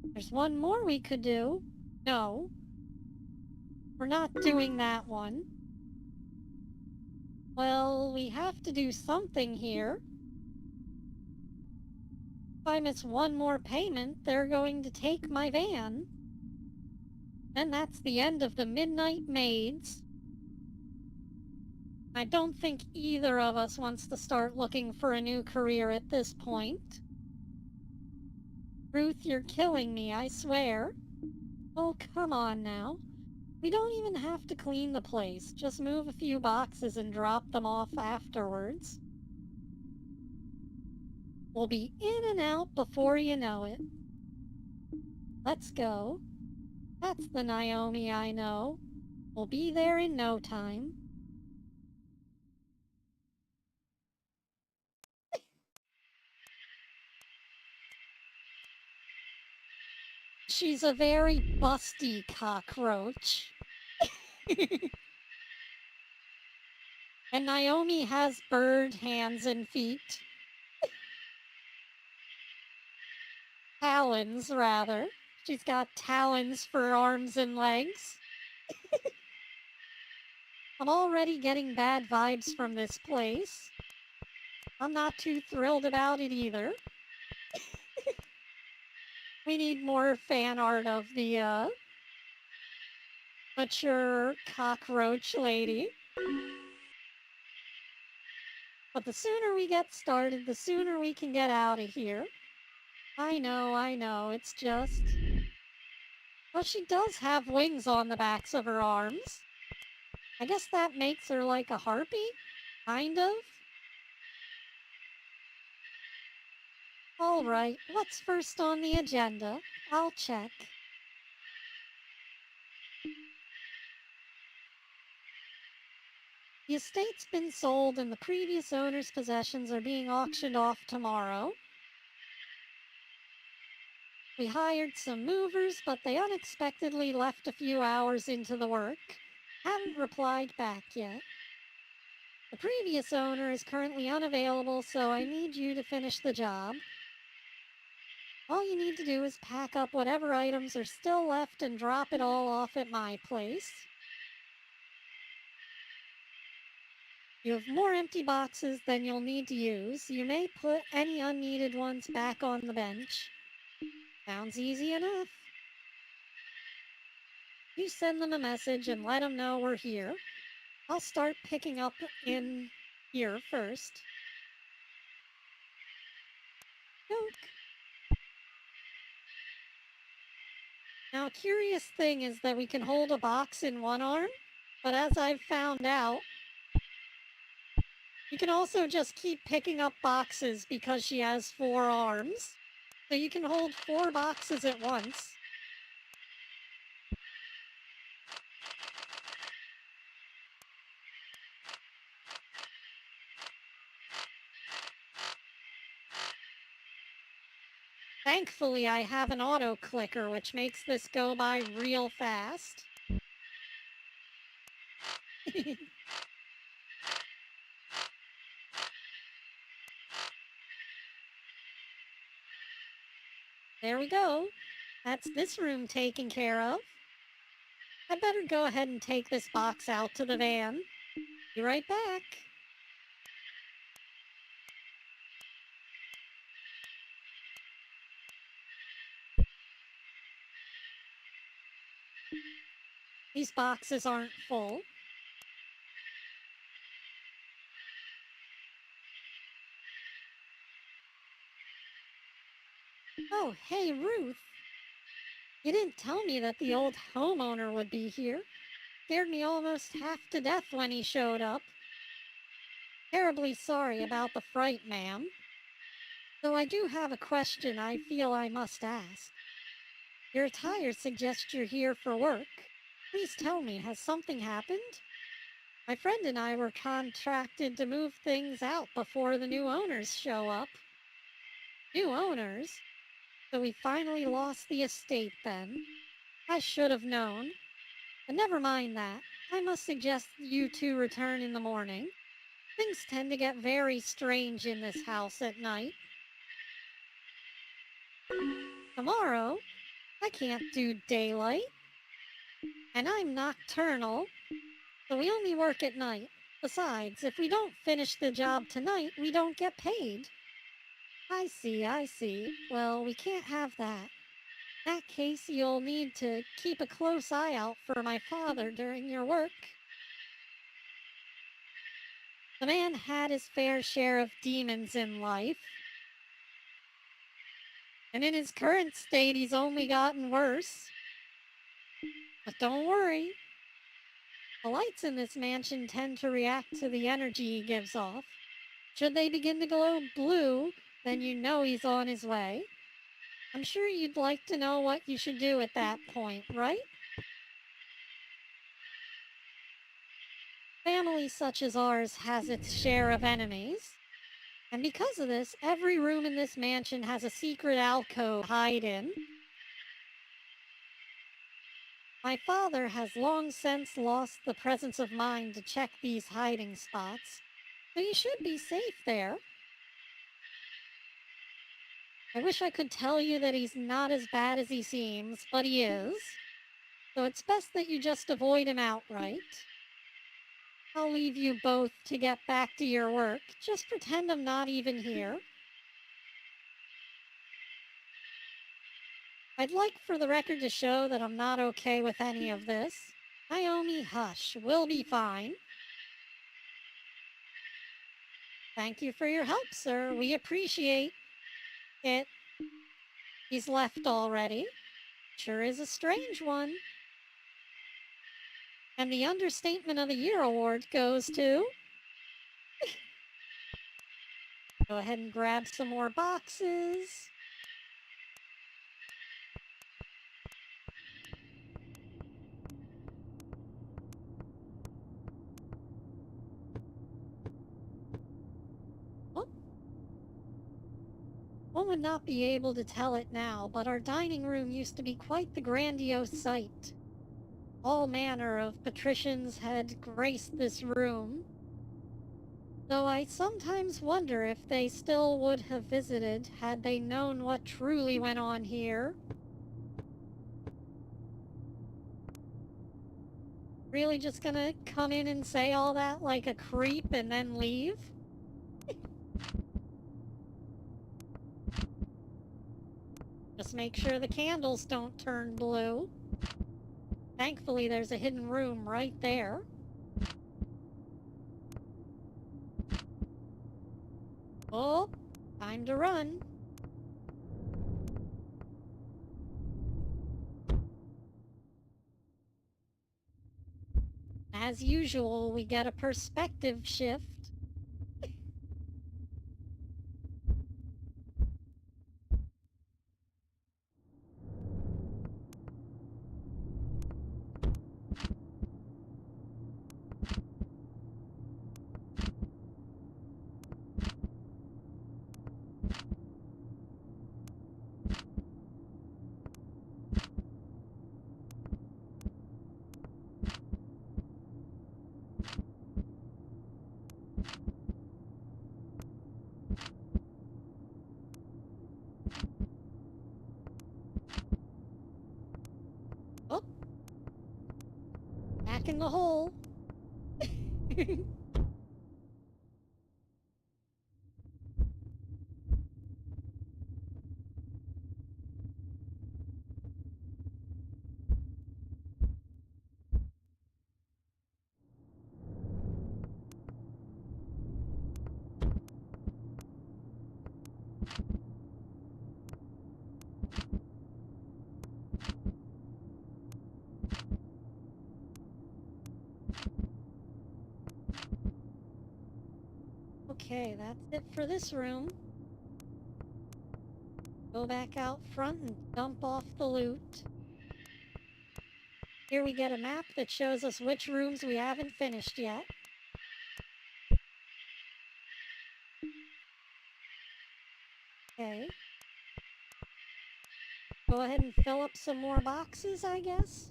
There's one more we could do. No. We're not doing that one. Well, we have to do something here. If I miss one more payment, they're going to take my van. And that's the end of the Midnight Maids. I don't think either of us wants to start looking for a new career at this point. Ruth, you're killing me, I swear. Oh, come on now. We don't even have to clean the place. Just move a few boxes and drop them off afterwards. We'll be in and out before you know it. Let's go. That's the Naomi I know. We'll be there in no time. She's a very busty cockroach. And Naomi has bird hands and feet. Talons, rather. She's got talons for arms and legs. I'm already getting bad vibes from this place. I'm not too thrilled about it either. We need more fan art of the mature cockroach lady. But the sooner we get started, the sooner we can get out of here. I know, it's just... Well, she does have wings on the backs of her arms. I guess that makes her like a harpy? Kind of? Alright, what's first on the agenda? I'll check. The estate's been sold and the previous owner's possessions are being auctioned off tomorrow. We hired some movers, but they unexpectedly left a few hours into the work. Haven't replied back yet. The previous owner is currently unavailable, so I need you to finish the job. All you need to do is pack up whatever items are still left and drop it all off at my place. You have more empty boxes than you'll need to use. You may put any unneeded ones back on the bench. Sounds easy enough. You send them a message and let them know we're here. I'll start picking up in here first. Joke. Now, a curious thing is that we can hold a box in one arm, but as I've found out, you can also just keep picking up boxes because she has 4 arms. So you can hold 4 boxes at once. Thankfully, I have an auto clicker, which makes this go by real fast. There we go. That's this room taken care of. I'd better go ahead and take this box out to the van. Be right back. These boxes aren't full. Oh, hey, Ruth. You didn't tell me that the old homeowner would be here. Scared me almost half to death when he showed up. Terribly sorry about the fright, ma'am. Though I do have a question I feel I must ask. Your attire suggests you're here for work. Please tell me, has something happened? My friend and I were contracted to move things out before the new owners show up. New owners? So we finally lost the estate then. I should have known. But never mind that. I must suggest you two return in the morning. Things tend to get very strange in this house at night. Tomorrow? I can't do daylight. And I'm nocturnal, so we only work at night. Besides, if we don't finish the job tonight, we don't get paid. I see. Well, we can't have that. In that case, you'll need to keep a close eye out for my father during your work. The man had his fair share of demons in life. And in his current state, he's only gotten worse. But don't worry. The lights in this mansion tend to react to the energy he gives off. Should they begin to glow blue, then you know he's on his way. I'm sure you'd like to know what you should do at that point, right? Family such as ours has its share of enemies. And because of this, every room in this mansion has a secret alcove to hide in. My father has long since lost the presence of mind to check these hiding spots, so you should be safe there. I wish I could tell you that he's not as bad as he seems, but he is. So it's best that you just avoid him outright. I'll leave you both to get back to your work. Just pretend I'm not even here. I'd like for the record to show that I'm not okay with any of this. Naomi, hush. We'll be fine. Thank you for your help, sir. We appreciate it. He's left already. Sure is a strange one. And the Understatement of the Year award goes to... Go ahead and grab some more boxes. Oh. One would not be able to tell it now, but our dining room used to be quite the grandiose sight. All manner of patricians had graced this room, though I sometimes wonder if they still would have visited had they known what truly went on here. Really just gonna come in and say all that like a creep and then leave? Just make sure the candles don't turn blue. Thankfully, there's a hidden room right there. Oh, time to run. As usual, we get a perspective shift. Oh, back in the hole. Okay, that's it for this room. Go back out front and dump off the loot. Here we get a map that shows us which rooms we haven't finished yet. Okay. Go ahead and fill up some more boxes, I guess.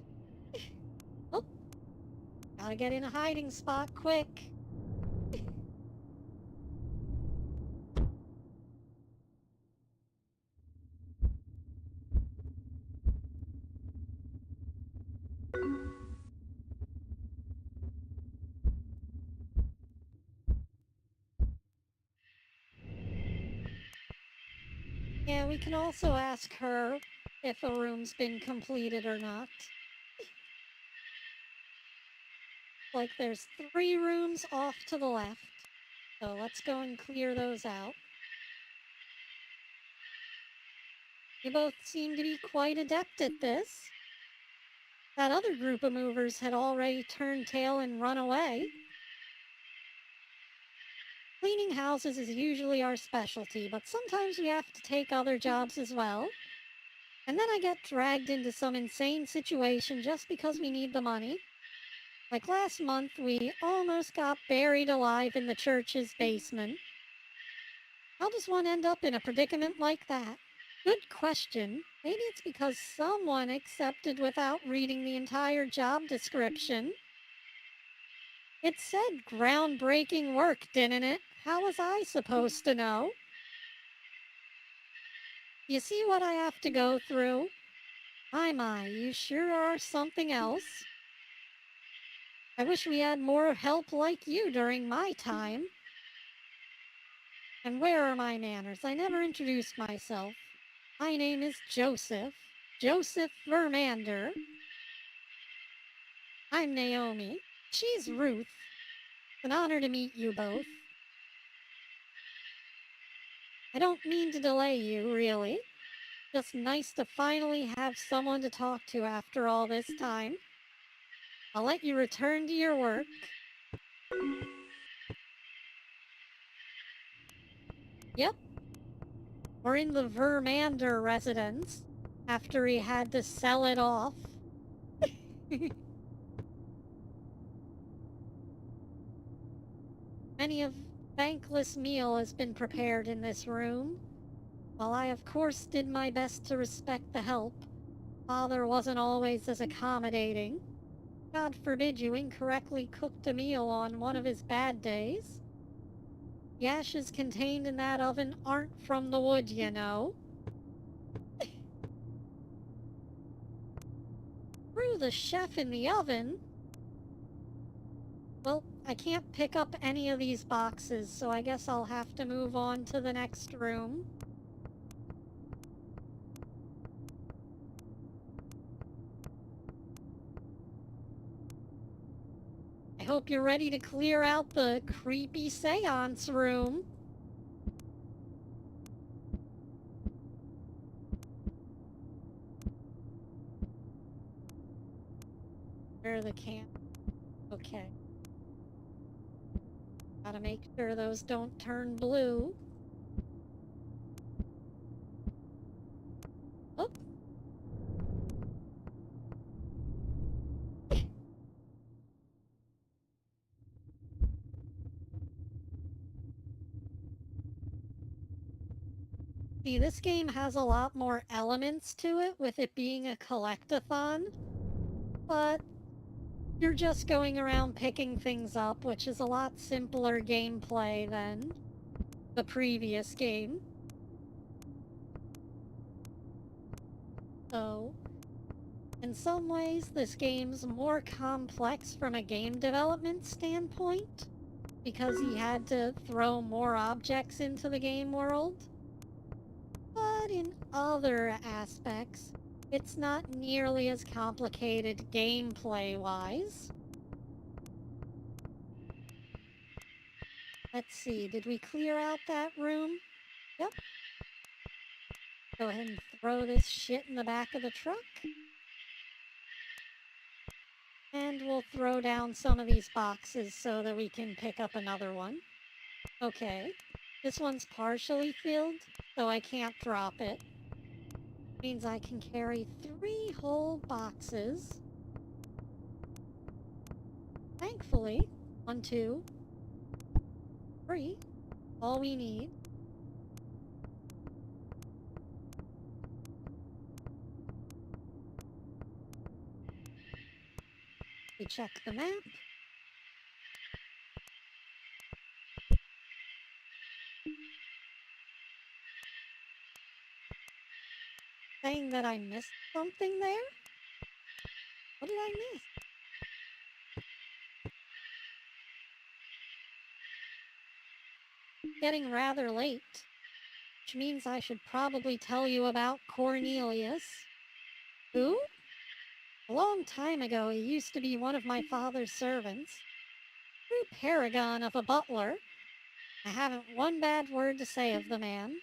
Oh, gotta get in a hiding spot quick. Yeah, we can also ask her if a room's been completed or not. Like there's 3 rooms off to the left. So let's go and clear those out. You both seem to be quite adept at this. That other group of movers had already turned tail and run away. Cleaning houses is usually our specialty, but sometimes we have to take other jobs as well. And then I get dragged into some insane situation just because we need the money. Like last month, we almost got buried alive in the church's basement. How does one end up in a predicament like that? Good question. Maybe it's because someone accepted without reading the entire job description. It said groundbreaking work, didn't it? How was I supposed to know? You see what I have to go through? My, you sure are something else. I wish we had more help like you during my time. And where are my manners? I never introduced myself. My name is Joseph. Joseph Vermander. I'm Naomi. She's Ruth. It's an honor to meet you both. I don't mean to delay you, really. Just nice to finally have someone to talk to after all this time. I'll let you return to your work. Yep. We're in the Vermander residence after he had to sell it off. Many a thankless meal has been prepared in this room. While I of course did my best to respect the help, Father wasn't always as accommodating. God forbid you incorrectly cooked a meal on one of his bad days. The ashes contained in that oven aren't from the wood, you know. Screw the chef in the oven. Well, I can't pick up any of these boxes, so I guess I'll have to move on to the next room. I hope you're ready to clear out the creepy seance room. Where are the cans? Okay. Gotta make sure those don't turn blue. Oh. See, this game has a lot more elements to it, with it being a collectathon, but you're just going around picking things up, which is a lot simpler gameplay than the previous game. So, in some ways, this game's more complex from a game development standpoint, because he had to throw more objects into the game world. But in other aspects, it's not nearly as complicated gameplay-wise. Let's see, did we clear out that room? Yep. Go ahead and throw this shit in the back of the truck. And we'll throw down some of these boxes so that we can pick up another one. Okay. This one's partially filled, so I can't drop it. Means I can carry 3 whole boxes. Thankfully, 1, 2, 3. All we need. We check the map. Saying that I missed something there? What did I miss? Getting rather late. Which means I should probably tell you about Cornelius. Who? A long time ago, he used to be one of my father's servants. True paragon of a butler. I haven't one bad word to say of the man.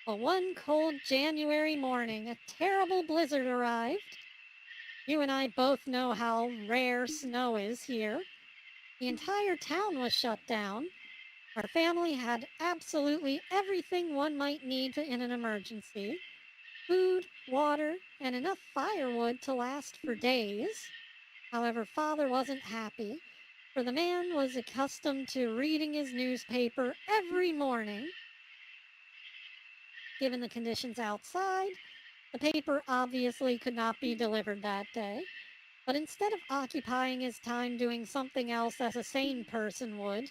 But one cold January morning, a terrible blizzard arrived. You and I both know how rare snow is here. The entire town was shut down. Our family had absolutely everything one might need in an emergency. Food, water, and enough firewood to last for days. However, Father wasn't happy, for the man was accustomed to reading his newspaper every morning. Given the conditions outside, the paper obviously could not be delivered that day. But instead of occupying his time doing something else as a sane person would,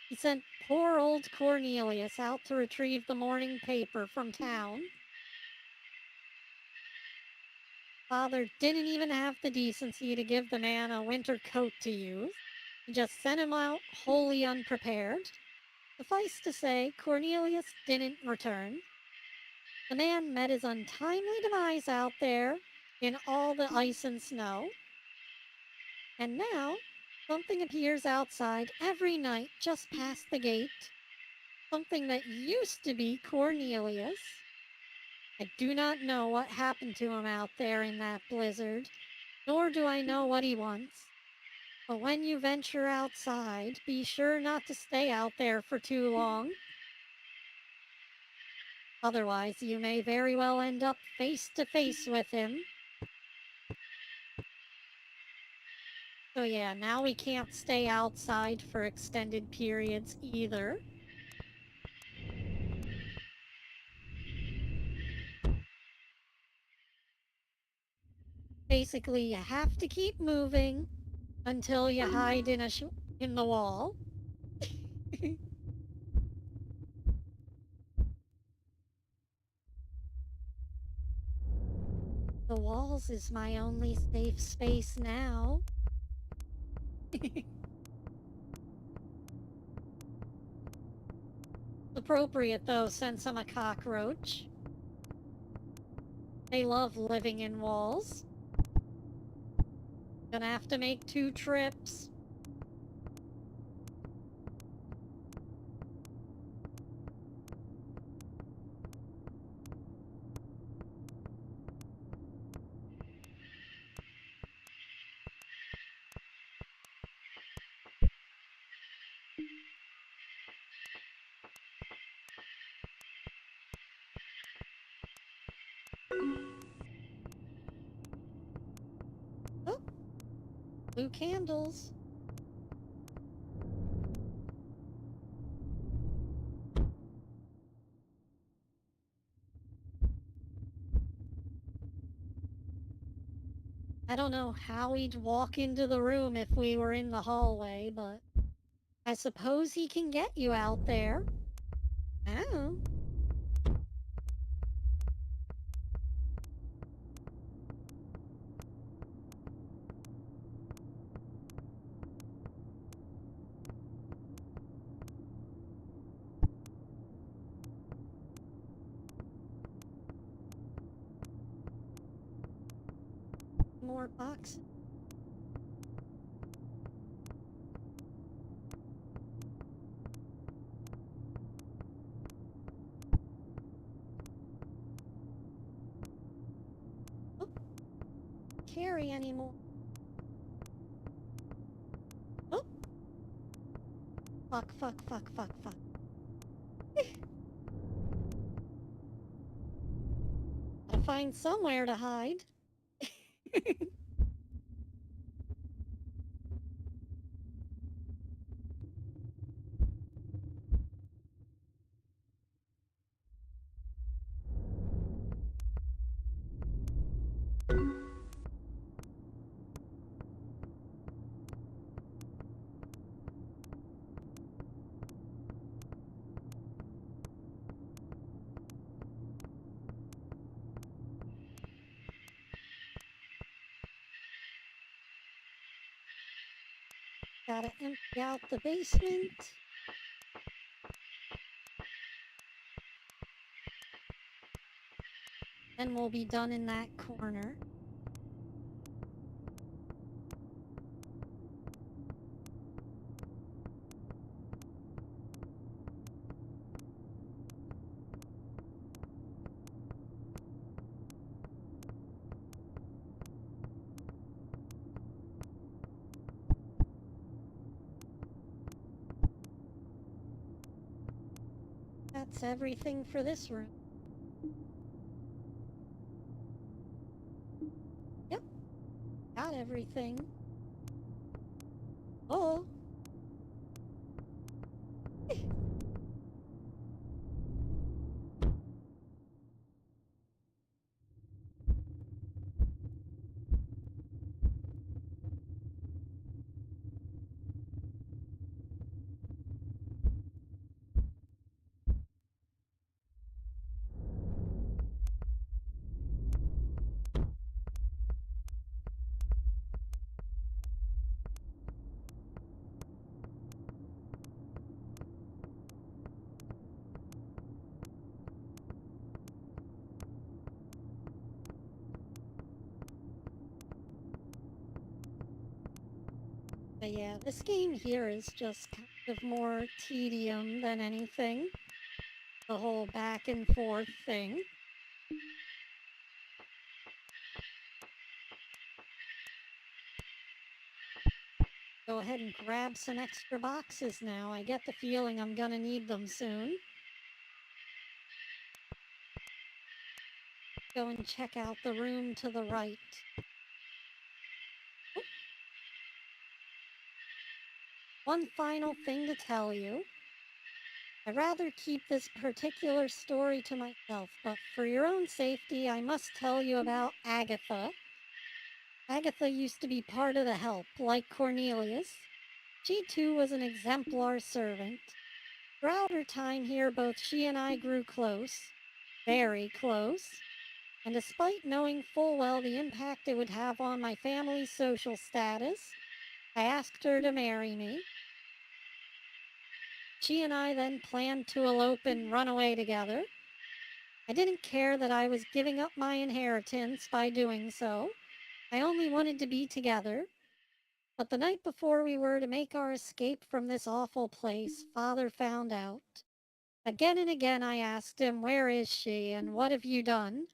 he sent poor old Cornelius out to retrieve the morning paper from town. Father didn't even have the decency to give the man a winter coat to use. He just sent him out wholly unprepared. Suffice to say, Cornelius didn't return. The man met his untimely demise out there in all the ice and snow. And now, something appears outside every night just past the gate. Something that used to be Cornelius. I do not know what happened to him out there in that blizzard, nor do I know what he wants. But when you venture outside, be sure not to stay out there for too long. Otherwise, you may very well end up face to face with him. So yeah, now we can't stay outside for extended periods either. Basically, you have to keep moving until you hide in the wall. The walls is my only safe space now. Appropriate though, since I'm a cockroach. They love living in walls. Gonna have to make 2 trips. Oh, blue candles. I don't know how he'd walk into the room if we were in the hallway, but I suppose he can get you out there. Oh. More boxes. Oh, carry anymore. Oh. Fuck, fuck, fuck, fuck, fuck. Gotta find somewhere to hide. Gotta empty out the basement. Then we'll be done in that corner. That's everything for this room. Yep, got everything. Oh. But yeah, this game here is just kind of more tedium than anything. The whole back and forth thing. Go ahead and grab some extra boxes now. I get the feeling I'm gonna need them soon. Go and check out the room to the right. Oh. One final thing to tell you. I'd rather keep this particular story to myself, but for your own safety, I must tell you about Agatha. Agatha used to be part of the help, like Cornelius. She too was an exemplar servant. Throughout her time here, both she and I grew close, very close, and despite knowing full well the impact it would have on my family's social status, I asked her to marry me. She and I then planned to elope and run away together. I didn't care that I was giving up my inheritance by doing so. I only wanted to be together. But the night before we were to make our escape from this awful place, Father found out. Again and again I asked him, "Where is she, and what have you done?"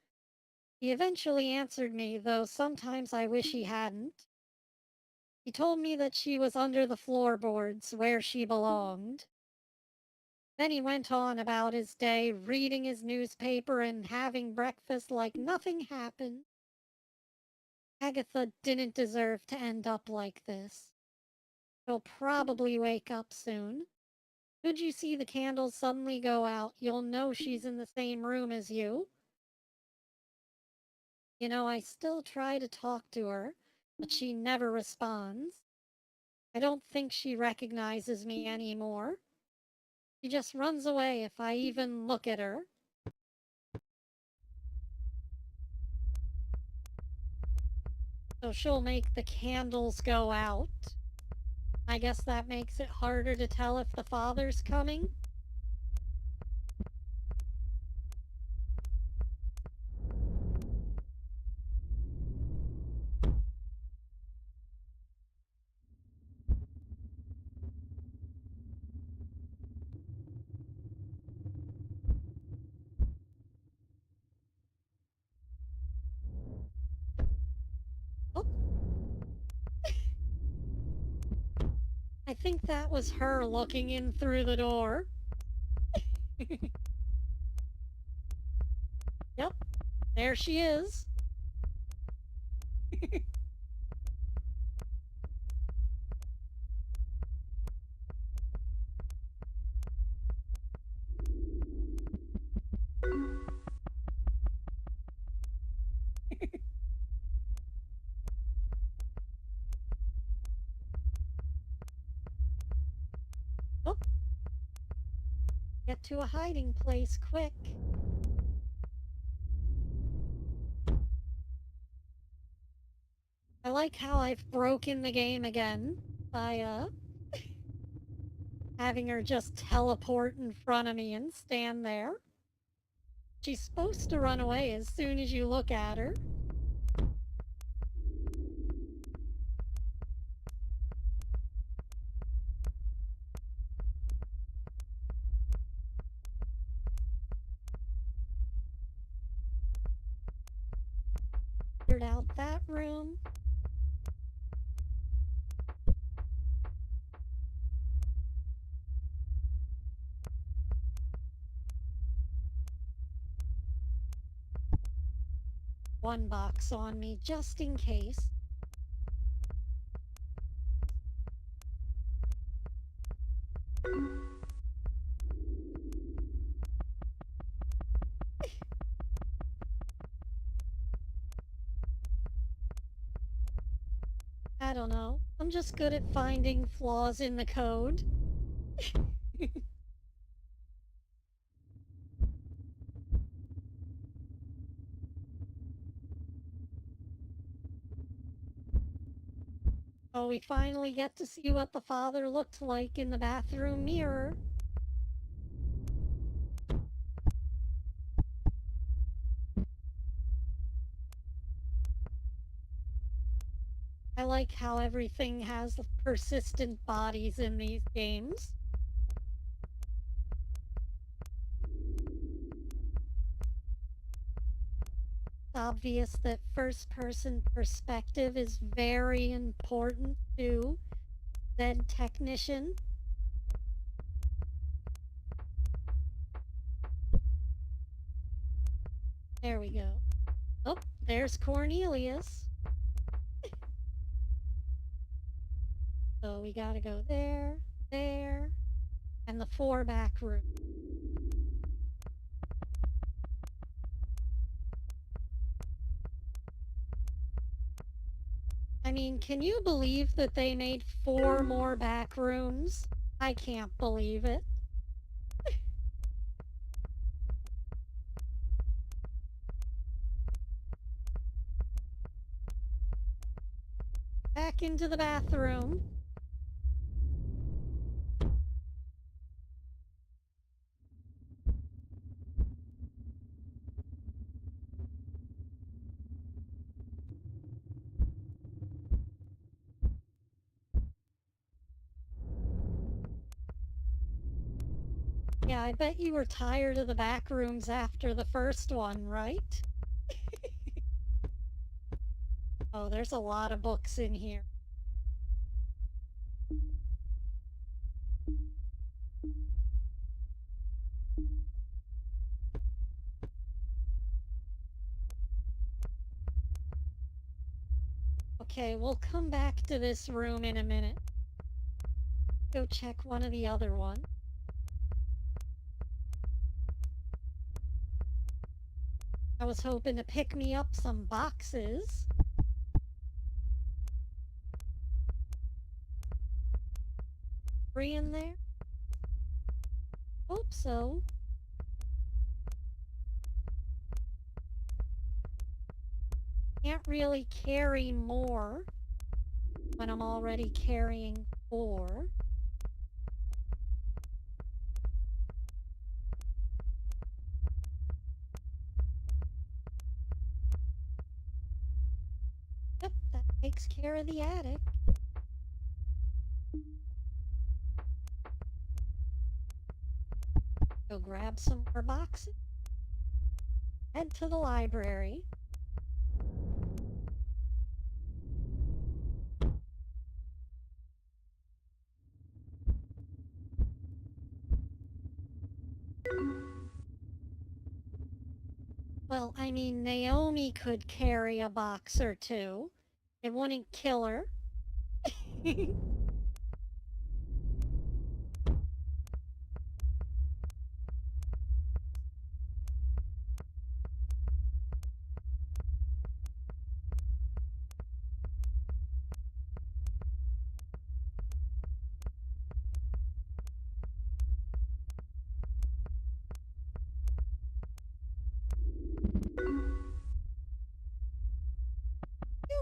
He eventually answered me, though sometimes I wish he hadn't. He told me that she was under the floorboards, where she belonged. Then he went on about his day, reading his newspaper and having breakfast like nothing happened. Agatha didn't deserve to end up like this. She'll probably wake up soon. Should you see the candles suddenly go out, you'll know she's in the same room as you. You know, I still try to talk to her, but she never responds. I don't think she recognizes me anymore. She just runs away if I even look at her. So she'll make the candles go out. I guess that makes it harder to tell if the father's coming. Oh, I think that was her looking in through the door. Yep, there she is. Oh, get to a hiding place quick. I like how I've broken the game again by having her just teleport in front of me and stand there. She's supposed to run away as soon as you look at her. Cleared out that room. One box on me just in case. I don't know. I'm just good at finding flaws in the code. Oh, we finally get to see what the father looked like in the bathroom mirror. I like how everything has persistent bodies in these games. It's obvious that first person perspective is very important to said technician. There we go. Oh, there's Cornelius. So we gotta go there, there, and the 4 back room. I mean, can you believe that they made 4 more back rooms? I can't believe it. Back into the bathroom. Yeah, I bet you were tired of the back rooms after the first one, right? Oh, there's a lot of books in here. Okay, we'll come back to this room in a minute. Go check one of the other ones. I was hoping to pick me up some boxes. Free in there? Hope so. Can't really carry more when I'm already carrying 4. Yep, that takes care of the attic. Go grab some more boxes. Head to the library. Well, I mean, Naomi could carry a box or two. It wouldn't kill her. You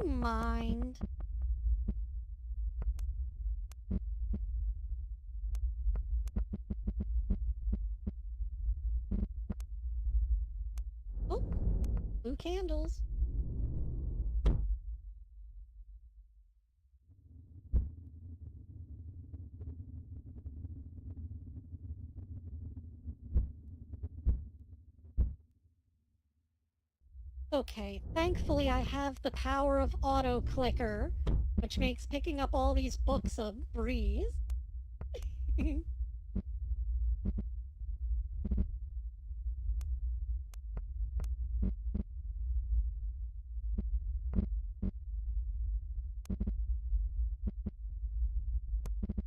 mind? Oh, blue candles. Okay, thankfully I have the power of auto clicker, which makes picking up all these books a breeze.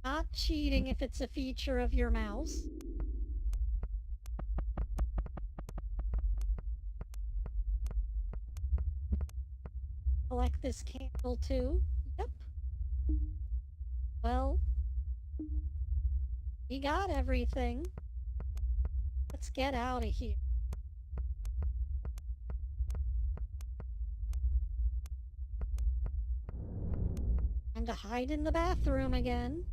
Not cheating if it's a feature of your mouse. Collect this candle too. Yep. Well, we got everything. Let's get out of here. Time to hide in the bathroom again.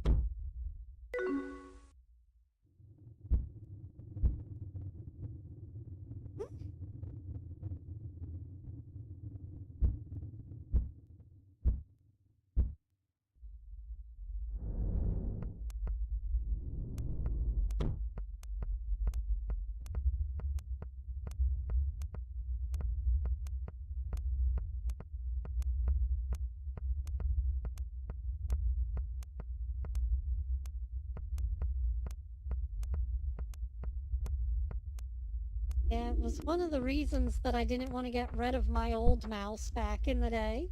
Yeah, it was one of the reasons that I didn't want to get rid of my old mouse back in the day.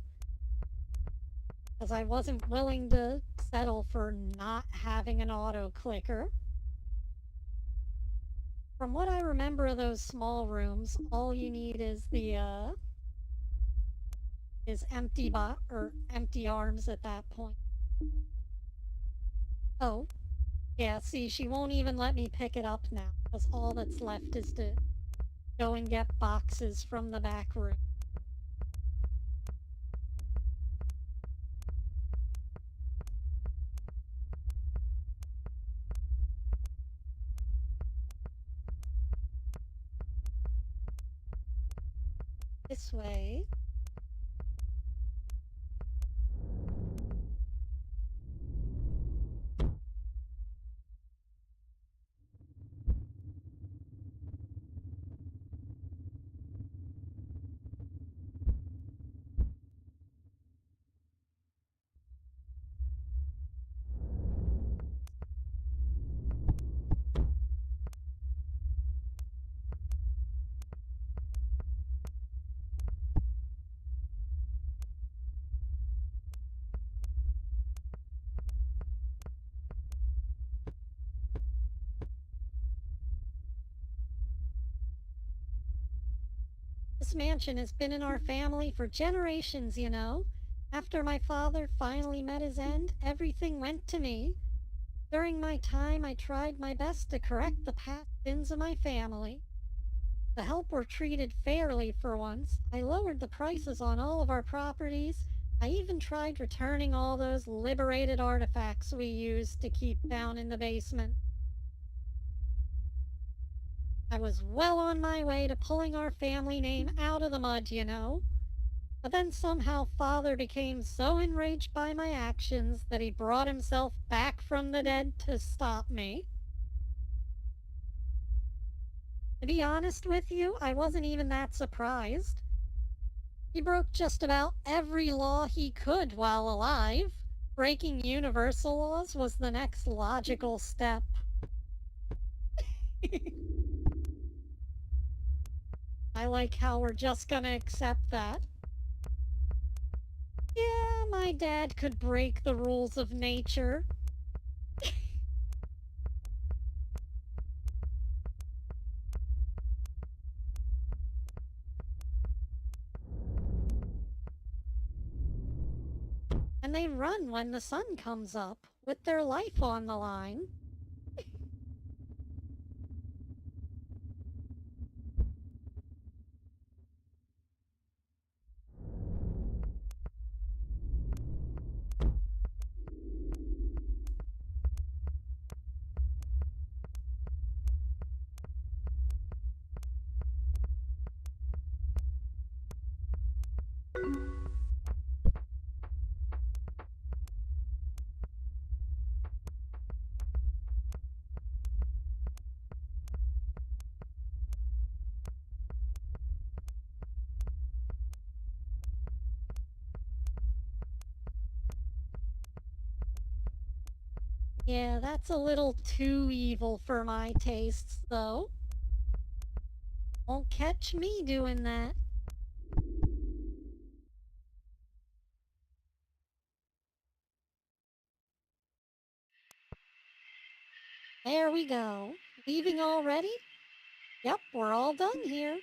Because I wasn't willing to settle for not having an auto clicker. From what I remember of those small rooms, all you need is the his empty arms at that point. Oh, yeah, see, she won't even let me pick it up now, because all that's left is to go and get boxes from the back room. This way. This mansion has been in our family for generations, you know. After my father finally met his end, everything went to me. During my time, I tried my best to correct the past sins of my family. The help were treated fairly for once. I lowered the prices on all of our properties. I even tried returning all those liberated artifacts we used to keep down in the basement. I was well on my way to pulling our family name out of the mud, you know. But then somehow Father became so enraged by my actions that he brought himself back from the dead to stop me. To be honest with you, I wasn't even that surprised. He broke just about every law he could while alive. Breaking universal laws was the next logical step. I like how we're just gonna accept that. Yeah, my dad could break the rules of nature. And they run when the sun comes up, with their life on the line. Yeah, that's a little too evil for my tastes, though. Won't catch me doing that. There we go. Leaving already? Yep, we're all done here.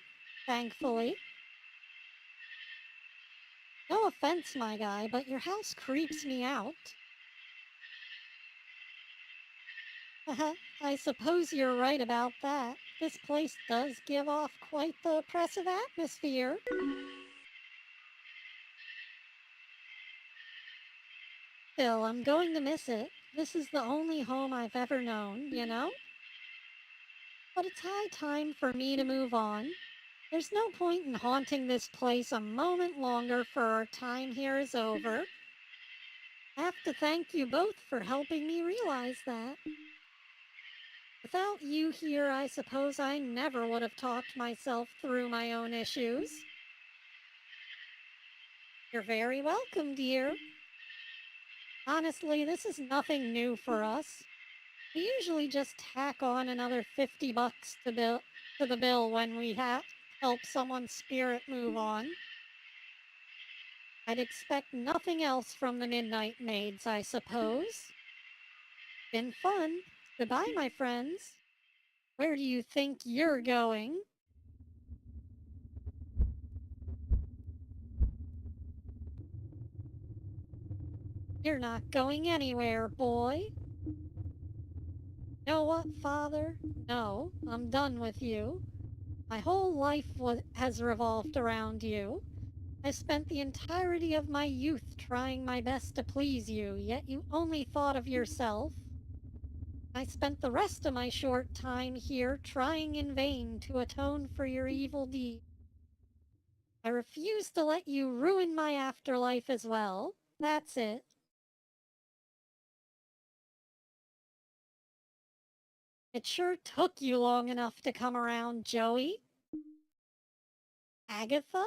Thankfully. No offense, my guy, but your house creeps me out. Haha, I suppose you're right about that. This place does give off quite the oppressive atmosphere. Still, I'm going to miss it. This is the only home I've ever known, you know? But it's high time for me to move on. There's no point in haunting this place a moment longer, for our time here is over. I have to thank you both for helping me realize that. Without you here, I suppose I never would have talked myself through my own issues. You're very welcome, dear. Honestly, this is nothing new for us. We usually just tack on another 50 bucks to the bill when we help someone's spirit move on. I'd expect nothing else from the Midnight Maids, I suppose. Been fun. Goodbye, my friends. Where do you think you're going? You're not going anywhere, boy. Know what, Father? No, I'm done with you. My whole life has revolved around you. I spent the entirety of my youth trying my best to please you, yet you only thought of yourself. I spent the rest of my short time here trying in vain to atone for your evil deed. I refuse to let you ruin my afterlife as well. That's it. It sure took you long enough to come around, Joey. Agatha?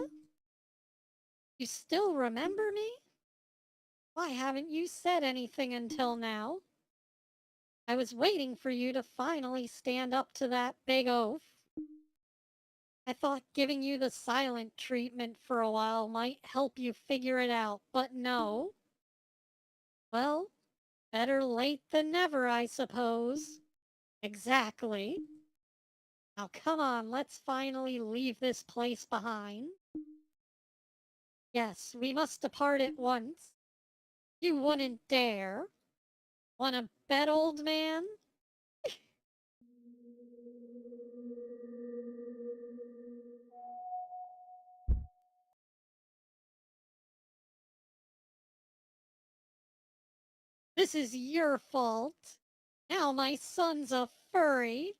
You still remember me? Why haven't you said anything until now? I was waiting for you to finally stand up to that big oaf. I thought giving you the silent treatment for a while might help you figure it out, but no. Well, better late than never, I suppose. Exactly. Now come on, let's finally leave this place behind. Yes, we must depart at once. You wouldn't dare. Wanna bet, old man? This is your fault. Now my son's a furry.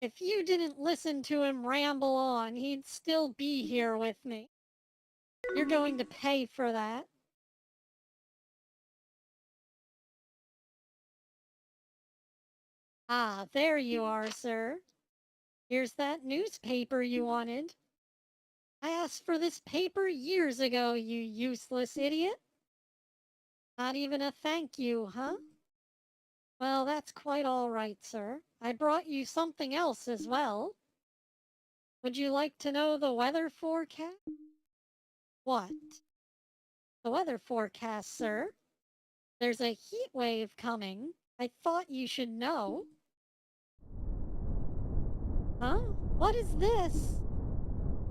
If you didn't listen to him ramble on, he'd still be here with me. You're going to pay for that. Ah, there you are, sir. Here's that newspaper you wanted. I asked for this paper years ago, you useless idiot. Not even a thank you, huh? Well, that's quite all right, sir. I brought you something else as well. Would you like to know the weather forecast? What? The weather forecast, sir. There's a heat wave coming. I thought you should know. Huh? What is this?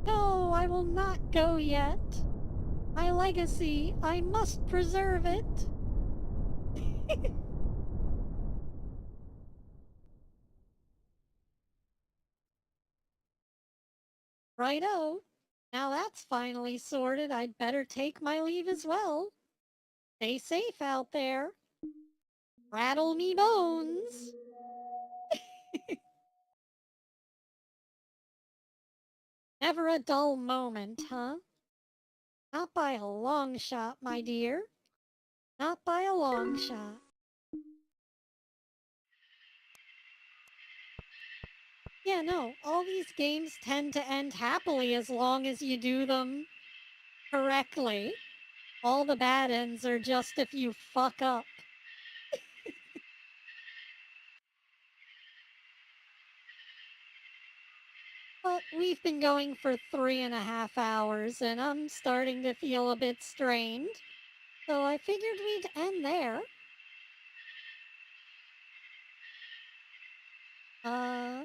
No, I will not go yet. My legacy, I must preserve it. Righto. Now that's finally sorted, I'd better take my leave as well. Stay safe out there. Rattle me bones. Never a dull moment, huh? Not by a long shot, my dear. Not by a long shot. Yeah, no, all these games tend to end happily as long as you do them correctly. All the bad ends are just if you fuck up. But we've been going for 3.5 hours, and I'm starting to feel a bit strained. So I figured we'd end there. Uh,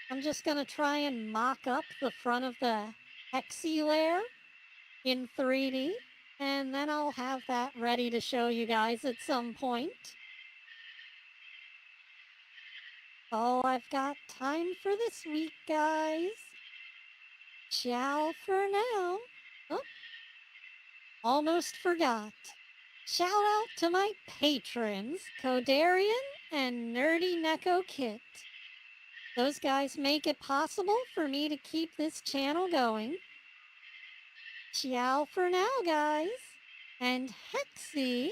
I'm just gonna try and mock up the front of the Hexi lair in 3D, and then I'll have that ready to show you guys at some point. All I've got time for this week, guys. Ciao for now. Oh, almost forgot. Shout out to my patrons, Codarian and Nerdy Neko Kit. Those guys make it possible for me to keep this channel going. Ciao for now, guys. And Hexi